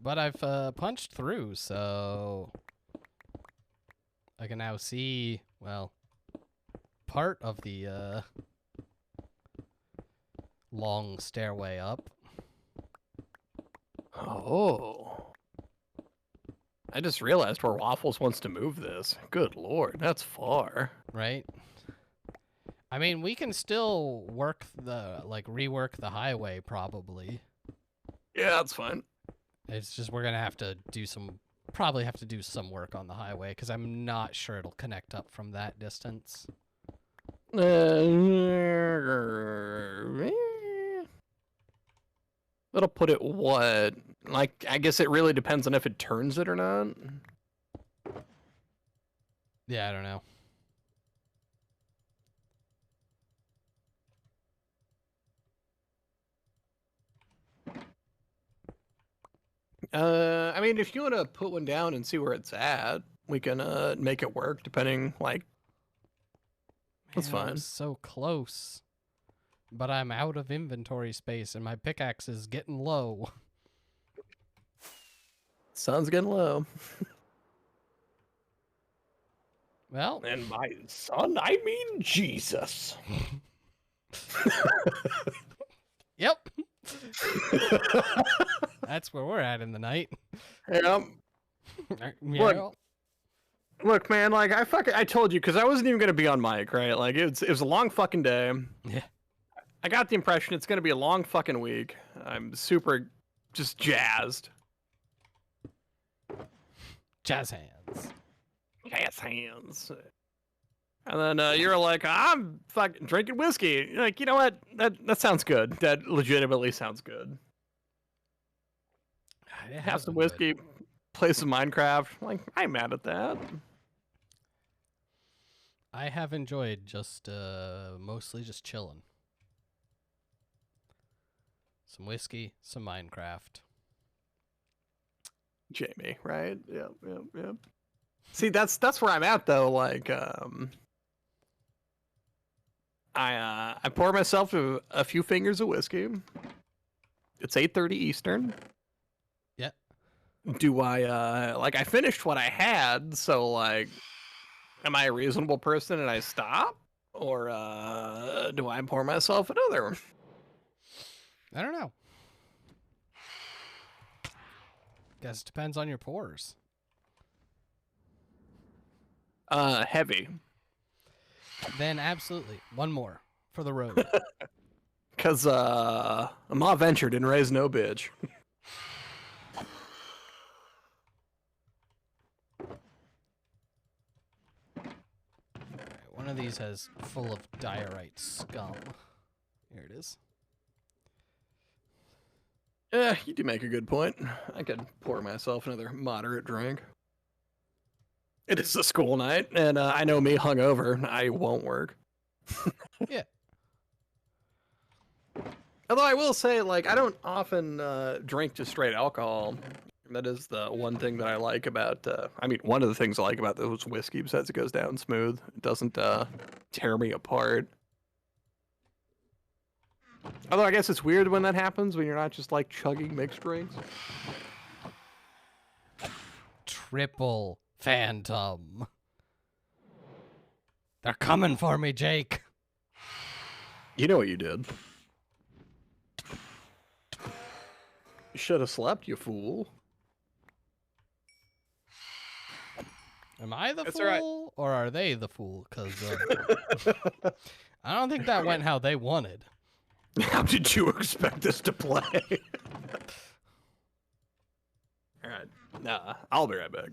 But I've punched through, so I can now see, well, part of the long stairway up. Oh. I just realized where Waffles wants to move this. Good lord, that's far. Right? I mean, we can still rework the highway probably. Yeah, that's fine. It's just we're gonna have to probably have to do some work on the highway because I'm not sure it'll connect up from that distance. It'll put it what? Like, I guess it really depends on if it turns it or not. Yeah, I don't know. I mean, if you want to put one down and see where it's at, we can make it work. Depending, like, that's Man, I'm fine. so close, but I'm out of inventory space, and my pickaxe is getting low. Sun's getting low. Well, And by son, I mean Jesus. yep. That's where we're at in the night. Yeah. Yeah. Look, man, like I told you because I wasn't even gonna be on mic, right? Like it was a long fucking day. Yeah. I got the impression it's gonna be a long fucking week. I'm super just jazzed. Jazz hands. Jazz hands. And then you're like, I'm fucking drinking whiskey. You're like, you know what? That sounds good. That legitimately sounds good. Have some whiskey, play some Minecraft. Like, I'm mad at that. I have enjoyed just mostly just chilling. Some whiskey, some Minecraft. Jamie, right? Yep. See, that's where I'm at though. Like, I pour myself a few fingers of whiskey. It's 8:30 Eastern. Yeah. Do I like I finished what I had, so like am I a reasonable person and I stop? Or do I pour myself another? I don't know. Guess it depends on your pores. Heavy. Then absolutely. One more for the road. Cause Ma ventured and raised no bitch. Alright, one of these has full of diorite scum. Here it is. You do make a good point. I could pour myself another moderate drink. It is a school night, and I know me hungover, I won't work. Yeah. Although I will say, like, I don't often drink just straight alcohol. That is the one thing that I like about. I mean, one of the things I like about those whiskey, besides it goes down smooth, it doesn't tear me apart. Although I guess it's weird when that happens, when you're not just like chugging mixed drinks. Triple Phantom. They're coming for me, Jake. You know what you did. You should have slept, you fool. Am I the That's all right. fool, or are they the fool? Because I don't think that went how they wanted. How did you expect this to play? All right. Nah, I'll be right back.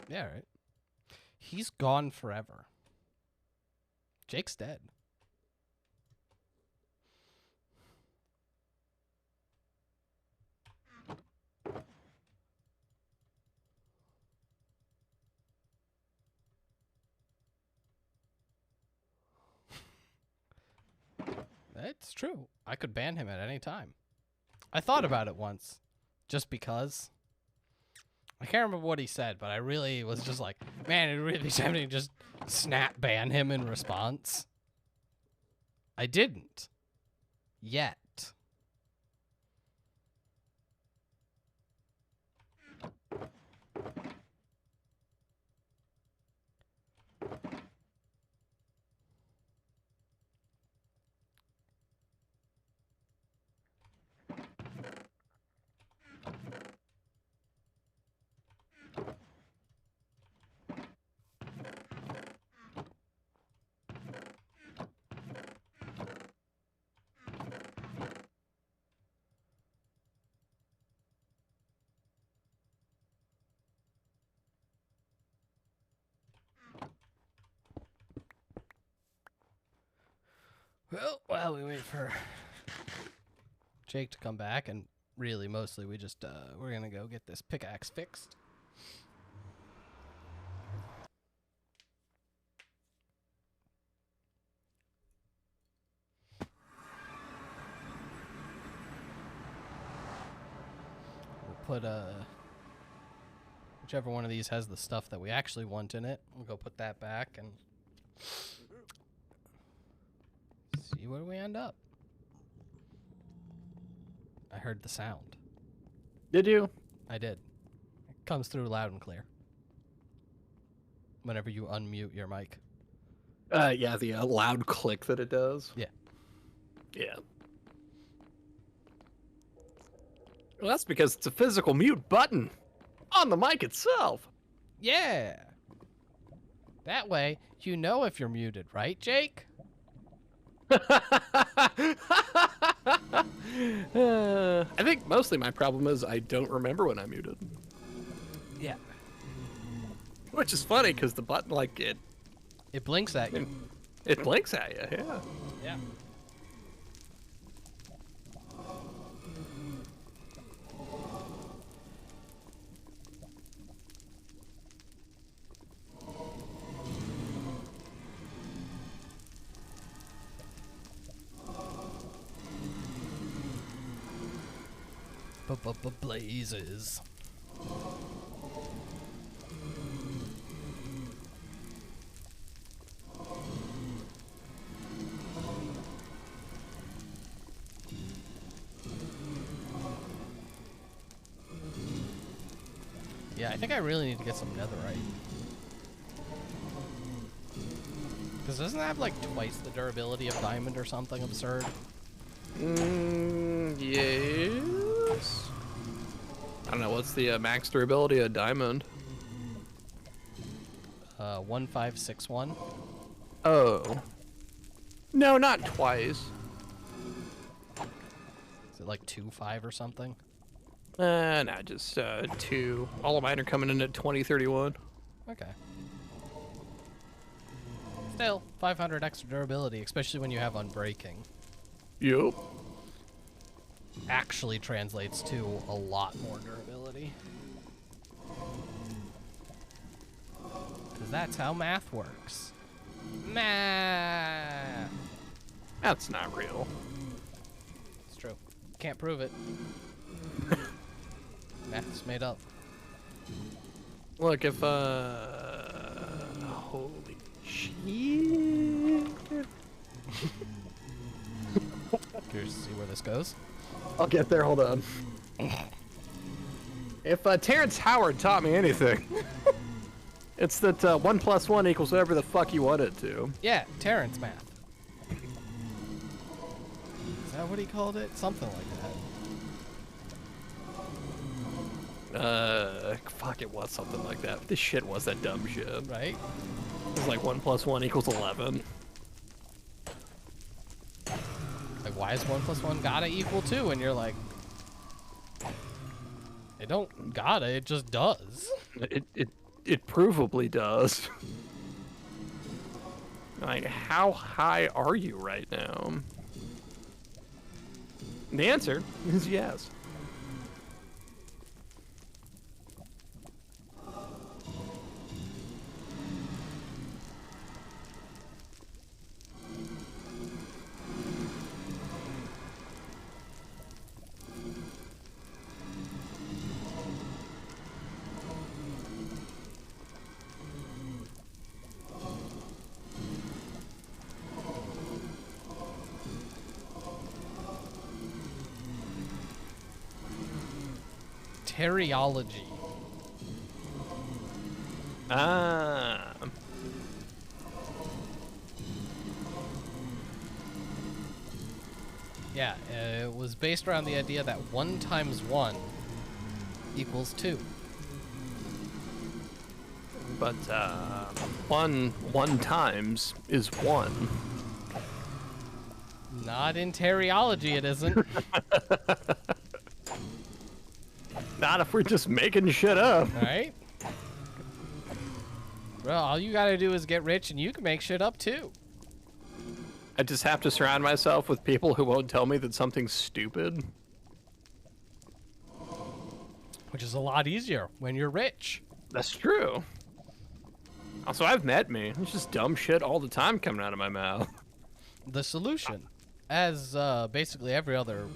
Yeah, right. He's gone forever. Jake's dead. It's true. I could ban him at any time. I thought about it once, just because. I can't remember what he said, but I really was just like, man, it'd really be tempting to just snap ban him in response. I didn't. Yet. Well, while we wait for Jake to come back, and really mostly we just, we're gonna go get this pickaxe fixed. We'll put, whichever one of these has the stuff that we actually want in it, we'll go put that back and see where we end up. I heard the sound. Did you? I did. It comes through loud and clear. Whenever you unmute your mic. Yeah, the loud click that it does. Yeah. Yeah. Well, that's because it's a physical mute button on the mic itself. Yeah. That way, you know if you're muted, right, Jake? I think mostly my problem is I don't remember when I'm muted. Yeah. Which is funny because the button, like, it blinks at you. blinks at you, yeah. Yeah. Blazes. Yeah, I think I really need to get some netherite. Because doesn't it have like twice the durability of diamond or something absurd? Yes. I don't know, what's the max durability of diamond? 1561. Oh. No, not twice. Is it like 2.5 or something? No, just 2. All of mine are coming in at 2031. Okay. Still, 500 extra durability, especially when you have unbreaking. Yup. actually translates to a lot more durability. Because that's how math works. Math! That's not real. It's true. Can't prove it. Math's made up. Look, if, holy shit. Curious to see where this goes. I'll get there, hold on. If Terrence Howard taught me anything, it's that 1 + 1 = whatever the fuck you want it to. Yeah, Terrence math. Is that what he called it? Something like that. Fuck, it was something like that. This shit was that dumb shit. Right? It was like 1 + 1 = 11. Like, why is 1 + 1 gotta equal 2? And you're like, it don't gotta, it just does. It provably does. Like, how high are you right now? The answer is yes. Teriology. Ah. Yeah, it was based around the idea that 1 × 1 = 2. But, 1 times is 1. Not in teriology, it isn't. Not if we're just making shit up. Right? Well, all you gotta do is get rich and you can make shit up too. I just have to surround myself with people who won't tell me that something's stupid. Which is a lot easier when you're rich. That's true. Also, I've met me. It's just dumb shit all the time coming out of my mouth. The solution, as basically every other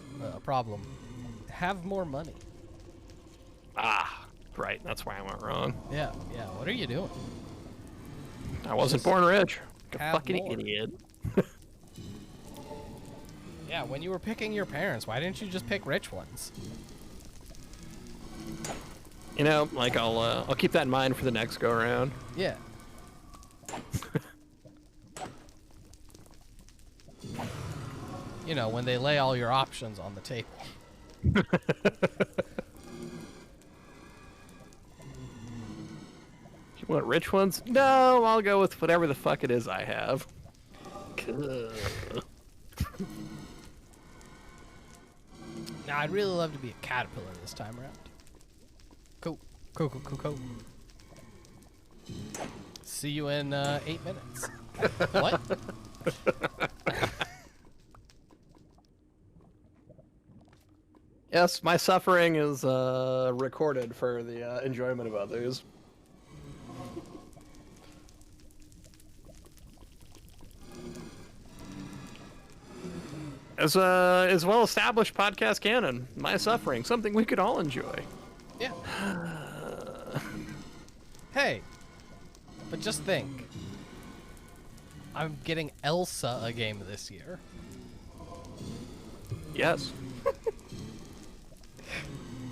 problem, have more money. Ah, right. That's why I went wrong. Yeah, what are you doing? I wasn't born rich. Like a have fucking more. idiot. Yeah, when you were picking your parents, why didn't you just pick rich ones? You know, like I'll keep that in mind for the next go around. Yeah. You know, when they lay all your options on the table. You want rich ones? No, I'll go with whatever the fuck it is I have. Now, I'd really love to be a caterpillar this time around. Cool. See you in 8 minutes. What? Yes, my suffering is recorded for the enjoyment of others. As well-established podcast canon, my suffering, something we could all enjoy. Yeah. Hey, but just think. I'm getting Elsa a game this year. Yes.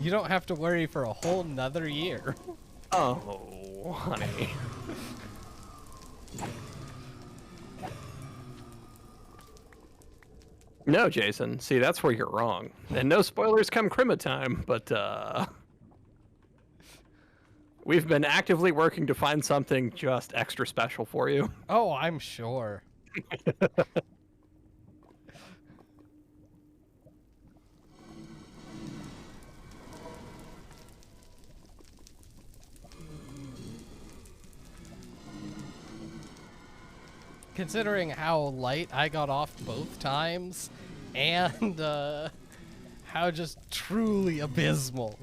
You don't have to worry for a whole nother year. Oh, honey. No, Jason. See, that's where you're wrong. And no spoilers come Crima time, but we've been actively working to find something just extra special for you. Oh, I'm sure. Considering how light I got off both times, and How just truly abysmal.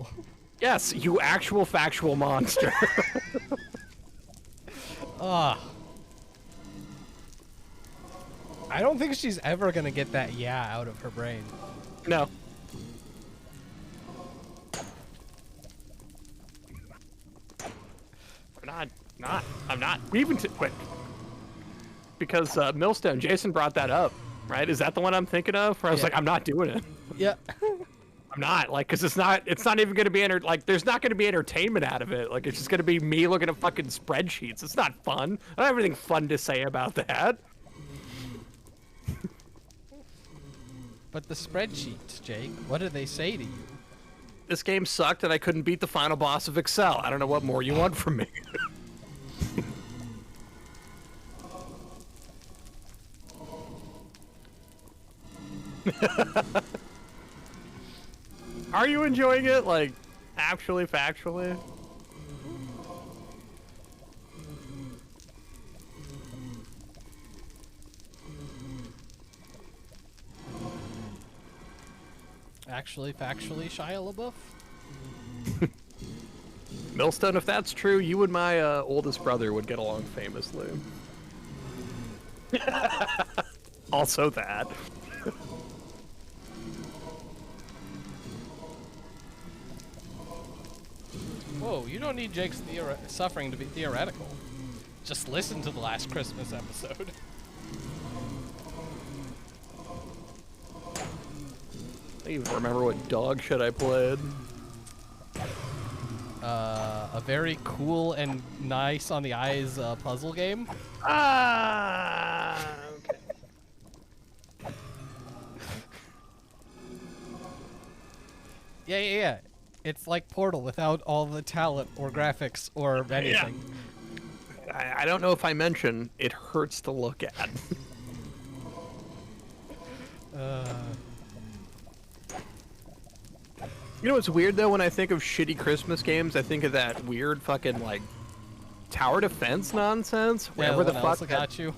Yes, you actual factual monster. Ugh. I don't think she's ever gonna get that yeah out of her brain. No. I'm not. We even wait. Because Millstone, Jason brought that up, right? Is that the one I'm thinking of? Where I was like, I'm not doing it. Yeah. I'm not, like, because it's not even going to be, there's not going to be entertainment out of it. Like, it's just going to be me looking at fucking spreadsheets. It's not fun. I don't have anything fun to say about that. But the spreadsheets, Jake, what do they say to you? This game sucked and I couldn't beat the final boss of Excel. I don't know what more you want from me. Are you enjoying it? Like, actually, factually? Actually, factually, Shia LaBeouf? Millstone, if that's true, you and my oldest brother would get along famously. Also that. Whoa, you don't need Jake's suffering to be theoretical. Just listen to the last Christmas episode. I even remember what dog shit I played. A very cool and nice on the eyes puzzle game. Ah, okay. Yeah. It's like Portal without all the talent or graphics or anything. Yeah. I don't know if I mentioned it hurts to look at. You know what's weird though? When I think of shitty Christmas games, I think of that weird fucking like tower defense nonsense. Wherever the fuck got you.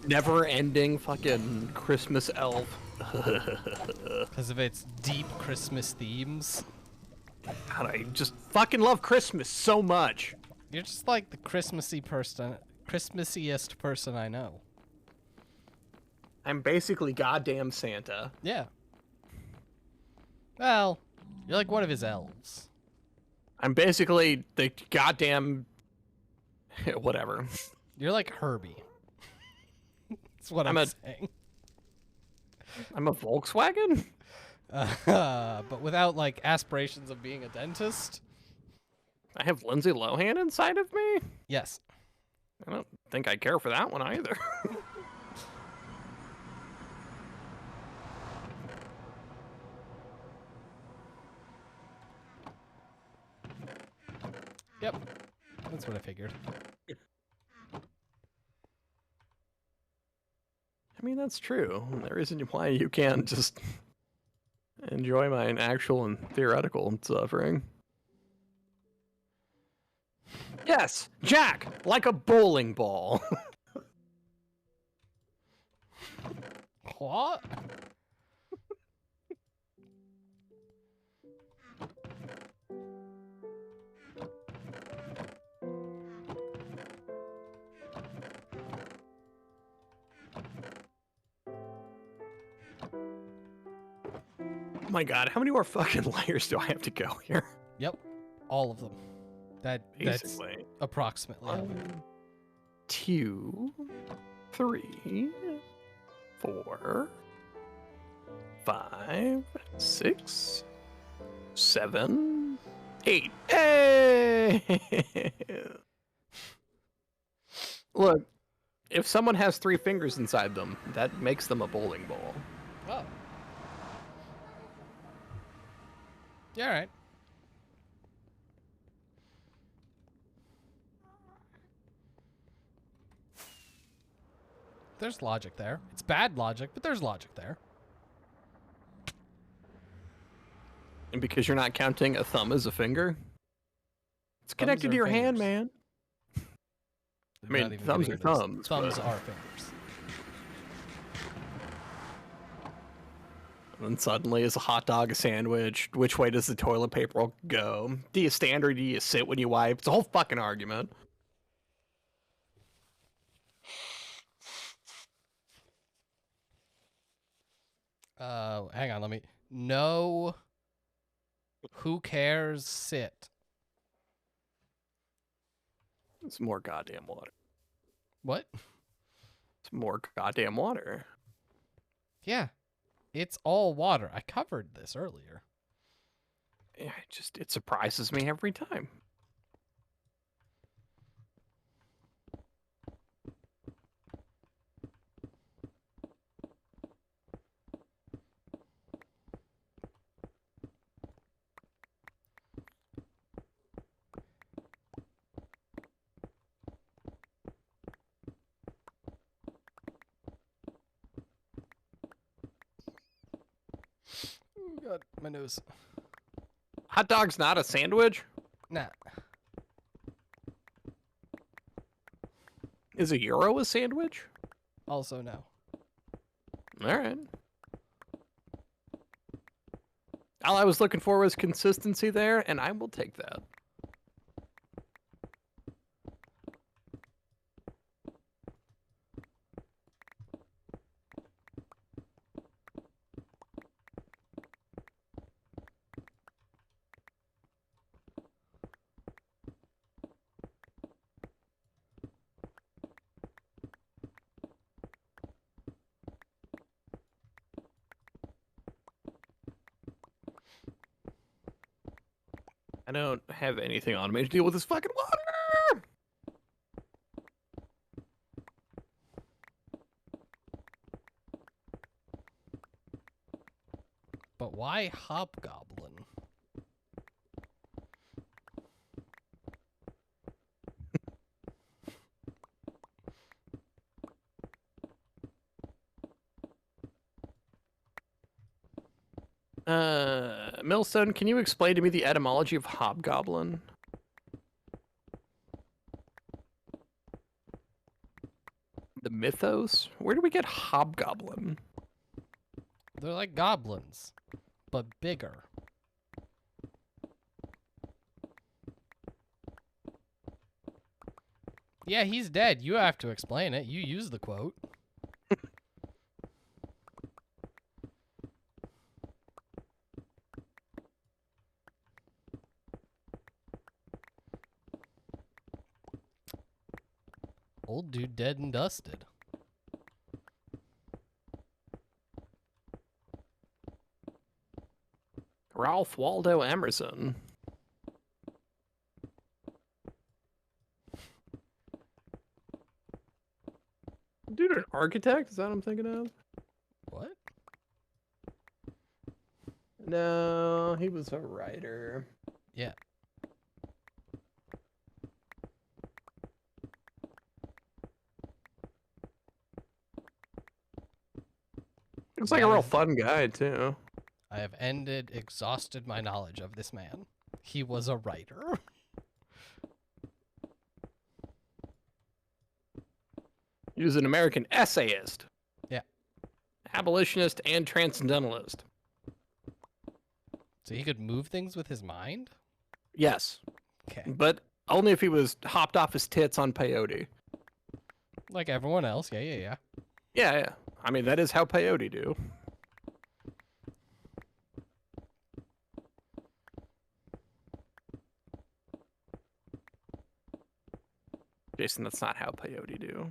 Never-ending fucking Christmas elf. Because of its deep Christmas themes. God, I just fucking love Christmas so much. You're just like the Christmassiest person I know. I'm basically goddamn Santa. Yeah. Well, you're like one of his elves. I'm basically the goddamn whatever. You're like Herbie. That's what I'm saying. I'm a Volkswagen? But without like aspirations of being a dentist. I have Lindsay Lohan inside of me? Yes. I don't think I care for that one either. Yep. That's what I figured. I mean, that's true. There isn't why you can't just enjoy my actual and theoretical suffering. Yes, Jack, like a bowling ball. What? Oh my god, how many more fucking layers do I have to go here? Yep. All of them. That's approximately. 1, 2, 3, 4, 5, 6, 7, 8. Hey! Look, if someone has 3 fingers inside them, that makes them a bowling ball. Oh. Yeah, all right. There's logic there. It's bad logic, but there's logic there. And because you're not counting a thumb as a finger? It's connected to your hand, man. I mean, thumbs are thumbs. Thumbs are fingers. And suddenly, is a hot dog a sandwich? Which way does the toilet paper roll go? Do you stand or do you sit when you wipe? It's a whole fucking argument. Hang on, let me. No. Who cares? Sit. It's more goddamn water. What? It's more goddamn water. Yeah. It's all water. I covered this earlier. Yeah, it surprises me every time. Oh god, my nose. Hot dog's not a sandwich? Nah. Is a gyro a sandwich? Also no. All right. All I was looking for was consistency there, and I will take that. I don't have anything on me to deal with this fucking water. But why hobgoblin? Millstone, can you explain to me the etymology of hobgoblin? The mythos? Where do we get hobgoblin? They're like goblins, but bigger. Yeah, he's dead. You have to explain it. You use the quote. Old dude dead and dusted. Ralph Waldo Emerson. Dude, an architect? Is that what I'm thinking of? What? No, he was a writer. Yeah. Looks like a real fun guy, too. I have exhausted my knowledge of this man. He was a writer. He was an American essayist. Yeah. Abolitionist and transcendentalist. So he could move things with his mind? Yes. Okay. But only if he was hopped off his tits on peyote. Like everyone else. Yeah. Yeah, yeah. I mean, that is how peyote do. Jason, that's not how peyote do.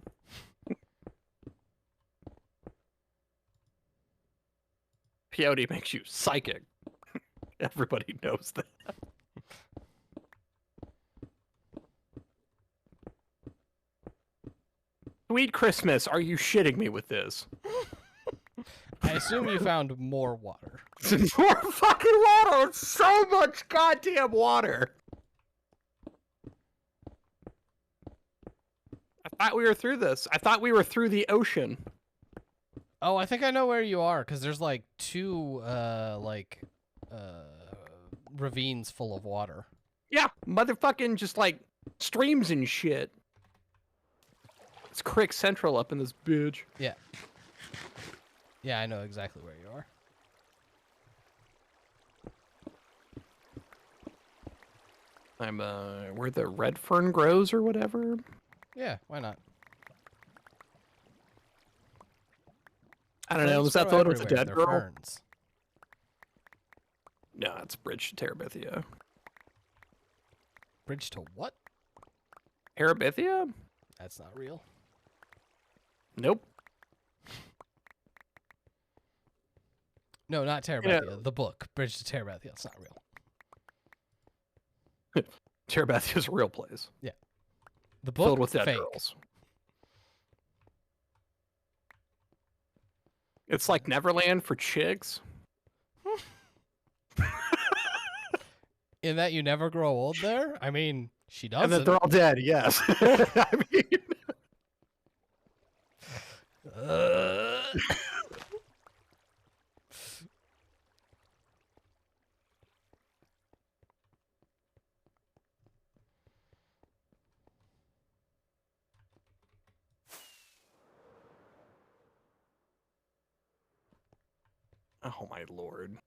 Peyote makes you psychic. Everybody knows that. Sweet Christmas, are you shitting me with this? I assume you found more water. More fucking water! It's so much goddamn water! I thought we were through this. I thought we were through the ocean. Oh, I think I know where you are, because there's like two, ravines full of water. Yeah, motherfucking just like streams and shit. It's Crick Central up in this bitch. Yeah. Yeah, I know exactly where you are. I'm where the red fern grows or whatever. Yeah, why not? I don't know. Ferns Was that grow the one with the everywhere, dead they're girl? ferns. No, it's Bridge to Terabithia. Bridge to what? Terabithia? That's not real. Nope. No, not Terabithia. The book, Bridge to Terabithia. It's not real. Terabithia's a real place. The book, Filled with dead fake. girls. It's like Neverland for chicks. In that you never grow old there? I mean, she And that doesn't. they're all dead, yes. I mean, oh my lord.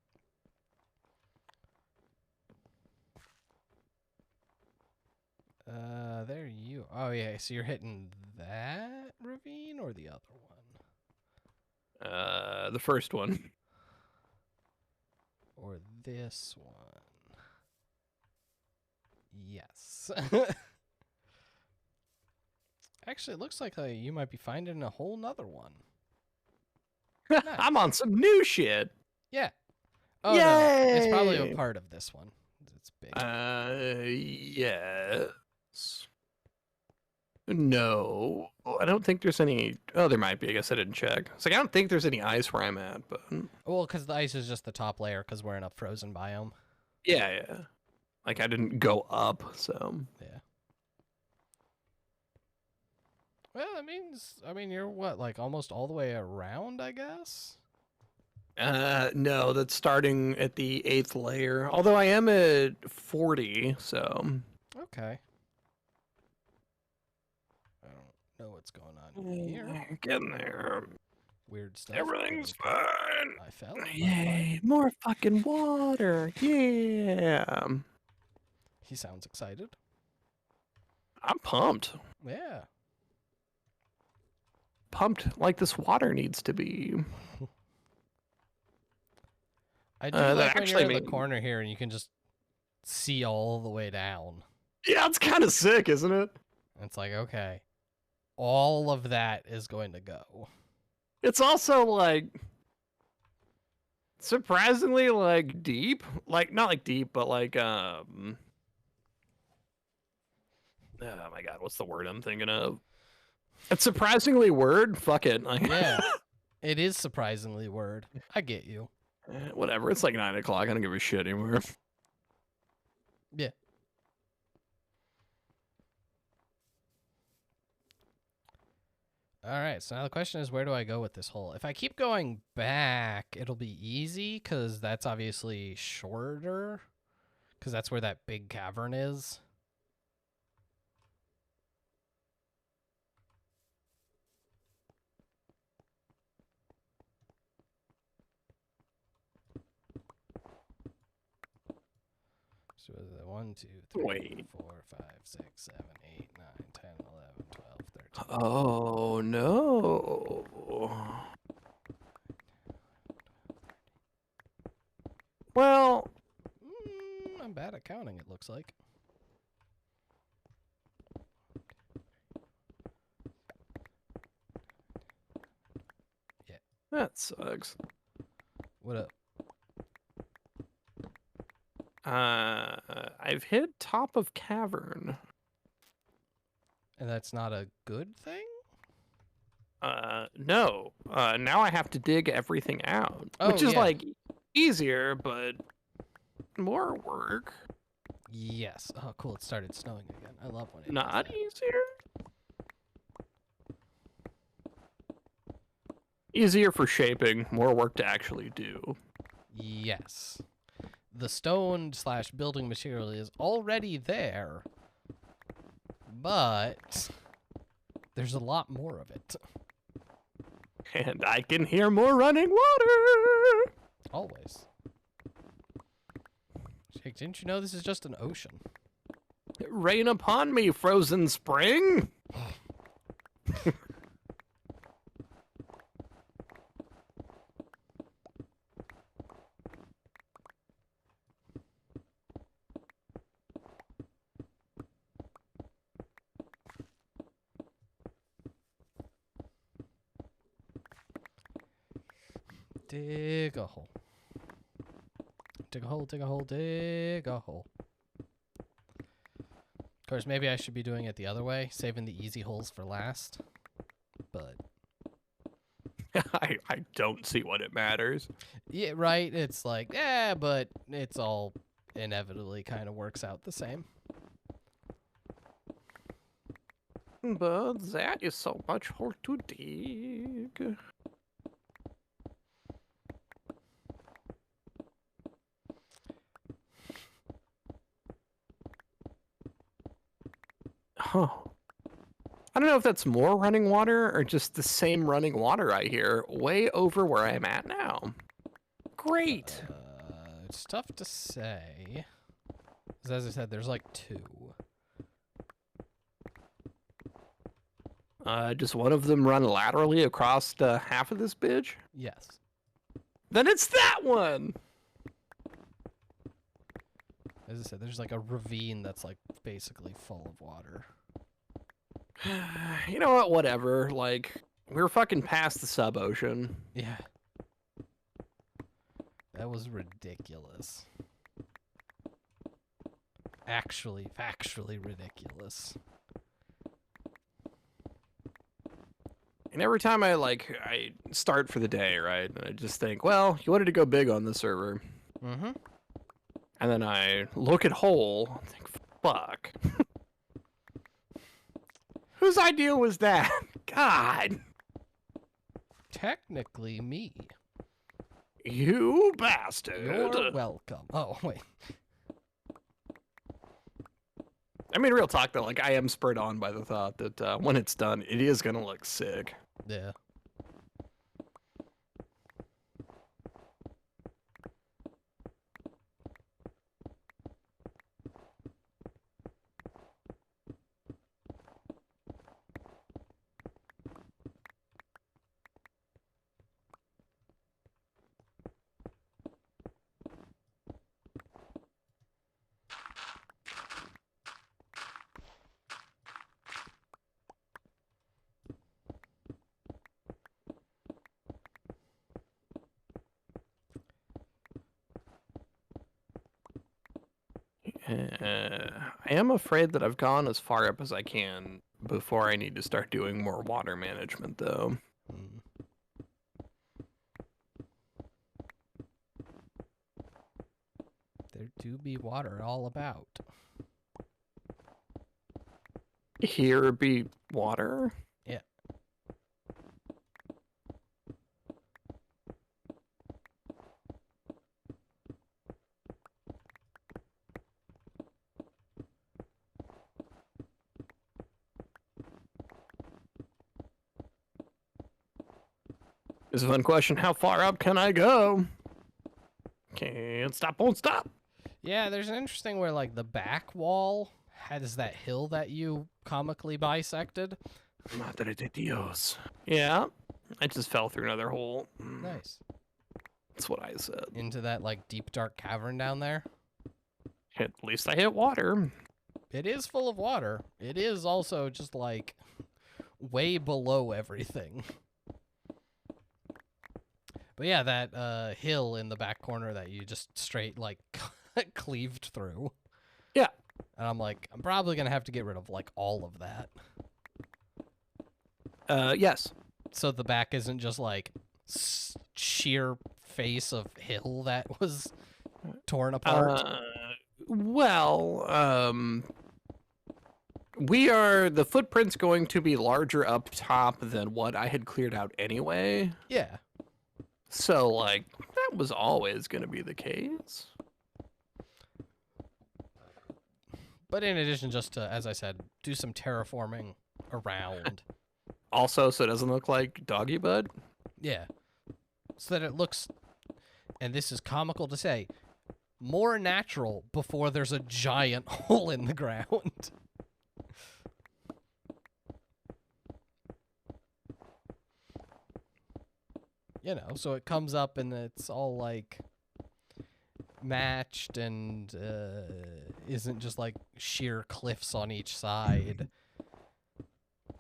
There you. Oh yeah, so you're hitting that ravine or the other one, The first one. or this one? Yes. Actually, it looks like you might be finding a whole nother one. I'm on some new shit. Yeah. Oh no, it's probably Yay! a part of this one. It's big. Yes. No, I don't think there's any. Oh, there might be. I guess I didn't check. It's like I don't think there's any ice where I'm at, but Well, because the ice is just the top layer, because we're in a frozen biome. yeah. Like I didn't go up, so. Yeah. Well, that means, I mean, you're what, like almost all the way around, I guess? No, that's starting at the 8th layer. Although I am at 40, so. Okay. I don't know what's going on here. Getting there. Weird stuff. Everything's Okay. fine. I fell. I'm Yay, fine. more fucking water. Yeah. He sounds excited. I'm pumped. Yeah. Pumped like this water needs to be. I do That like when you're actually in the mean- corner here and you can just see all the way down. Yeah, it's kind of sick, isn't it? It's like, okay, all of that is going to go. It's also like surprisingly like deep. Like not like deep, but like oh my god, what's the word I'm thinking of? It's surprisingly word. Fuck it. Like, Yeah. It is surprisingly word. I get you. whatever. It's like 9 o'clock. I don't give a shit anymore. Yeah. All right, so now the question is, where do I go with this hole? If I keep going back, it'll be easy, because that's obviously shorter, because that's where that big cavern is. So 1, 2, 3, Wait. 4, 5, 6, 7, 8, 9, 10, 11, 12, 13. Oh no. Well, I'm bad at counting, it looks like. that sucks. What up? I've hit top of cavern. And that's not a good thing? No. Now I have to dig everything out, Oh, which is yeah. like easier, but more work. Yes. Oh, cool. It started snowing again. I love when it does Not that. easier. Easier for shaping, more work to actually do. Yes. The stone / building material is already there, but there's a lot more of it. And I can hear more running water. Always. Jake, didn't you know this is just an ocean? Rain upon me, frozen spring. Dig a hole. Dig a hole, dig a hole, dig a hole. Of course, maybe I should be doing it the other way, saving the easy holes for last. But I don't see what it matters. yeah, right. It's like, yeah, but it's all inevitably kind of works out the same. But that is so much hole to dig. Huh. I don't know if that's more running water or just the same running water I hear way over where I'm at now. Great. It's tough to say. 'Cause as I said, there's like two. Does one of them run laterally across half of this bitch? Yes. Then it's that one! As I said, there's like a ravine that's like basically full of water. You know what? Whatever. Like, we're fucking past the sub-ocean. Yeah. That was ridiculous. Actually, factually ridiculous. And every time I start for the day, right, and I just think, well, you wanted to go big on the server. Mm-hmm. And then I look at hole and think, fuck. Whose idea was that? God. Technically me. You bastard. You're welcome. Oh, wait. I mean, real talk, though, like, I am spurred on by the thought that when it's done, it is gonna look sick. Yeah. I am afraid that I've gone as far up as I can before I need to start doing more water management, though. Mm. There do be water all about. Here be water? Yeah. This is a fun question. How far up can I go? Can't stop, won't stop. Yeah, there's an interesting where like the back wall has that hill that you comically bisected. Madre de Dios. Yeah, I just fell through another hole. Nice. That's what I said. Into that like deep dark cavern down there. At least I hit water. It is full of water. It is also just like way below everything. But yeah, that hill in the back corner that you just straight like cleaved through. Yeah. And I'm like, I'm probably gonna have to get rid of like all of that. Yes. So the back isn't just like sheer face of hill that was torn apart. The footprint's going to be larger up top than what I had cleared out anyway. Yeah. So, like, that was always going to be the case. But in addition, just to, as I said, do some terraforming around. Also, so it doesn't look like doggy bud? Yeah. So that it looks, and this is comical to say, more natural before there's a giant hole in the ground. You know, so it comes up and it's all like matched and isn't just like sheer cliffs on each side.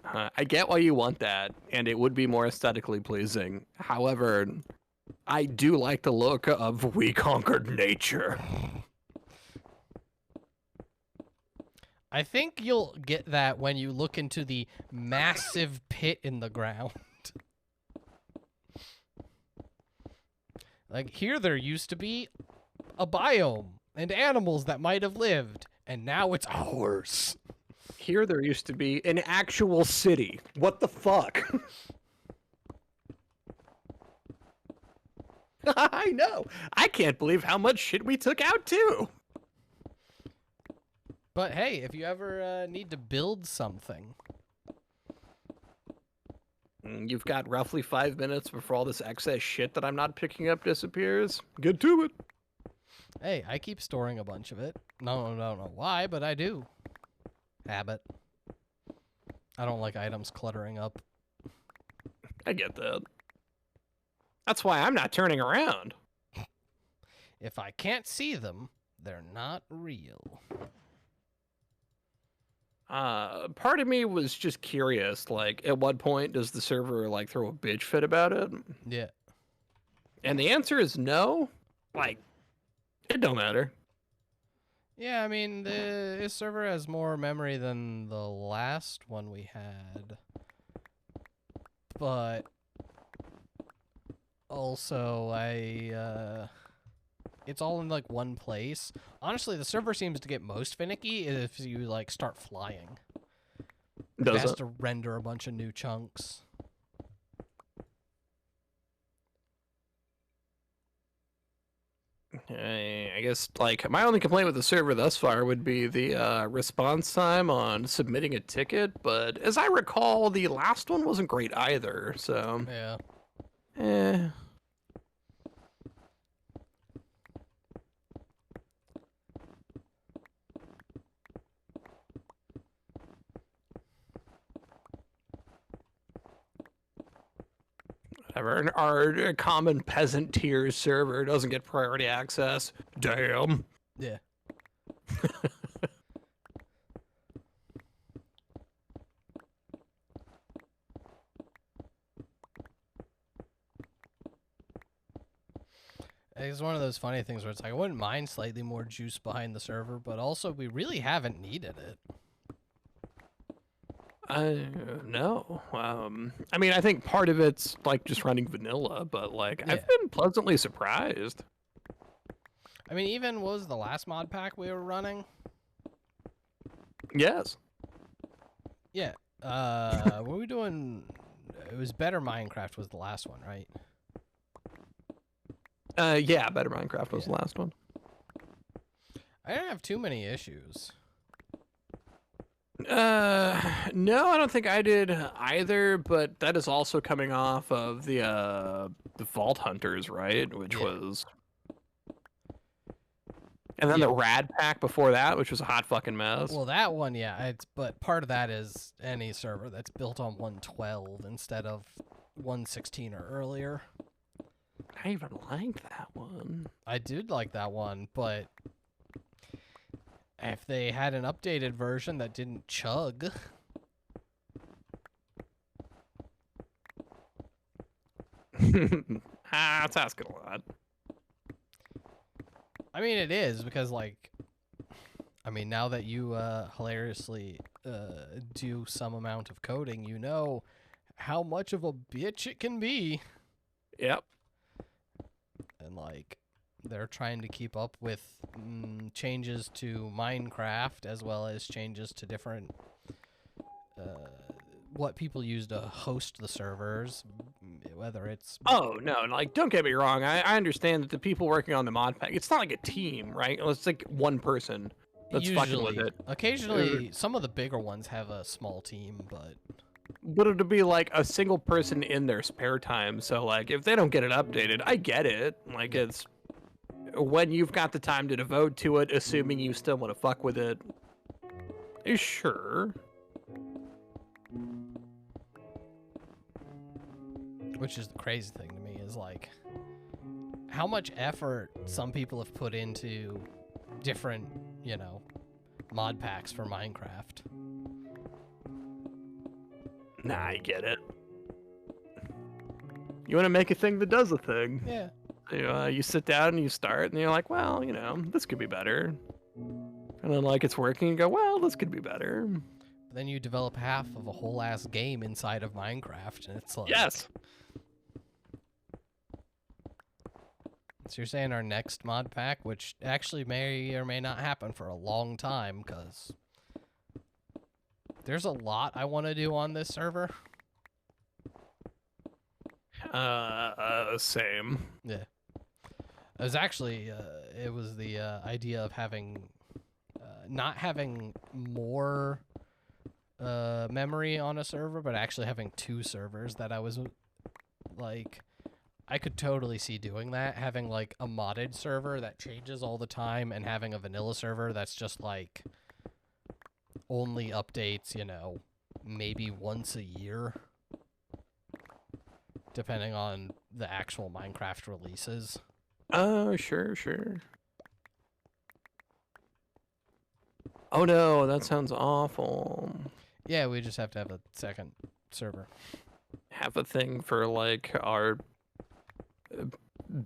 I get why you want that, and it would be more aesthetically pleasing. However, I do like the look of "We Conquered Nature." I think you'll get that when you look into the massive pit in the ground. Like, here there used to be a biome and animals that might have lived, and now it's ours. Here there used to be an actual city. What the fuck? I know. I can't believe how much shit we took out, too. But hey, if you ever need to build something, You've got roughly 5 minutes before all this excess shit that I'm not picking up disappears. Get to it. hey, I keep storing a bunch of it. No, I don't know why, but I do. Habit. I don't like items cluttering up. I get that. That's why I'm not turning around. If I can't see them, they're not real. Part of me was just curious, like, at what point does the server, like, throw a bitch fit about it? Yeah. And the answer is no. Like, it don't matter. Yeah, I mean, this server has more memory than the last one we had. But also, it's all in, like, one place. Honestly, the server seems to get most finicky if you, like, start flying. It Does has it? to render a bunch of new chunks. I guess, like, my only complaint with the server thus far would be the response time on submitting a ticket, but as I recall, the last one wasn't great either, so... Yeah. Eh. Whatever. Our common peasant tier server doesn't get priority access. Damn. Yeah. It's one of those funny things where it's like, I wouldn't mind slightly more juice behind the server, but also we really haven't needed it. No. I mean, I think part of it's like just running vanilla, but like Yeah. I've been pleasantly surprised. I mean, even what was the last mod pack we were running? Yes. Yeah. What were we doing? It was Better Minecraft was the last one, right? Yeah, Better Minecraft was Yeah. the last one. I didn't have too many issues. No, I don't think I did either, but that is also coming off of the Vault Hunters, right? Which Yeah. was and then the Rad Pack before that, which was a hot fucking mess. Well, that one, yeah. But part of that is any server that's built on 112 instead of 116 or earlier. I even like that one. I did like that one, but if they had an updated version that didn't chug, That's asking a lot. I mean, it is because, like, I mean, now that you hilariously do some amount of coding, you know how much of a bitch it can be. Yep. And, like, they're trying to keep up with changes to Minecraft as well as changes to different what people use to host the servers, whether it's Oh no, like don't get me wrong. I understand that the people working on the mod pack, it's not like a team, right? It's like one person that's fucking with it. Occasionally, some of the bigger ones have a small team, But it'll be like a single person in their spare time. So like if they don't get it updated, I get it. Like it's when you've got the time to devote to it, assuming you still want to fuck with it, sure. Which is the crazy thing to me is like how much effort some people have put into different, mod packs for Minecraft. Nah, I get it. You want to make a thing that does a thing. Yeah. You sit down and you start, and you're like, well, this could be better. And then, like, it's working, and you go, well, this could be better. But then you develop half of a whole ass game inside of Minecraft, and it's like... Yes! So you're saying our next mod pack, which actually may or may not happen for a long time, because there's a lot I want to do on this server. Same. Yeah. It was actually, it was the idea of having, not having more memory on a server, but actually having 2 servers that I was, like, I could totally see doing that, having, like, a modded server that changes all the time and having a vanilla server that's just, like, only updates, maybe once a year, depending on the actual Minecraft releases. Oh, sure. Oh no, that sounds awful. Yeah, we just have to have a second server. Have a thing for, like, our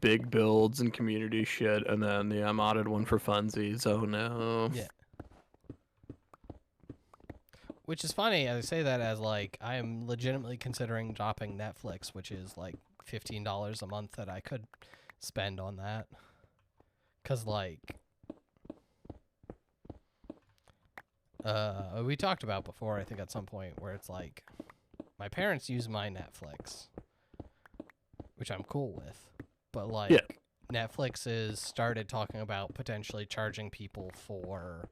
big builds and community shit, and then the modded one for funsies. Oh no. Yeah. Which is funny, I say that as, like, I am legitimately considering dropping Netflix, which is, like, $15 a month that I could spend on that. Because, like, we talked about before, I think, at some point, where it's, like, my parents use my Netflix, which I'm cool with. But, like, yeah. Netflix has started talking about potentially charging people for,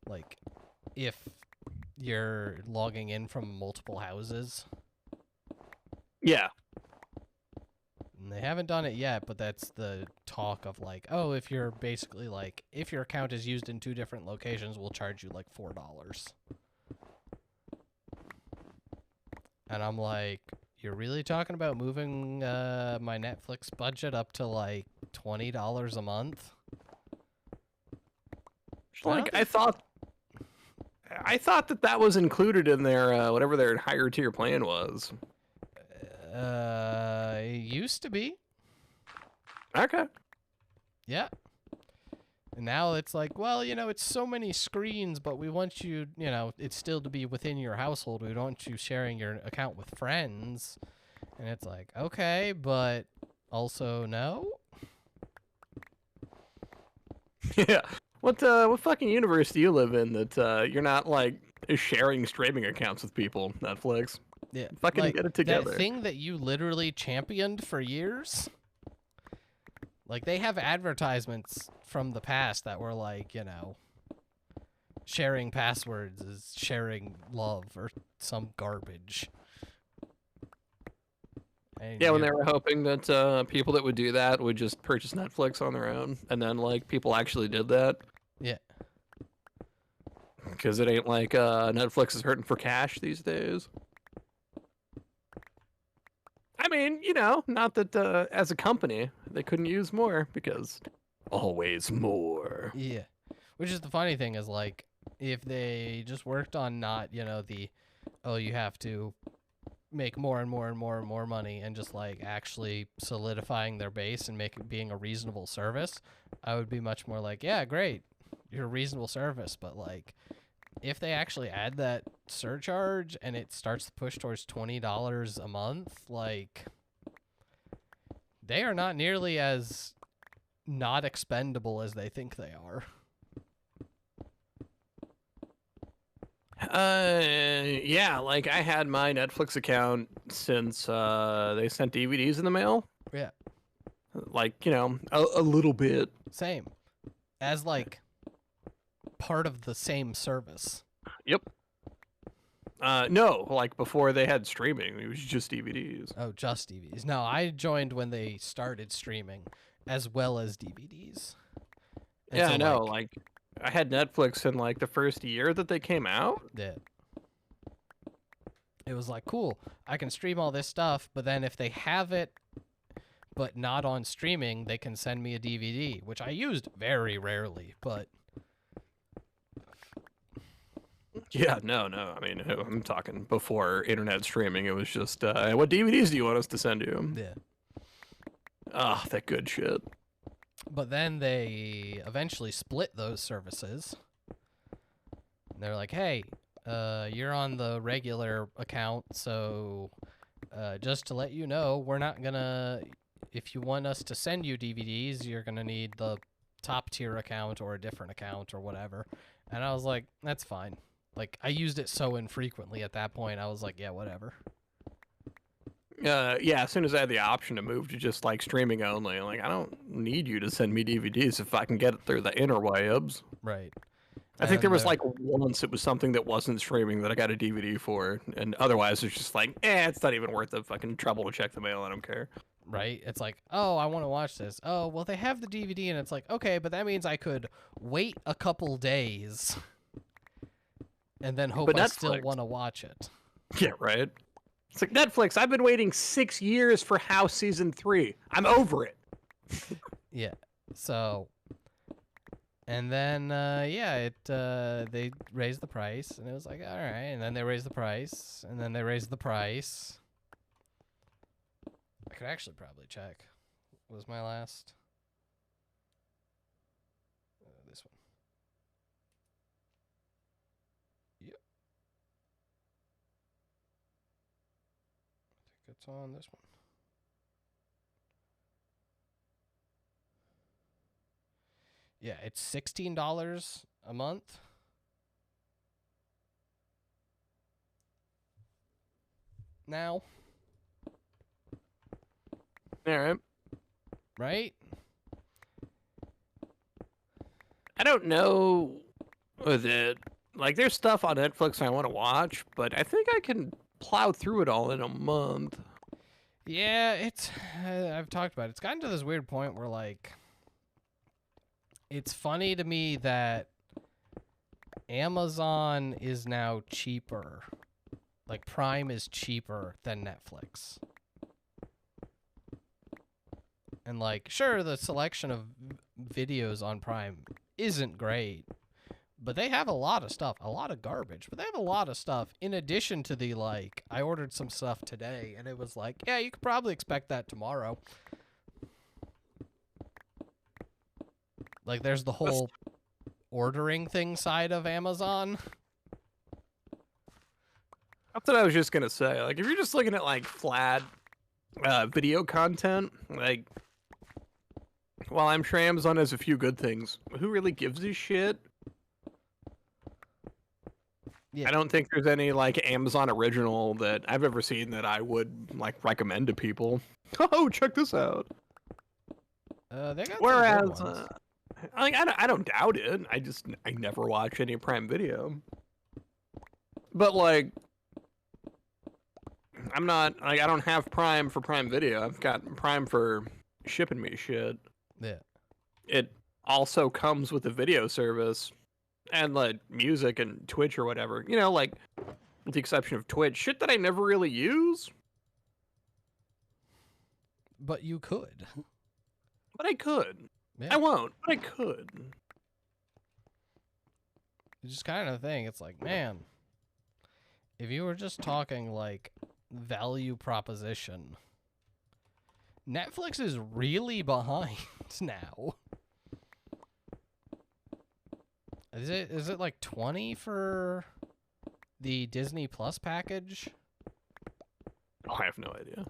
like, if you're logging in from multiple houses. Yeah. And they haven't done it yet, but that's the talk of, like, oh, if you're basically, like, if your account is used in 2 different locations, we'll charge you, like, $4. And I'm like, you're really talking about moving my Netflix budget up to, like, $20 a month? Like, I thought that was included in their whatever their higher tier plan was. It used to be. Okay. Yeah. And now it's like, well, it's so many screens, but we want you, it's still to be within your household. We don't want you sharing your account with friends. And it's like, okay, but also no. Yeah. What fucking universe do you live in that you're not, like, sharing streaming accounts with people, Netflix? Yeah. Fucking like, get it together. That thing that you literally championed for years. Like, they have advertisements from the past that were like, sharing passwords is sharing love or some garbage. And Yeah, when they were hoping that people that would do that would just purchase Netflix on their own, and then, like, people actually did that. Yeah. Because it ain't like Netflix is hurting for cash these days. I mean, not that as a company they couldn't use more, because always more. Yeah. Which is the funny thing is, like, if they just worked on not, you have to make more and more and more and more money and just, like, actually solidifying their base and make it being a reasonable service, I would be much more like, yeah, great, you're a reasonable service. But, like, if they actually add that surcharge and it starts to push towards $20 a month, like, they are not nearly as not expendable as they think they are. Yeah, like, I had my Netflix account since they sent DVDs in the mail. Yeah. Like, a little bit. Same. As, like, part of the same service. Yep. No, like, before they had streaming, it was just DVDs. Oh, just DVDs. No, I joined when they started streaming, as well as DVDs. And Yeah, so, I know. Like, I had Netflix in like the first year that they came out. yeah, it was like, cool, I can stream all this stuff, but then if they have it but not on streaming, they can send me a DVD, which I used very rarely, but Yeah, no. I mean, I'm talking before internet streaming. It was just, what DVDs do you want us to send you? yeah. Ah, that good shit. But then they eventually split those services. They're like, hey, you're on the regular account, so just to let you know, we're not gonna. If you want us to send you DVDs, you're gonna need the top tier account or a different account or whatever. And I was like, that's fine. Like, I used it so infrequently at that point, I was like, yeah, whatever. Yeah, as soon as I had the option to move to just like streaming only, like I don't need you to send me DVDs if I can get it through the interwebs. Right. I think there And was like once it was something that wasn't streaming that I got a DVD for, and otherwise it's just like, it's not even worth the fucking trouble to check the mail. I don't care. right? It's like, oh, I want to watch this. Oh, well, they have the DVD, and it's like, okay, but that means I could wait a couple days and then hope But I still Netflix- want to watch it. Yeah, right. It's like Netflix. I've been waiting 6 years for House season 3. I'm over it. Yeah. So, and then they raised the price, and it was like, all right. And then they raised the price, and then they raised the price. I could actually probably check. What was my last? This one. Yep. I think it's on this one. Yeah, it's $16 a month. Now, All right. right? I don't know with it. Like, there's stuff on Netflix I want to watch, but I think I can plow through it all in a month. Yeah, it's I've talked about it. It's gotten to this weird point where like it's funny to me that Amazon is now cheaper. Like Prime is cheaper than Netflix. And like sure the selection of videos on Prime isn't great, but they have a lot of stuff, a lot of garbage, but they have a lot of stuff in addition to the like I ordered some stuff today and it was like, yeah, you could probably expect that tomorrow. Like there's the whole ordering thing side of Amazon. That's what I was just gonna say. Like, if you're just looking at like flat video content, like, while I'm sure Amazon has a few good things, who really gives a shit? Yeah. I don't think there's any like Amazon original that I've ever seen that I would like recommend to people. Oh, check this out. They got some good Whereas, ones. I don't doubt it. I never watch any Prime Video. But like, I'm not like I don't have Prime for Prime Video. I've got Prime for shipping me shit. Yeah. It also comes with a video service and like music and Twitch or whatever. You know, like with the exception of Twitch, shit that I never really use. But you could. But I could. Yeah. I won't, but I could. It's just kind of thing. It's like, man, if you were just talking like value proposition, Netflix is really behind now. Is it like 20 for the Disney Plus package? Oh, I have no idea.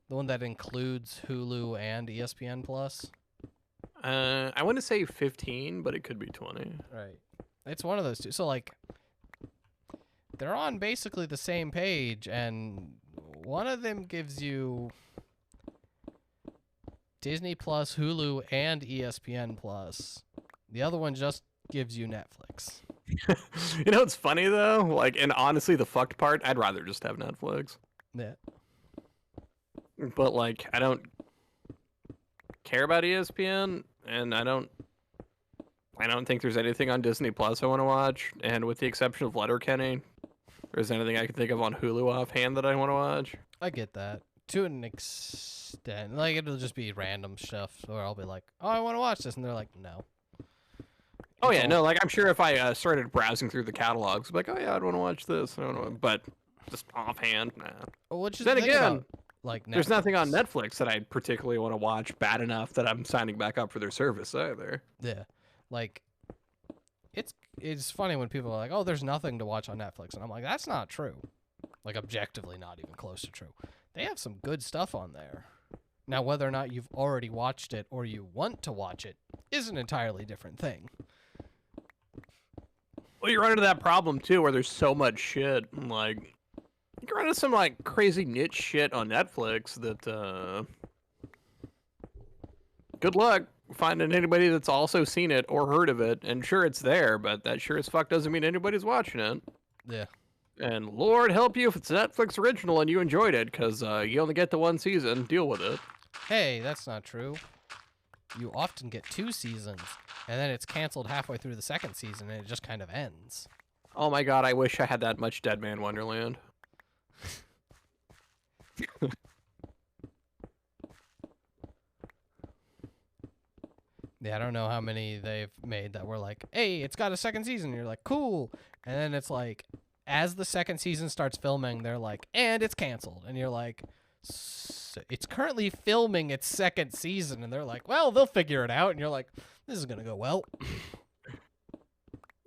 The one that includes Hulu and ESPN Plus? I want to say 15, but it could be 20. Right. It's one of those two. So like they're on basically the same page and one of them gives you Disney Plus, Hulu, and ESPN Plus. The other one just gives you Netflix. You know what's funny though? Like, and honestly, the fucked part, I'd rather just have Netflix. Yeah. But like, I don't. care about ESPN, and I don't think there's anything on Disney Plus I want to watch. And with the exception of Letterkenny, there's anything I can think of on Hulu offhand that I want to watch. I get that to an extent. Like it'll just be random stuff, or I'll be like, "Oh, I want to watch this," and they're like, "No." Oh It's yeah, all- no, like I'm sure if I started browsing through the catalogs, I'd be like, oh yeah, I'd want to watch this. I don't know, but just offhand, nah. Which is Then the thing again, about, like there's nothing on Netflix. Netflix that I particularly want to watch bad enough that I'm signing back up for their service either. Yeah, like it's funny when people are like, "Oh, there's nothing to watch on Netflix," and I'm like, "That's not true." Like objectively, not even close to true. They have some good stuff on there. Now, whether or not you've already watched it or you want to watch it is an entirely different thing. Well, you run into that problem too, where there's so much shit. And, like, you can run into some like crazy niche shit on Netflix that. Good luck finding anybody that's also seen it or heard of it. And sure, it's there, but that sure as fuck doesn't mean anybody's watching it. Yeah. And Lord help you if it's a Netflix original and you enjoyed it, because you only get the one season. Deal with it. Hey, that's not true. You often get 2 seasons, and then it's canceled halfway through the second season, and it just kind of ends. Oh my god, I wish I had that much Dead Man Wonderland. Yeah, I don't know how many they've made that were like, hey, it's got a second season. And you're like, cool. And then it's like, as the second season starts filming, they're like, and it's canceled. And you're like, it's currently filming its second season. And they're like, well, they'll figure it out. And you're like, this is going to go well.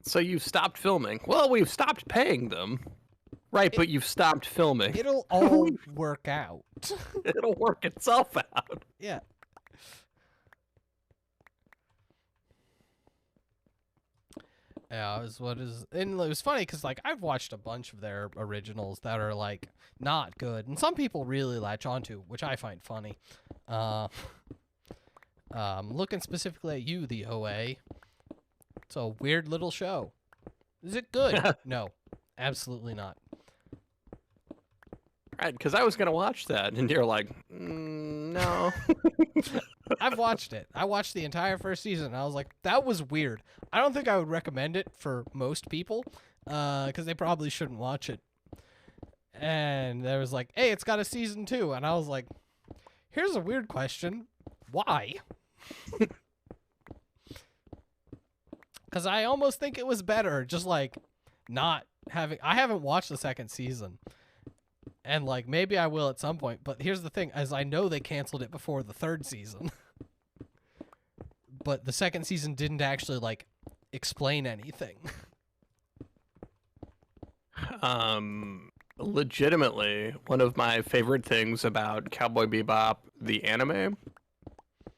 So you've stopped filming. Well, we've stopped paying them. Right, but you've stopped filming. It'll all work out. It'll work itself out. Yeah. Yeah, and it was funny because like I've watched a bunch of their originals that are like not good, and some people really latch onto, which I find funny. Looking specifically at you, the OA. It's a weird little show. Is it good? No, absolutely not. Right, because I was gonna watch that, and you're like, no. I've watched it. I watched the entire first season. And I was like, that was weird. I don't think I would recommend it for most people, because they probably shouldn't watch it. And there was like, hey, it's got a season 2, and I was like, here's a weird question. Why? Because I almost think it was better just like not having. I haven't watched the second season. And, like, maybe I will at some point. But here's the thing, as I know they canceled it before the third season. But the second season didn't actually, like, explain anything. Legitimately, one of my favorite things about Cowboy Bebop, the anime,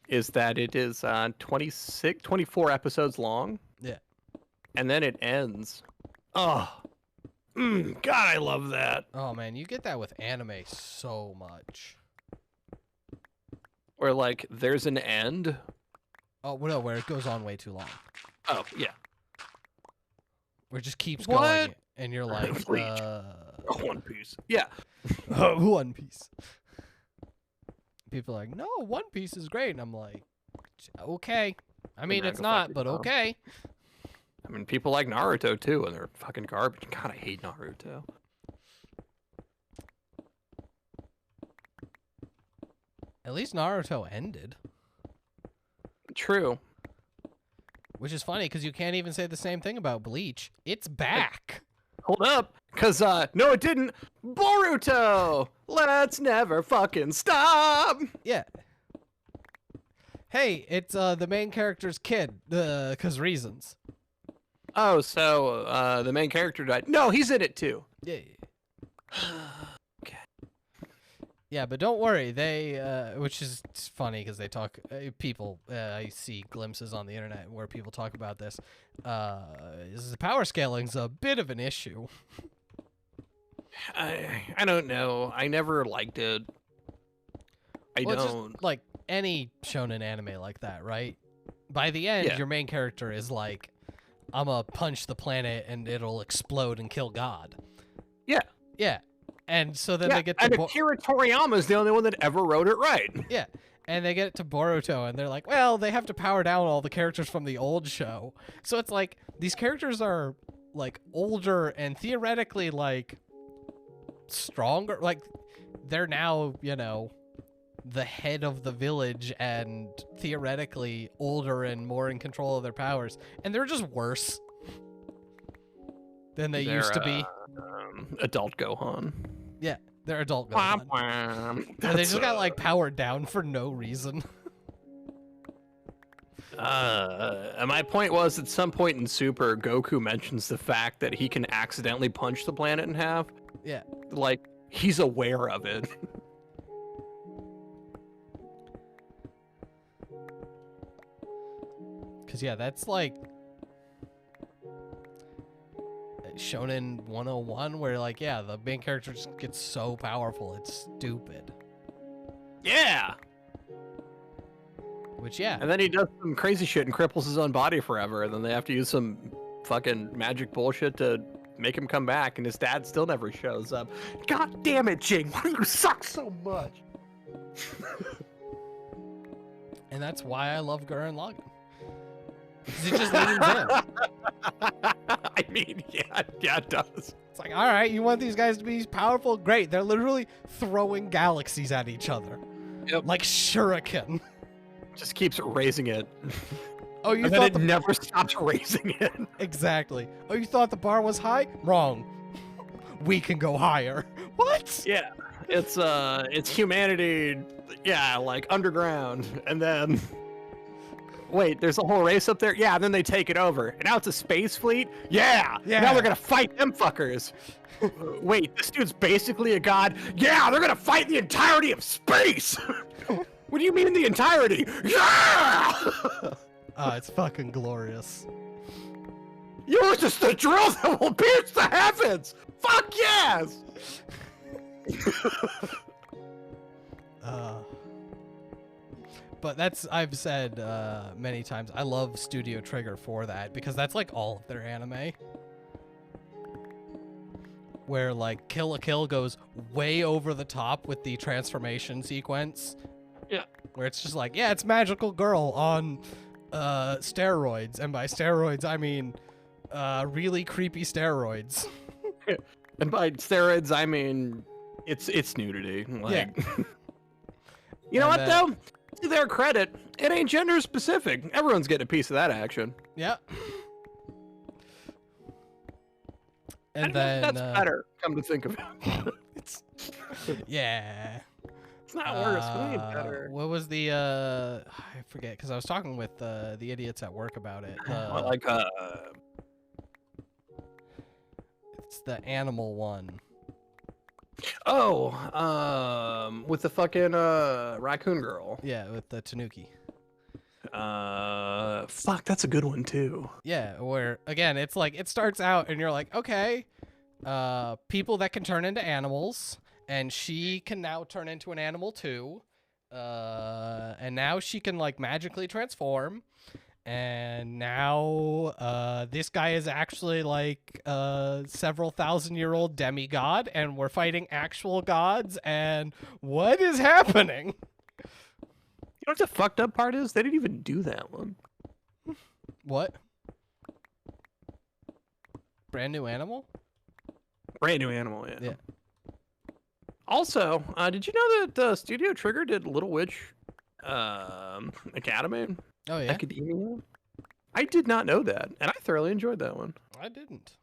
is that it is 24 episodes long. Yeah. And then it ends. Oh. God, I love that. Oh, man, you get that with anime so much. Where, like, there's an end. Oh, well, no, where it goes on way too long. Oh, yeah. Where it just keeps What? going, and you're like, Bleach. One Piece. Yeah. One Piece. People are like, no, One Piece is great. And I'm like, okay. I mean, man, it's go not, fuck but yourself. okay. I mean, people like Naruto, too, and they're fucking garbage. God, I hate Naruto. At least Naruto ended. True. Which is funny because you can't even say the same thing about Bleach. It's back. Hold up. Because, no, it didn't. Boruto! Let's never fucking stop! Yeah. Hey, it's the main character's kid. Because reasons. Oh, so, the main character died. No, he's in it, too. Yeah. Okay. Yeah, but don't worry. They, which is funny because they talk. People, I see glimpses on the internet where people talk about this. Is the power scaling's a bit of an issue. I don't know. I never liked it. I Well, it's don't. just like any shonen anime like that, right? By the end, Yeah. your main character is like, I'm gonna punch the planet and it'll explode and kill God. Yeah. Yeah. And so then Yeah, they get and to Akira Toriyama's the only one that ever wrote it right. yeah. And they get to Boruto, and they're like, well, they have to power down all the characters from the old show. So it's like, these characters are, like, older and theoretically, like, stronger. Like, they're now, you know, the head of the village and theoretically older and more in control of their powers. And they're just worse than they used to be. Adult Gohan. Yeah, they're adult Gohan. And they just got, like, powered down for no reason. And my point was, at some point in Super, Goku mentions the fact that he can accidentally punch the planet in half. Yeah. Like, he's aware of it. Because, yeah, that's like Shonen 101, where, like, yeah, the main character just gets so powerful, it's stupid. Yeah! Which, yeah. And then he does some crazy shit and cripples his own body forever, and then they have to use some fucking magic bullshit to make him come back, and his dad still never shows up. God damn it, Jing! Why do you suck so much? And that's why I love Gurren Lagann. Because it just leans in. I mean, yeah, it does. It's like, all right, you want these guys to be powerful? Great. They're literally throwing galaxies at each other. Yep. Like shuriken. Just keeps raising it. Oh, you and thought then it never stops raising it. Exactly. Oh, you thought the bar was high? Wrong. We can go higher. What? Yeah. It's humanity, yeah, like underground, and then wait, there's a whole race up there? Yeah, and then they take it over. And now it's a space fleet? Yeah! Now they're gonna fight them fuckers. Wait, this dude's basically a god? Yeah, they're gonna fight the entirety of space! What do you mean the entirety? Yeah! Oh, it's fucking glorious. Yours is the drill that will pierce the heavens! Fuck yes! But I've said many times, I love Studio Trigger for that, because that's like all of their anime. Where like Kill la Kill goes way over the top with the transformation sequence. Yeah. Where it's just like, yeah, it's magical girl on steroids. And by steroids, I mean really creepy steroids. And by steroids, I mean it's nudity. Like, yeah. You know what though? To their credit, it ain't gender specific. Everyone's getting a piece of that action. Yeah. And then that's better. Come to think of it, yeah. It's not worse. But it ain't better. What was the I forget, because I was talking with the idiots at work about it. It's the animal one. Oh, with the fucking raccoon girl. Yeah, with the Tanuki. Fuck, that's a good one too. Yeah, where again, it's like it starts out and you're like, okay, people that can turn into animals, and she can now turn into an animal too, and now she can like magically transform. And now this guy is actually like a several thousand-year-old demigod, and we're fighting actual gods, and what is happening? You know what the fucked up part is? They didn't even do that one. What? Brand new animal? Brand new animal, yeah. Yeah. Also, did you know that Studio Trigger did Little Witch Academy? Oh, yeah? Academia? I did not know that, and I thoroughly enjoyed that one. I didn't.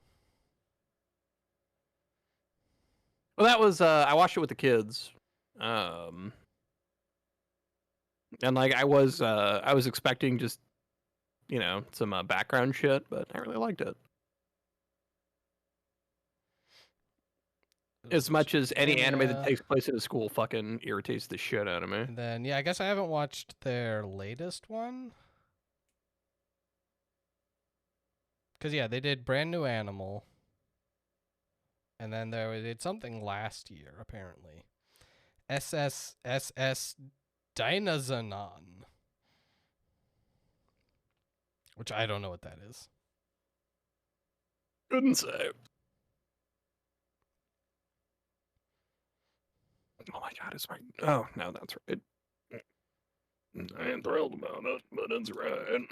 Well, that was, I watched it with the kids. And, like, I was expecting just, you know, some background shit, but I really liked it. As much as any anime that takes place in a school fucking irritates the shit out of me. And then, yeah, I guess I haven't watched their latest one. Because, yeah, they did Brand New Animal. And then they did something last year, apparently. SSSS Dynazenon. Which I don't know what that is. Couldn't say. Oh my god, it's my... Oh, no, that's right. I ain't thrilled about it, but it's right.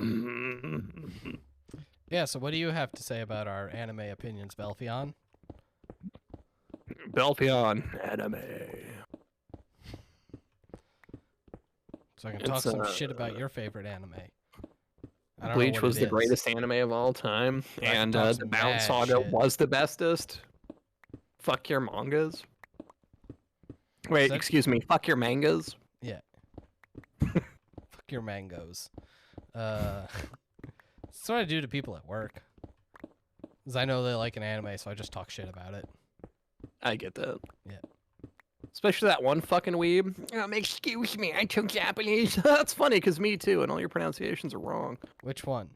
Yeah, so what do you have to say about our anime opinions, Belfion? Belfion anime. So I can talk some shit about your favorite anime. I don't know Bleach what was it the is. greatest anime of all time, I can and talk the some Mount mad Saga shit. was the bestest. Fuck your mangas. Wait, that- excuse me. Fuck your mangas. Yeah. Fuck your mangoes. That's what I do to people at work. Because I know they like an anime, so I just talk shit about it. I get that. Yeah. Especially that one fucking weeb. Excuse me, I took Japanese. That's funny, because me too, and all your pronunciations are wrong. Which one?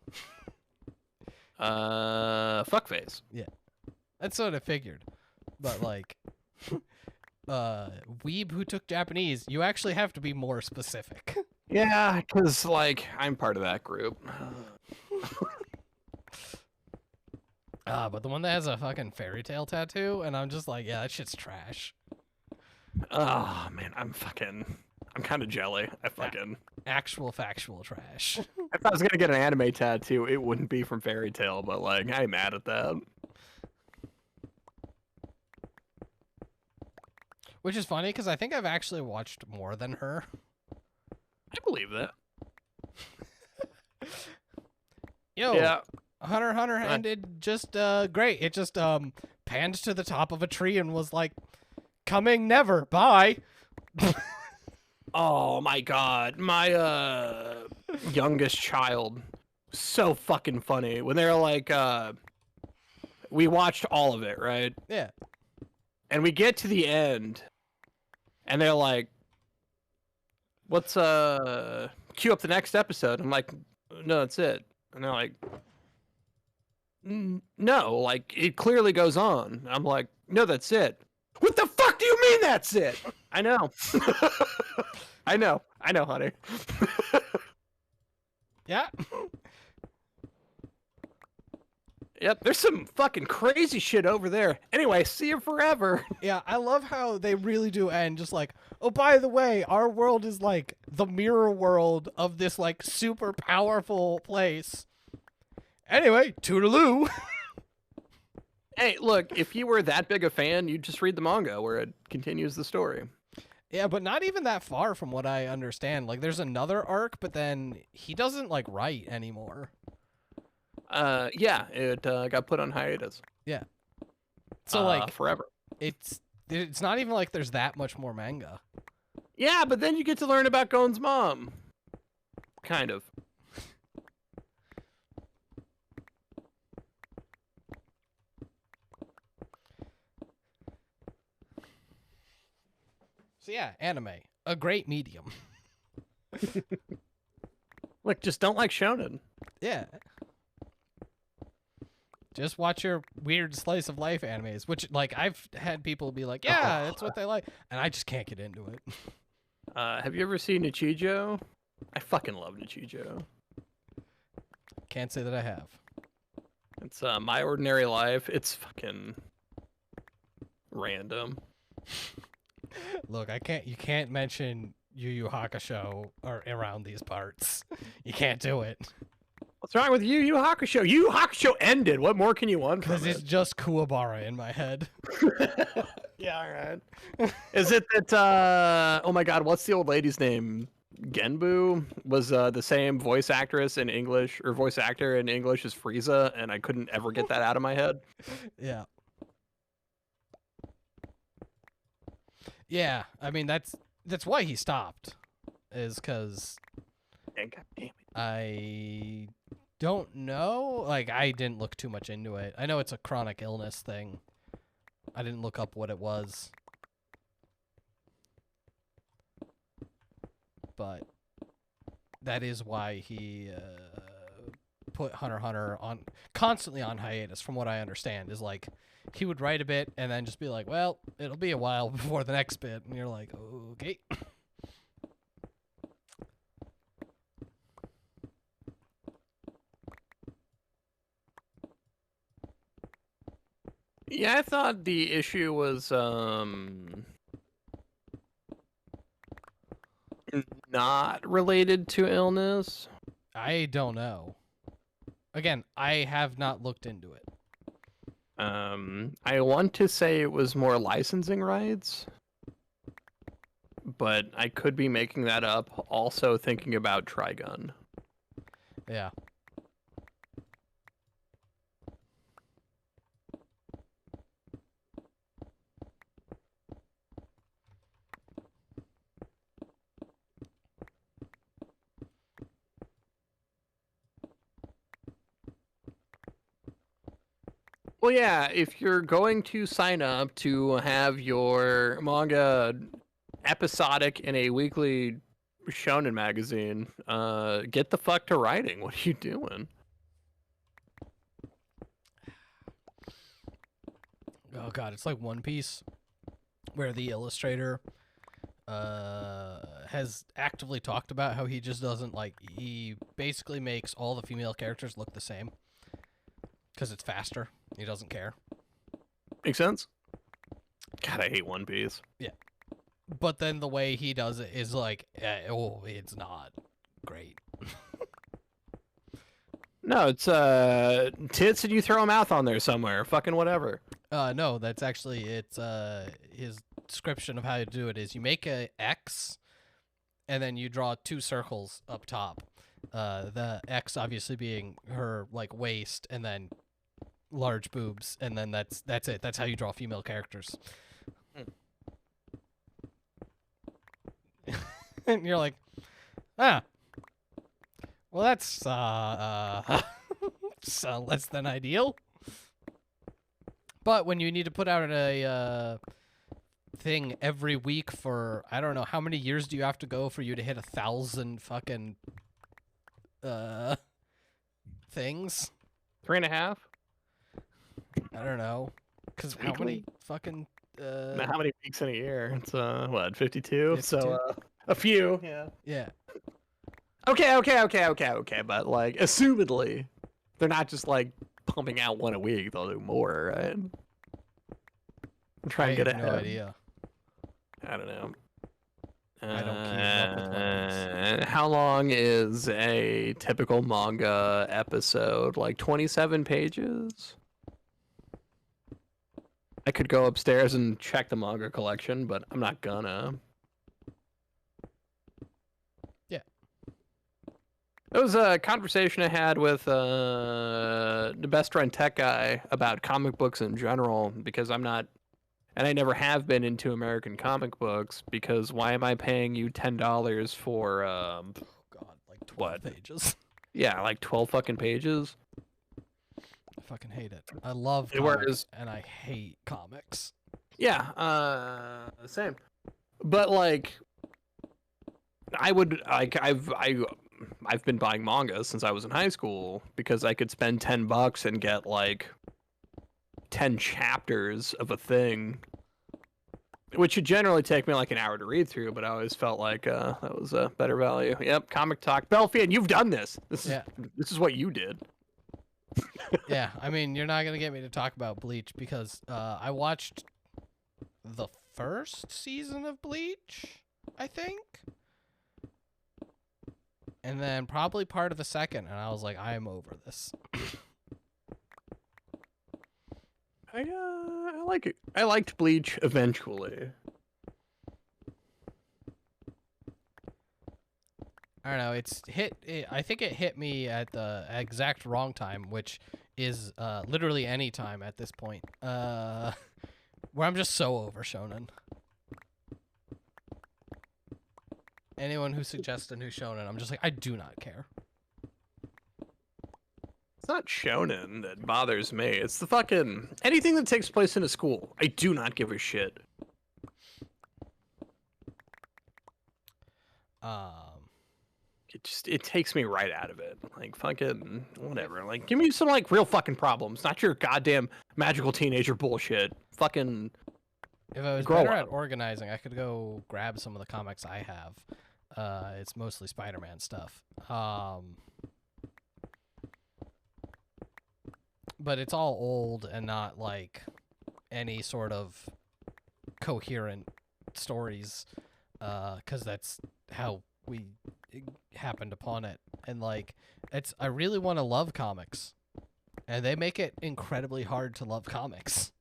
Fuckface. That's what I figured. But, like, weeb who took Japanese, you actually have to be more specific. Yeah, because, like, I'm part of that group. But the one that has a fucking fairy tale tattoo, and I'm just like, yeah, that shit's trash. Oh, man, I'm kind of jelly. Actual factual trash. If I was gonna get an anime tattoo, it wouldn't be from Fairy Tail, but, like, I'm mad at that. Which is funny, because I think I've actually watched more than her. I believe that. Yo, Yeah. Hunter x Hunter ended just great. It just panned to the top of a tree and was like, coming never, bye. Oh my god, my youngest child, so fucking funny. When they're like, we watched all of it, right? Yeah. And we get to the end, and they're like, "What's cue up the next episode?" I'm like, "No, that's it." And they're like, "No, like it clearly goes on." I'm like, "No, that's it." What the fuck do you mean that's it? I know. I know, honey. Yeah. Yep, there's some fucking crazy shit over there. Anyway, see you forever. Yeah, I love how they really do end just like, oh, by the way, our world is like the mirror world of this like super powerful place. Anyway, toodaloo. Hey, look, if you were that big a fan, you'd just read the manga where it continues the story. Yeah, but not even that far from what I understand. Like, there's another arc, but then he doesn't like write anymore. Yeah, it got put on hiatus. So like forever. it's not even like there's that much more manga. Yeah, but then you get to learn about Gon's mom. Kind of. So yeah, anime, a great medium. Look, just don't like shonen. Yeah. Just watch your weird slice of life animes, which like I've had people be like, yeah, that's what they like, and I just can't get into it. Have you ever seen Nichijou? I fucking love Nichijou. Can't say that I have. It's My Ordinary Life. It's fucking random. Look, you can't mention Yu Yu Hakusho or around these parts. You can't do it. What's wrong with Yu Yu Hakusho? Yu Yu Hakusho ended. What more can you want from Because it's just Kuwabara in my head. Yeah, all right. Is it that, oh my god, what's the old lady's name? Genbu was the same voice actress in English, or voice actor in English as Frieza, and I couldn't ever get that out of my head. Yeah. Yeah, I mean, that's why he stopped, is because God damn it. I don't know. Like, I didn't look too much into it. I know it's a chronic illness thing. I didn't look up what it was. But that is why he put Hunter x Hunter on constantly on hiatus, from what I understand, is like he would write a bit and then just be like, well, it'll be a while before the next bit. And you're like, okay. Yeah, I thought the issue was not related to illness? I don't know. Again, I have not looked into it. I want to say it was more licensing rights, but I could be making that up. Also thinking about Trigun. Yeah. Well, yeah, if you're going to sign up to have your manga episodic in a weekly shonen magazine, get the fuck to writing. What are you doing? Oh god, it's like One Piece, where the illustrator has actively talked about how he just doesn't like. He basically makes all the female characters look the same because it's faster. He doesn't care. Makes sense? God, I hate One Piece. But then the way he does it is like, oh, it's not great. No, it's tits and you throw a mouth on there somewhere. Fucking whatever. No, that's actually it's his description of how to do it is you make a X, and then you draw 2 circles up top. The X obviously being her like waist, and then large boobs, and then that's it. That's how you draw female characters. And you're like, well, that's so less than ideal. But when you need to put out a thing every week for, I don't know, how many years do you have to go for you to hit 1,000 fucking things? 3.5. I don't know, because how many fucking How many weeks in a year? It's what, 52? 52? So a few. Yeah. Okay. But like, assumedly, they're not just like pumping out one a week. They'll do more, right? I'm trying to get have ahead. no idea. I don't know. I don't keep up with One Piece. How long is a typical manga episode? Like 27 pages? I could go upstairs and check the manga collection, but I'm not gonna. Yeah. It was a conversation I had with the best friend tech guy about comic books in general, because I'm not, and I never have been into American comic books, because why am I paying you $10 for Oh god, like 12 what? pages. Yeah, like 12 fucking pages? I fucking hate it. I love It comics, was- and I hate comics. Yeah, same. But like, I would like I've been buying manga since I was in high school because I could spend $10 and get like 10 chapters of a thing, which would generally take me like an hour to read through. But I always felt like that was a better value. Yep, Comic Talk, Belfian, you've done this. Yeah. This is what you did. Yeah, I mean, you're not gonna get me to talk about Bleach because I watched the first season of Bleach, I think, and then probably part of the second, and I was like, I'm over this. I like it. I liked Bleach eventually. I don't know. I think it hit me at the exact wrong time, which is literally any time at this point. Where I'm just so over shonen. Anyone who suggests a new shonen, I'm just like, I do not care. It's not shonen that bothers me. It's the fucking anything that takes place in a school. I do not give a shit. It takes me right out of it. Like fucking whatever. Like give me some like real fucking problems, not your goddamn magical teenager bullshit. Fucking If I was grow better up. at organizing, I could go grab some of the comics I have. It's mostly Spider-Man stuff. But it's all old and not like any sort of coherent stories, because that's how we happened upon it, and like I really want to love comics, and they make it incredibly hard to love comics.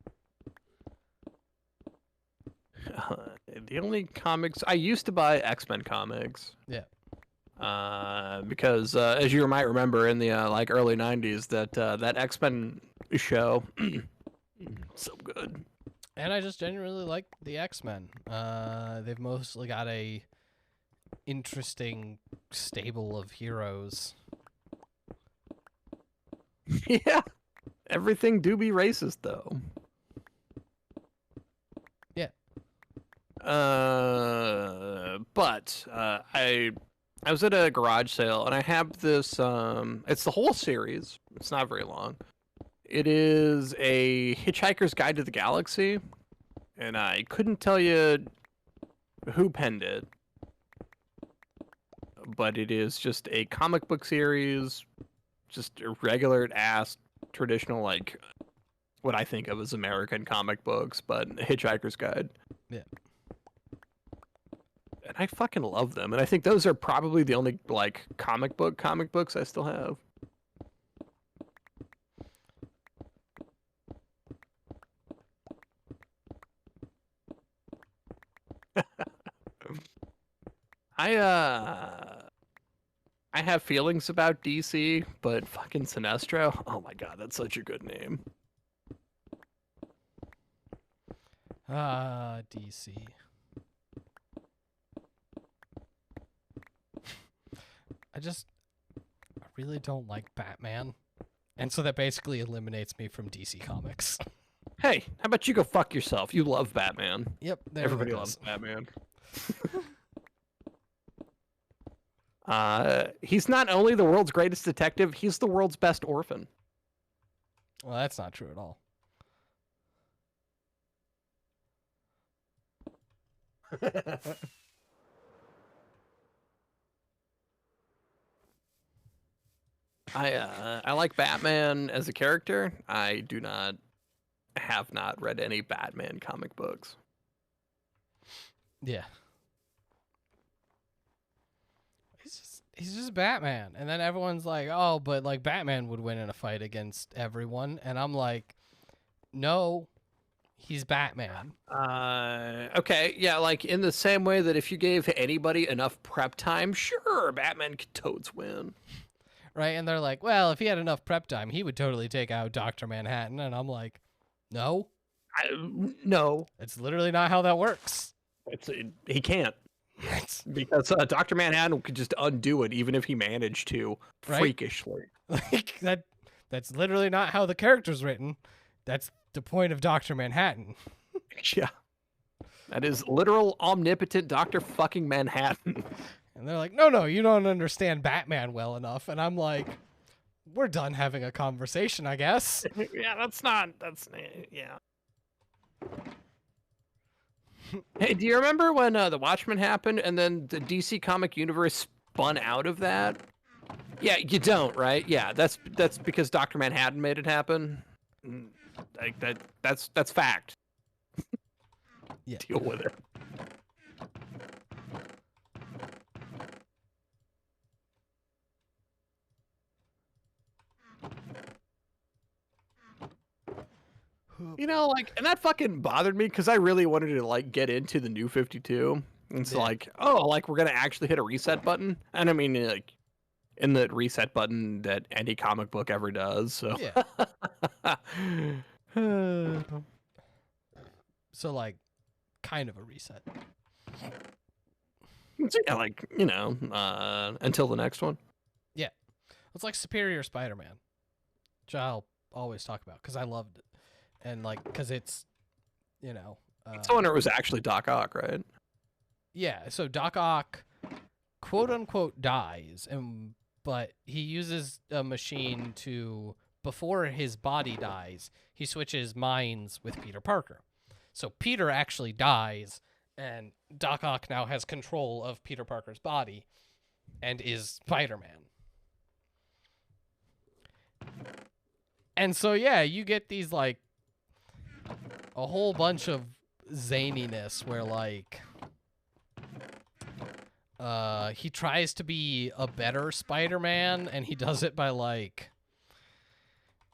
The only comics I used to buy X-Men comics. Yeah. Because as you might remember in the like early '90s, that X-Men show, so good. And I just genuinely like the X-Men. They've mostly got a interesting stable of heroes. Yeah, everything do be racist though. Yeah. But I was at a garage sale and I have this. It's the whole series. It's not very long. It is a Hitchhiker's Guide to the Galaxy, and I couldn't tell you who penned it, but it is just a comic book series, just a regular ass traditional, like what I think of as American comic books, but Hitchhiker's Guide. Yeah. And I fucking love them, and I think those are probably the only like comic books I still have. I have feelings about DC, but fucking Sinestro, oh my god, that's such a good name. DC. I really don't like Batman. And so that basically eliminates me from DC Comics. Hey, how about you go fuck yourself? You love Batman. Yep, there Everybody it loves goes. Batman. He's not only the world's greatest detective, he's the world's best orphan. Well, that's not true at all. I like Batman as a character. I have not read any Batman comic books. Yeah. He's just Batman. And then everyone's like, "Oh, but like Batman would win in a fight against everyone." And I'm like, "No. He's Batman." Okay, yeah, like in the same way that if you gave anybody enough prep time, sure, Batman could totes win. Right? And they're like, "Well, if he had enough prep time, he would totally take out Dr. Manhattan." And I'm like, "No. No. It's literally not how that works." He can't. Because Dr. Manhattan could just undo it even if he managed to, Right? freakishly. Like that's literally not how the character's written. That's the point of Dr. Manhattan. Yeah. That is literal omnipotent Dr. fucking Manhattan. And they're like, "No, you don't understand Batman well enough." And I'm like, "We're done having a conversation, I guess." Yeah, yeah. Hey, do you remember when The Watchmen happened and then the DC comic universe spun out of that? Yeah, you don't, right? Yeah, that's because Dr. Manhattan made it happen. Like that's fact. Yeah. Deal with it. You know, like, and that fucking bothered me because I really wanted to like get into the New 52. It's Yeah. like, oh, like we're gonna actually hit a reset button, and I mean, like, in the reset button that any comic book ever does. So, Yeah. So like, kind of a reset. so yeah, like until the next one. It's like Superior Spider-Man, which I'll always talk about because I loved it, and like because it's, So when it was actually Doc Ock, right? Yeah. So Doc Ock, quote unquote, dies, but he uses a machine to, before his body dies, he switches minds with Peter Parker. So Peter actually dies, and Doc Ock now has control of Peter Parker's body and is Spider-Man. And so, yeah, you get these, like, a whole bunch of zaniness where, like, he tries to be a better Spider-Man, and he does it by, like,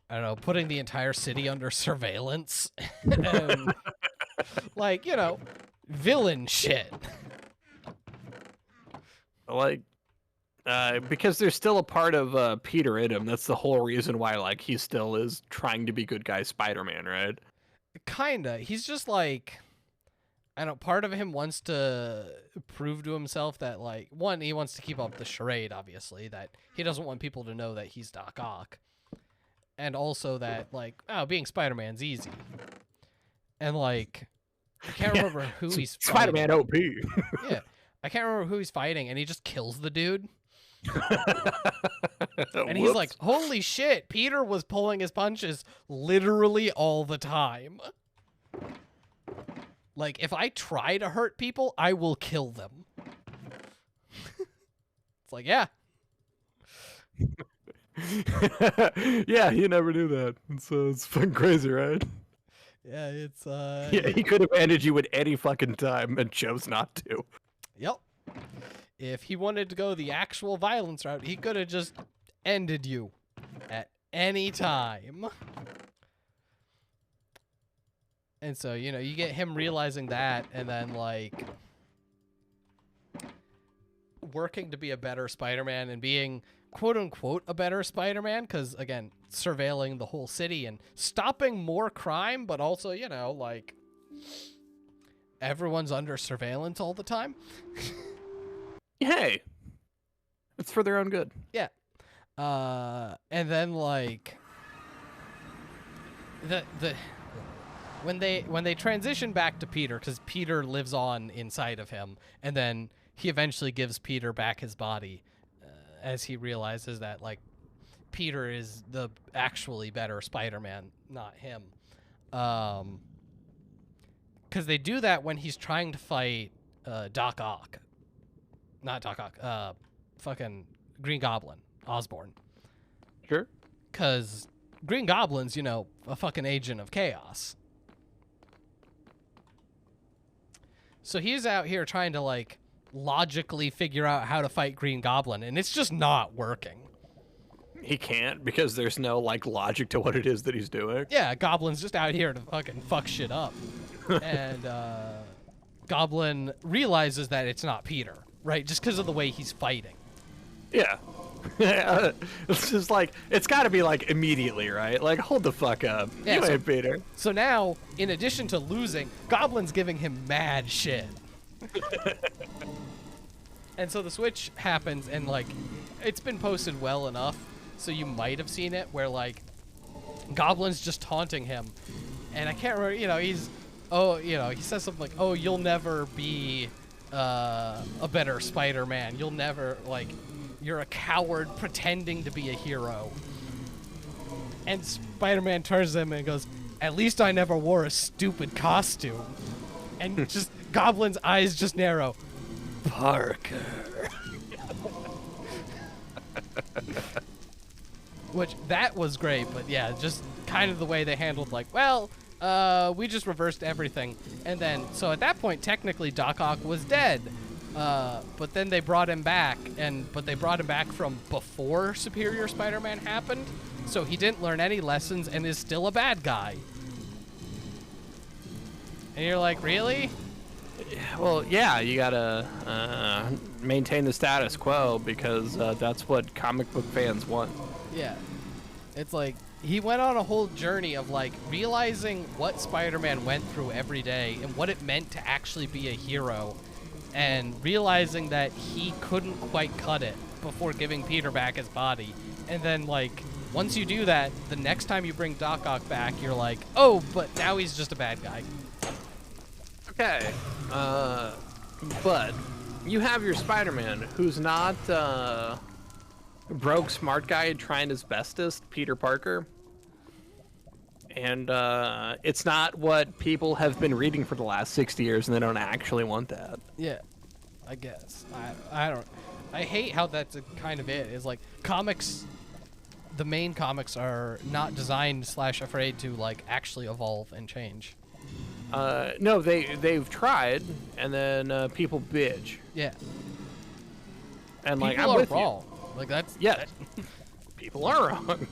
I don't know, putting the entire city under surveillance. And, like, you know, villain shit. Like, because there's still a part of Peter in him. That's the whole reason why, like, he still is trying to be good guy Spider-Man, right? Kinda. He's just like, I don't know, part of him wants to prove to himself that, like, one, he wants to keep up the charade, obviously, that he doesn't want people to know that he's Doc Ock. And also that, like, oh, being Spider-Man's easy. And, like, I can't remember who he's fighting. Spider-Man OP. Yeah. I can't remember who he's fighting, and he just kills the dude. And he's like, holy shit, Peter was pulling his punches literally all the time. Like, if I try to hurt people, I will kill them. It's like, yeah. Yeah, you never knew that. So it's fucking crazy, right? Yeah, it's, Yeah, he could have ended you at any fucking time and chose not to. Yep. If he wanted to go the actual violence route, he could have just ended you at any time. And so, you know, you get him realizing that, and then, like, working to be a better Spider-Man and being, quote-unquote, a better Spider-Man, because, again, surveilling the whole city and stopping more crime, but also, you know, like, everyone's under surveillance all the time. Hey, it's for their own good. Yeah. And then, like, when they transition back to Peter, because Peter lives on inside of him, and then he eventually gives Peter back his body, as he realizes that, like, Peter is the actually better Spider-Man, not him. Because they do that when he's trying to fight Doc Ock. Not Doc Ock. Fucking Green Goblin. Osborn. Sure. Because Green Goblin's, you know, a fucking agent of chaos. So he's out here trying to, like, logically figure out how to fight Green Goblin, and it's just not working. He can't because there's no, like, logic to what it is that he's doing. Yeah, Goblin's just out here to fucking fuck shit up. And Goblin realizes that it's not Peter, right? Just because of the way he's fighting. Yeah. It's just like, it's got to be, like, immediately, right? Like, hold the fuck up. Yeah, you so- ain't Peter. So now, in addition to losing, Goblin's giving him mad shit. And so the switch happens, and, like, it's been posted well enough, so you might have seen it, where, like, Goblin's just taunting him. And I can't remember, you know, he says something like, oh, you'll never be a better Spider-Man. You'll never, like, you're a coward pretending to be a hero. And Spider-Man turns to him and goes, at least I never wore a stupid costume. And just, Goblin's eyes just narrow. Parker. Which, that was great, but yeah, just kind of the way they handled, like, well, we just reversed everything. And then, so at that point, technically, Doc Ock was dead. But then they brought him back, but they brought him back from before Superior Spider-Man happened, so he didn't learn any lessons and is still a bad guy. And you're like, really? Well, yeah, you gotta maintain the status quo because that's what comic book fans want. Yeah. It's like, he went on a whole journey of, like, realizing what Spider-Man went through every day and what it meant to actually be a hero, and realizing that he couldn't quite cut it before giving Peter back his body. And then, like, once you do that, the next time you bring Doc Ock back, you're like, oh, but now he's just a bad guy. Okay, but you have your Spider-Man who's not broke smart guy trying his bestest, Peter Parker. And it's not what people have been reading for the last 60 years, and they don't actually want that. Yeah, I guess. I hate how that's a kind of it. Is like, comics, the main comics are not designed / afraid to, like, actually evolve and change. No, they've tried, and then people bitch. Yeah. And like, People I'm are with you. wrong. Like that's Yeah, people are wrong.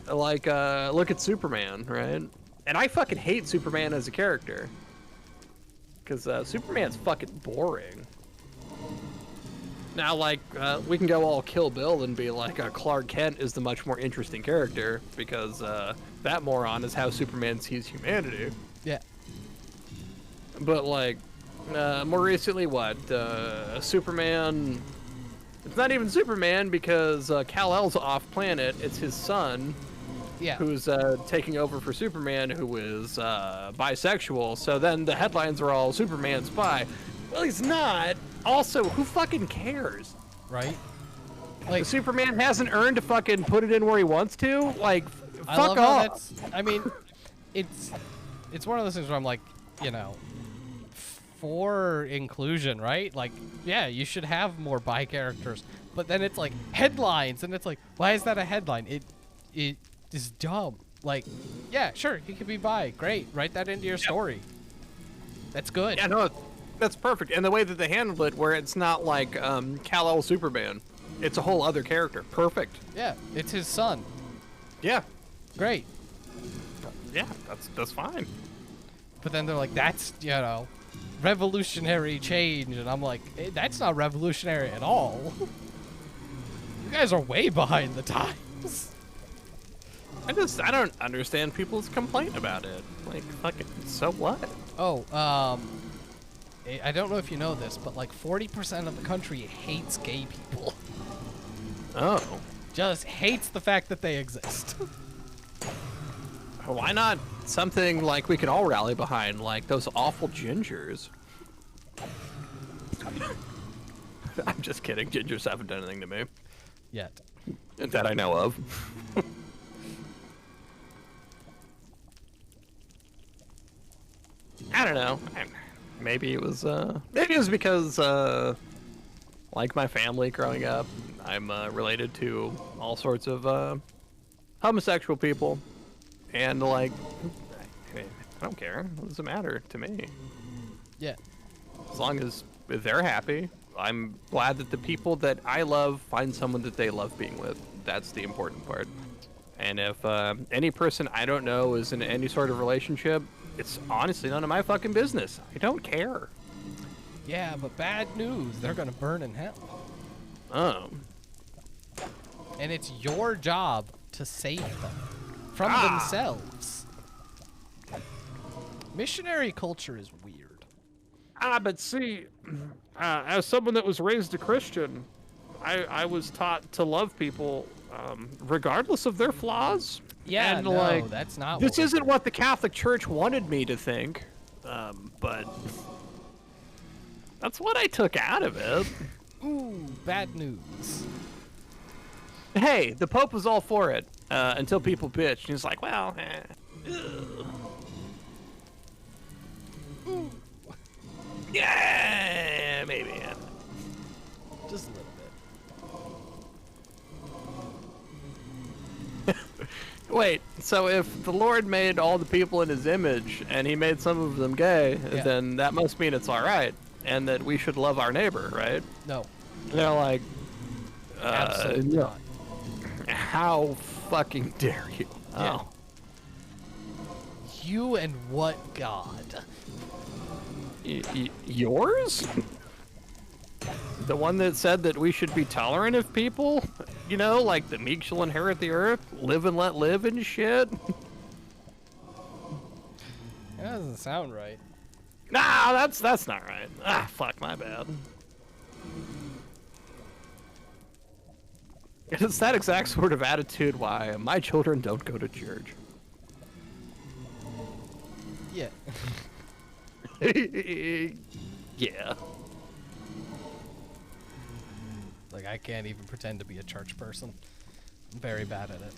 Like, look at Superman, right? And I fucking hate Superman as a character. Because Superman's fucking boring. Now, like, we can go all Kill Bill and be like, Clark Kent is the much more interesting character. Because that moron is how Superman sees humanity. yeah. But, like, more recently, what? Superman... It's not even Superman because Kal-El's off planet. It's his son. Yeah. Who's taking over for Superman, who is bisexual. So then the headlines are all Superman's bi. Well, he's not. Also, who fucking cares? Right? Like Superman hasn't earned to fucking put it in where he wants to. Like, I fuck love how off. that's I mean, it's one of those things where I'm like, you know, for inclusion, right? Like, yeah, you should have more bi characters. But then it's like headlines, and it's like, why is that a headline? It is dumb. Like, yeah, sure, he could be bi. Great, write that into your story. That's good. Yeah, no, that's perfect. And the way that they handled it, where it's not like Kal-El Superman, it's a whole other character. Perfect. Yeah, it's his son. Yeah. Great. Yeah, that's fine. But then they're like, that's, you know, revolutionary change. And I'm like, that's not revolutionary at all. You guys are way behind the times. I don't understand people's complaint about it. Like, fucking, so what? Oh, I don't know if you know this, but like 40% of the country hates gay people. Oh. Just hates the fact that they exist. Why not something like we could all rally behind, like those awful gingers? I'm just kidding. Gingers haven't done anything to me. Yet. That I know of. I don't know. Maybe it was because like my family growing up, I'm related to all sorts of homosexual people, and like I don't care. What does it matter to me? Yeah. As long as they're happy, I'm glad that the people that I love find someone that they love being with. That's the important part. And if any person I don't know is in any sort of relationship, it's honestly none of my fucking business. I don't care. Yeah, but bad news. They're gonna burn in hell. Oh. And it's your job to save them from themselves. Missionary culture is weird. But see, as someone that was raised a Christian, I was taught to love people regardless of their flaws. Yeah, and no, like, that's not this what we're isn't doing. what the Catholic Church wanted me to think, but that's what I took out of it. Ooh, bad news. Hey, the Pope was all for it until people bitched. And he's like, well, yeah, maybe. Yeah. Just a little bit. Wait, so if the Lord made all the people in his image and he made some of them gay, Yeah. then that must mean it's all right and that we should love our neighbor, right? No, And they're like, absolutely no. not. How fucking dare you? Yeah. Oh. You and what God? Yours? The one that said that we should be tolerant of people? You know, like the meek shall inherit the earth, live and let live and shit? That doesn't sound right. Nah, that's not right. Ah, fuck, my bad. It's that exact sort of attitude why my children don't go to church. Yeah. Yeah. Like, I can't even pretend to be a church person. I'm very bad at it.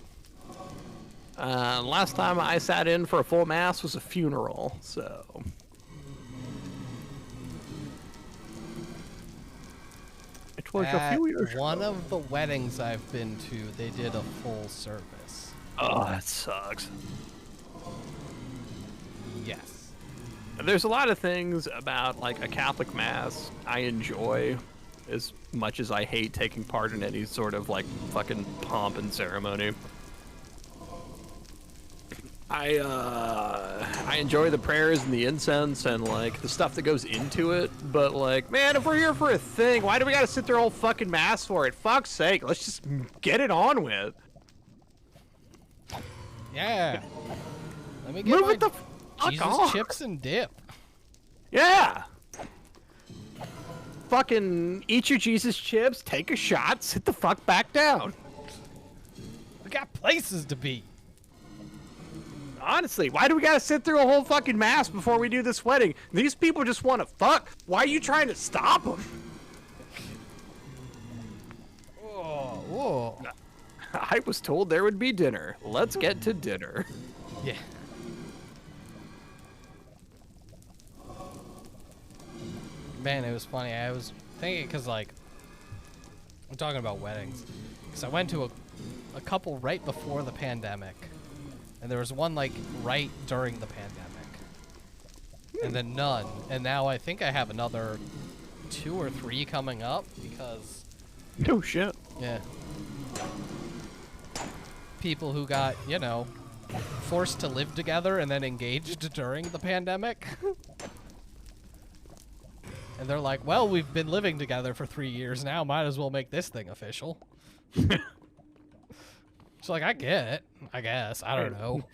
Last time I sat in for a full mass was a funeral, so. It was a At few years one ago. of the weddings I've been to, they did a full service. Oh, that sucks. Yes. There's a lot of things about like a Catholic mass I enjoy as much as I hate taking part in any sort of like fucking pomp and ceremony. I enjoy the prayers and the incense and like the stuff that goes into it, but like, man, if we're here for a thing, why do we gotta sit there whole fucking mass for it? Fuck's sake, let's just get it on with. Yeah. Let me get Move my it the fuck Jesus on. chips and dip. Yeah. Fucking eat your Jesus chips, take a shot, sit the fuck back down. We got places to be. Honestly, why do we gotta sit through a whole fucking mass before we do this wedding? These people just want to fuck. Why are you trying to stop them? Whoa, whoa. I was told there would be dinner. Let's get to dinner. Yeah. Man, it was funny. I was thinking, because, like, I'm talking about weddings. Because I went to a couple right before the pandemic. And there was one, like, right during the pandemic. And then none. And now I think I have another 2 or 3 coming up because, No shit. yeah. People who got, you know, forced to live together and then engaged during the pandemic. And they're like, well, we've been living together for 3 years now. Might as well make this thing official. It's like, I get it. I guess. I don't know.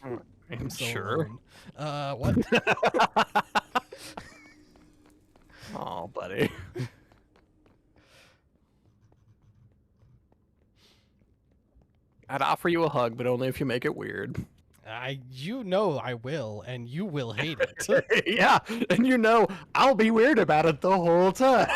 I'm So sure. alone. What? Oh, buddy. I'd offer you a hug, but only if you make it weird. You know I will, and you will hate it. Yeah, and you know I'll be weird about it the whole time.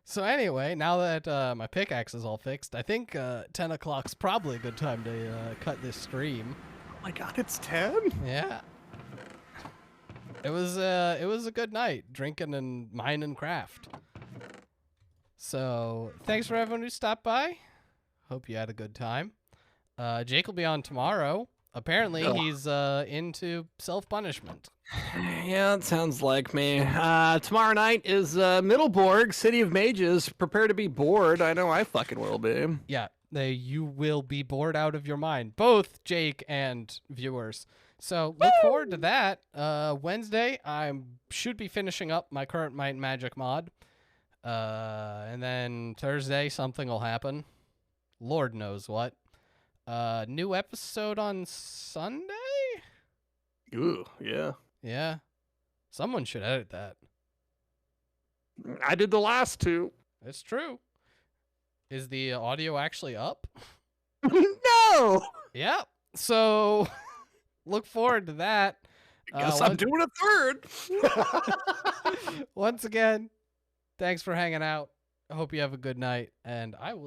So anyway, now that my pickaxe is all fixed, I think 10 o'clock's probably a good time to cut this stream. Oh my god, it's 10? Yeah. It was a good night, drinking and mining craft. So thanks for everyone who stopped by. Hope you had a good time. Jake will be on tomorrow. Apparently he's into self-punishment. Yeah, it sounds like me. Tomorrow night is Middleborg, City of Mages. Prepare to be bored. I know I fucking will be. Yeah, you will be bored out of your mind, both Jake and viewers. So look forward to that. Wednesday, I should be finishing up my current Might and Magic mod. And then Thursday, something will happen. Lord knows what. New episode on Sunday? Ooh, yeah. Yeah. Someone should edit that. I did the last 2. It's true. Is the audio actually up? No! Yeah. So look forward to that. Guess I'm doing a 3rd. Once again, thanks for hanging out. I hope you have a good night, and I will